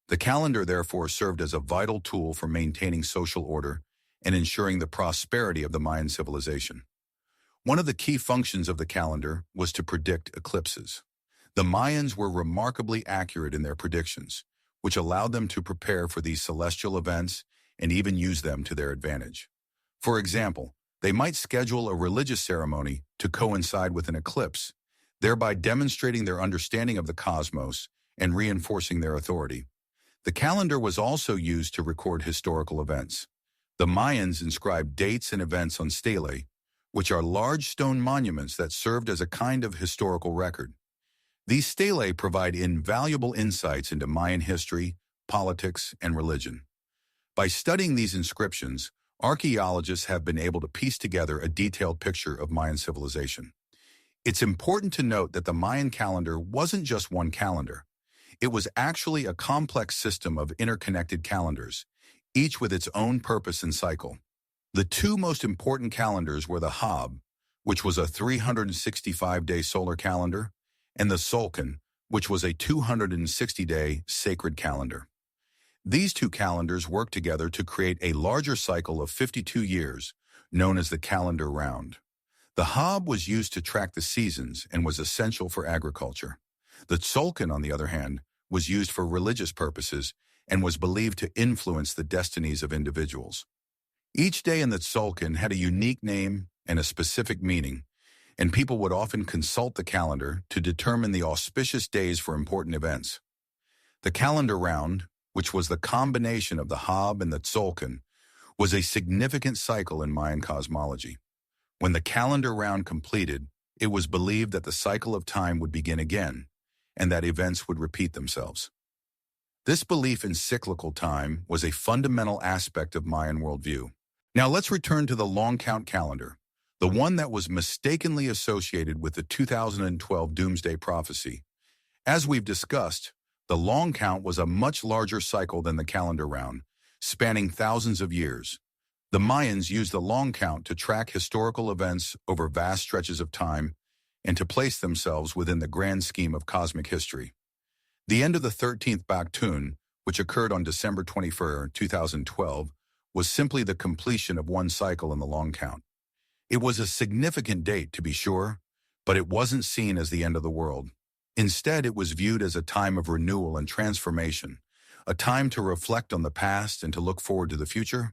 The calendar therefore served as a vital tool for maintaining social order and ensuring the prosperity of the Mayan civilization. One of the key functions of the calendar was to predict eclipses. The Mayans were remarkably accurate in their predictions, which allowed them to prepare for these celestial events and even use them to their advantage. For example, they might schedule a religious ceremony to coincide with an eclipse, thereby demonstrating their understanding of the cosmos and reinforcing their authority. The calendar was also used to record historical events. The Mayans inscribed dates and events on stelae, which are large stone monuments that served as a kind of historical record. These stelae provide invaluable insights into Mayan history, politics, and religion. By studying these inscriptions, archaeologists have been able to piece together a detailed picture of Mayan civilization. It's important to note that the Mayan calendar wasn't just one calendar. It was actually a complex system of interconnected calendars, each with its own purpose and cycle. The two most important calendars were the Hab, which was a 365-day solar calendar, and the Tzolk'in, which was a 260-day sacred calendar. These two calendars worked together to create a larger cycle of 52 years, known as the calendar round. The Hab was used to track the seasons and was essential for agriculture. The Tzolk'in, on the other hand, was used for religious purposes and was believed to influence the destinies of individuals. Each day in the Tzolk'in had a unique name and a specific meaning, and people would often consult the calendar to determine the auspicious days for important events. The calendar round, which was the combination of the Hab and the Tzolk'in, was a significant cycle in Mayan cosmology. When the calendar round completed, it was believed that the cycle of time would begin again, and that events would repeat themselves. This belief in cyclical time was a fundamental aspect of Mayan worldview. Now let's return to the long count calendar, the one that was mistakenly associated with the 2012 doomsday prophecy. As we've discussed, the long count was a much larger cycle than the calendar round, spanning thousands of years. The Mayans used the long count to track historical events over vast stretches of time and to place themselves within the grand scheme of cosmic history. The end of the 13th Baktun, which occurred on December 21, 2012, was simply the completion of one cycle in the long count. It was a significant date, to be sure, but it wasn't seen as the end of the world. Instead, it was viewed as a time of renewal and transformation, a time to reflect on the past and to look forward to the future.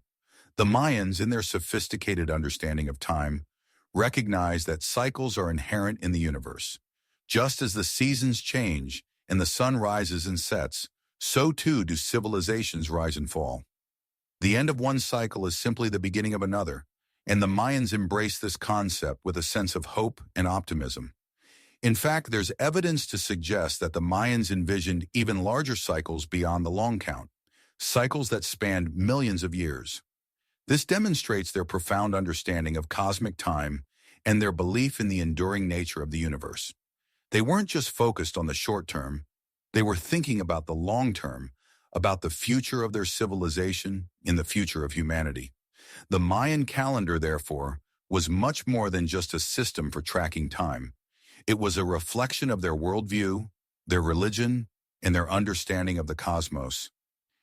The Mayans, in their sophisticated understanding of time, recognized that cycles are inherent in the universe. Just as the seasons change and the sun rises and sets, so too do civilizations rise and fall. The end of one cycle is simply the beginning of another, and the Mayans embraced this concept with a sense of hope and optimism. In fact, there's evidence to suggest that the Mayans envisioned even larger cycles beyond the long count, cycles that spanned millions of years. This demonstrates their profound understanding of cosmic time and their belief in the enduring nature of the universe. They weren't just focused on the short term, they were thinking about the long term, about the future of their civilization and the future of humanity. The Mayan calendar, therefore, was much more than just a system for tracking time. It was a reflection of their worldview, their religion, and their understanding of the cosmos.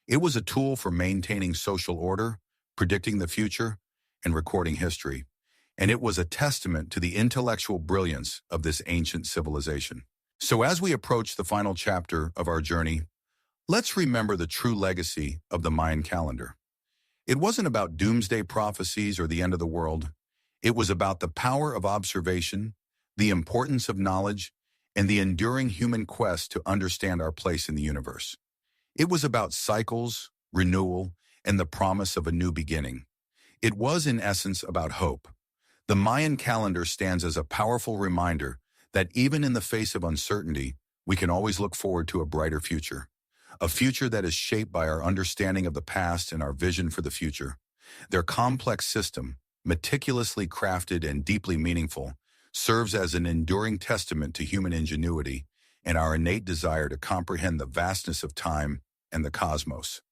It was a tool for maintaining social order, predicting the future, and recording history. And it was a testament to the intellectual brilliance of this ancient civilization. So as we approach the final chapter of our journey, let's remember the true legacy of the Mayan calendar. It wasn't about doomsday prophecies or the end of the world. It was about the power of observation, the importance of knowledge, and the enduring human quest to understand our place in the universe. It was about cycles, renewal, and the promise of a new beginning. It was, in essence, about hope. The Mayan calendar stands as a powerful reminder that even in the face of uncertainty, we can always look forward to a brighter future. A future that is shaped by our understanding of the past and our vision for the future. Their complex system, meticulously crafted and deeply meaningful, serves as an enduring testament to human ingenuity and our innate desire to comprehend the vastness of time and the cosmos.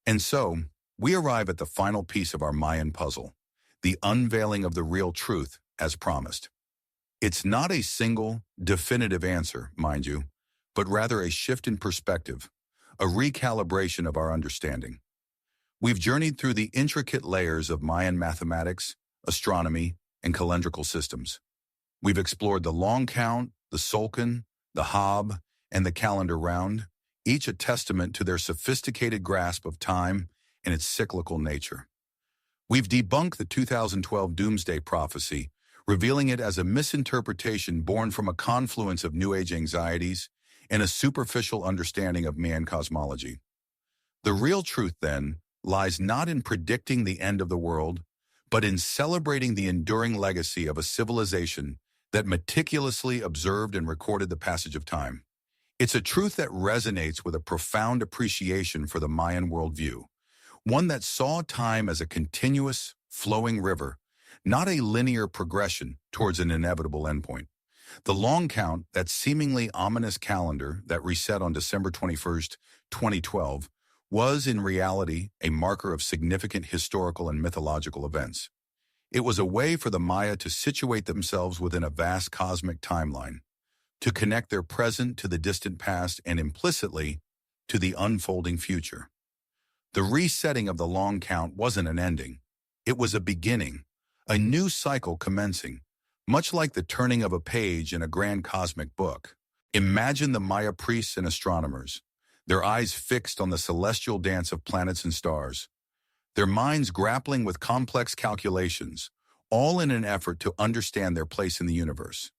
And so, we arrive at the final piece of our Mayan puzzle, the unveiling of the real truth as promised. It's not a single, definitive answer, mind you, but rather a shift in perspective, a recalibration of our understanding. We've journeyed through the intricate layers of Mayan mathematics, astronomy, and calendrical systems. We've explored the long count, the solcan, the hob, and the calendar round, each a testament to their sophisticated grasp of time and its cyclical nature. We've debunked the 2012 doomsday prophecy, revealing it as a misinterpretation born from a confluence of New Age anxieties and a superficial understanding of Mayan cosmology. The real truth, then, lies not in predicting the end of the world, but in celebrating the enduring legacy of a civilization that meticulously observed and recorded the passage of time. It's a truth that resonates with a profound appreciation for the Mayan worldview, one that saw time as a continuous, flowing river, not a linear progression towards an inevitable endpoint. The long count, that seemingly ominous calendar that reset on December 21st, 2012, was in reality a marker of significant historical and mythological events. It was a way for the Maya to situate themselves within a vast cosmic timeline, to connect their present to the distant past and implicitly to the unfolding future. The resetting of the long count wasn't an ending. It was a beginning, a new cycle commencing, much like the turning of a page in a grand cosmic book. Imagine the Maya priests and astronomers, their eyes fixed on the celestial dance of planets and stars, their minds grappling with complex calculations, all in an effort to understand their place in the universe.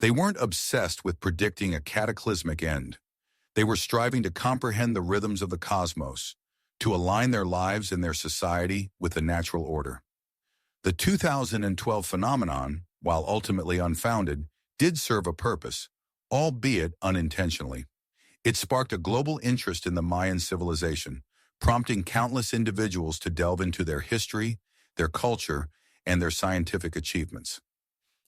They weren't obsessed with predicting a cataclysmic end. They were striving to comprehend the rhythms of the cosmos, to align their lives and their society with the natural order. The 2012 phenomenon, while ultimately unfounded, did serve a purpose, albeit unintentionally. It sparked a global interest in the Mayan civilization, prompting countless individuals to delve into their history, their culture, and their scientific achievements.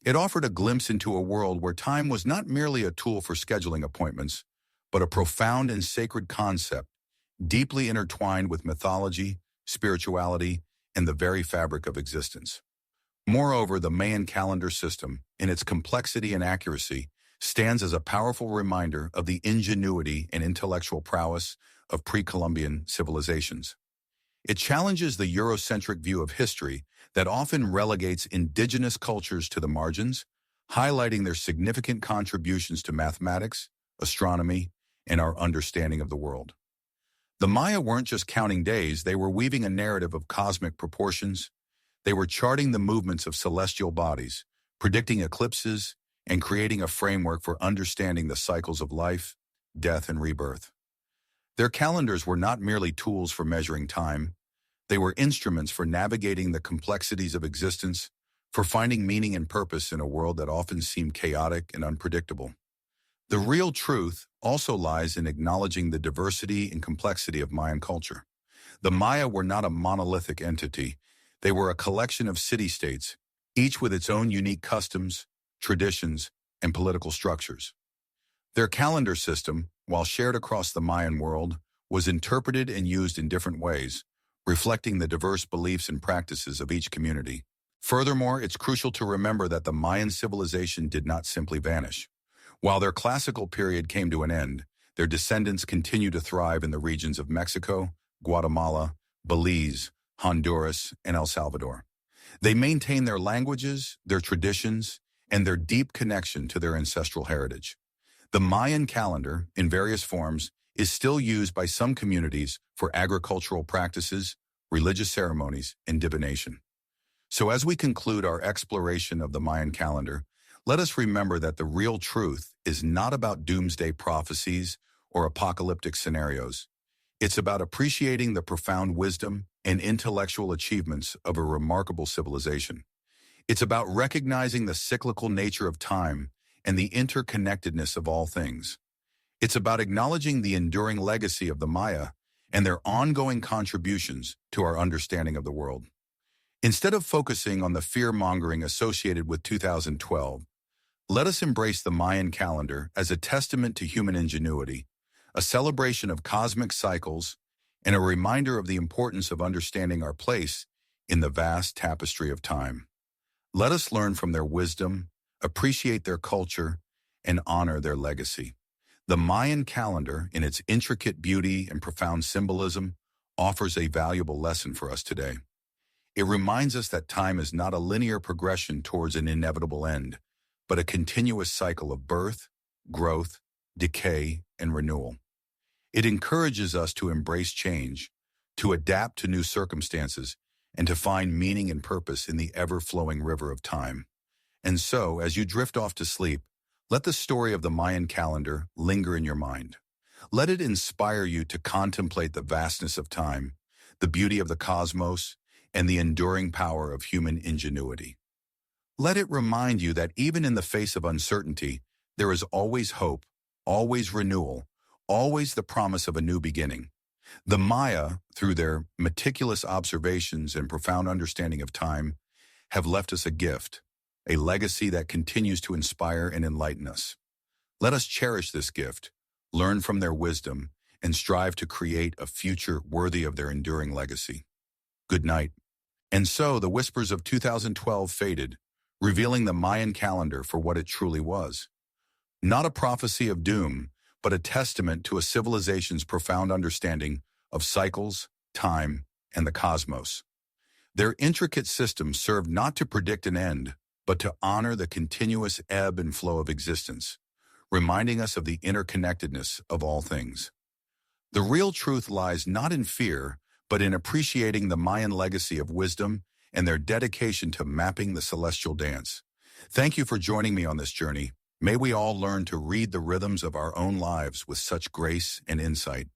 It offered a glimpse into a world where time was not merely a tool for scheduling appointments, but a profound and sacred concept, deeply intertwined with mythology, spirituality, and the very fabric of existence. Moreover, the Mayan calendar system, in its complexity and accuracy, stands as a powerful reminder of the ingenuity and intellectual prowess of pre-Columbian civilizations. It challenges the Eurocentric view of history that often relegates indigenous cultures to the margins, highlighting their significant contributions to mathematics, astronomy, and our understanding of the world. The Maya weren't just counting days, they were weaving a narrative of cosmic proportions. They were charting the movements of celestial bodies, predicting eclipses, and creating a framework for understanding the cycles of life, death, and rebirth. Their calendars were not merely tools for measuring time. They were instruments for navigating the complexities of existence, for finding meaning and purpose in a world that often seemed chaotic and unpredictable. The real truth also lies in acknowledging the diversity and complexity of Mayan culture. The Maya were not a monolithic entity. They were a collection of city-states, each with its own unique customs, traditions, and political structures. Their calendar system, while shared across the Mayan world, was interpreted and used in different ways, reflecting the diverse beliefs and practices of each community. Furthermore, it's crucial to remember that the Mayan civilization did not simply vanish. While their classical period came to an end, their descendants continue to thrive in the regions of Mexico, Guatemala, Belize, Honduras, and El Salvador. They maintain their languages, their traditions, and their deep connection to their ancestral heritage. The Mayan calendar, in various forms, is still used by some communities for agricultural practices, religious ceremonies, and divination. So as we conclude our exploration of the Mayan calendar, let us remember that the real truth is not about doomsday prophecies or apocalyptic scenarios. It's about appreciating the profound wisdom and intellectual achievements of a remarkable civilization. It's about recognizing the cyclical nature of time and the interconnectedness of all things. It's about acknowledging the enduring legacy of the Maya and their ongoing contributions to our understanding of the world. Instead of focusing on the fear-mongering associated with 2012, let us embrace the Mayan calendar as a testament to human ingenuity, a celebration of cosmic cycles, and a reminder of the importance of understanding our place in the vast tapestry of time. Let us learn from their wisdom, appreciate their culture, and honor their legacy. The Mayan calendar, in its intricate beauty and profound symbolism, offers a valuable lesson for us today. It reminds us that time is not a linear progression towards an inevitable end, but a continuous cycle of birth, growth, decay, and renewal. It encourages us to embrace change, to adapt to new circumstances, and to find meaning and purpose in the ever-flowing river of time. And so, as you drift off to sleep, let the story of the Mayan calendar linger in your mind. Let it inspire you to contemplate the vastness of time, the beauty of the cosmos, and the enduring power of human ingenuity. Let it remind you that even in the face of uncertainty, there is always hope, always renewal, always the promise of a new beginning. The Maya, through their meticulous observations and profound understanding of time, have left us a gift, a legacy that continues to inspire and enlighten us. Let us cherish this gift, learn from their wisdom, and strive to create a future worthy of their enduring legacy. Good night. And so the whispers of 2012 faded, revealing the Mayan calendar for what it truly was. Not a prophecy of doom, but a testament to a civilization's profound understanding of cycles, time, and the cosmos. Their intricate system served not to predict an end, but to honor the continuous ebb and flow of existence, reminding us of the interconnectedness of all things. The real truth lies not in fear, but in appreciating the Mayan legacy of wisdom and their dedication to mapping the celestial dance. Thank you for joining me on this journey. May we all learn to read the rhythms of our own lives with such grace and insight.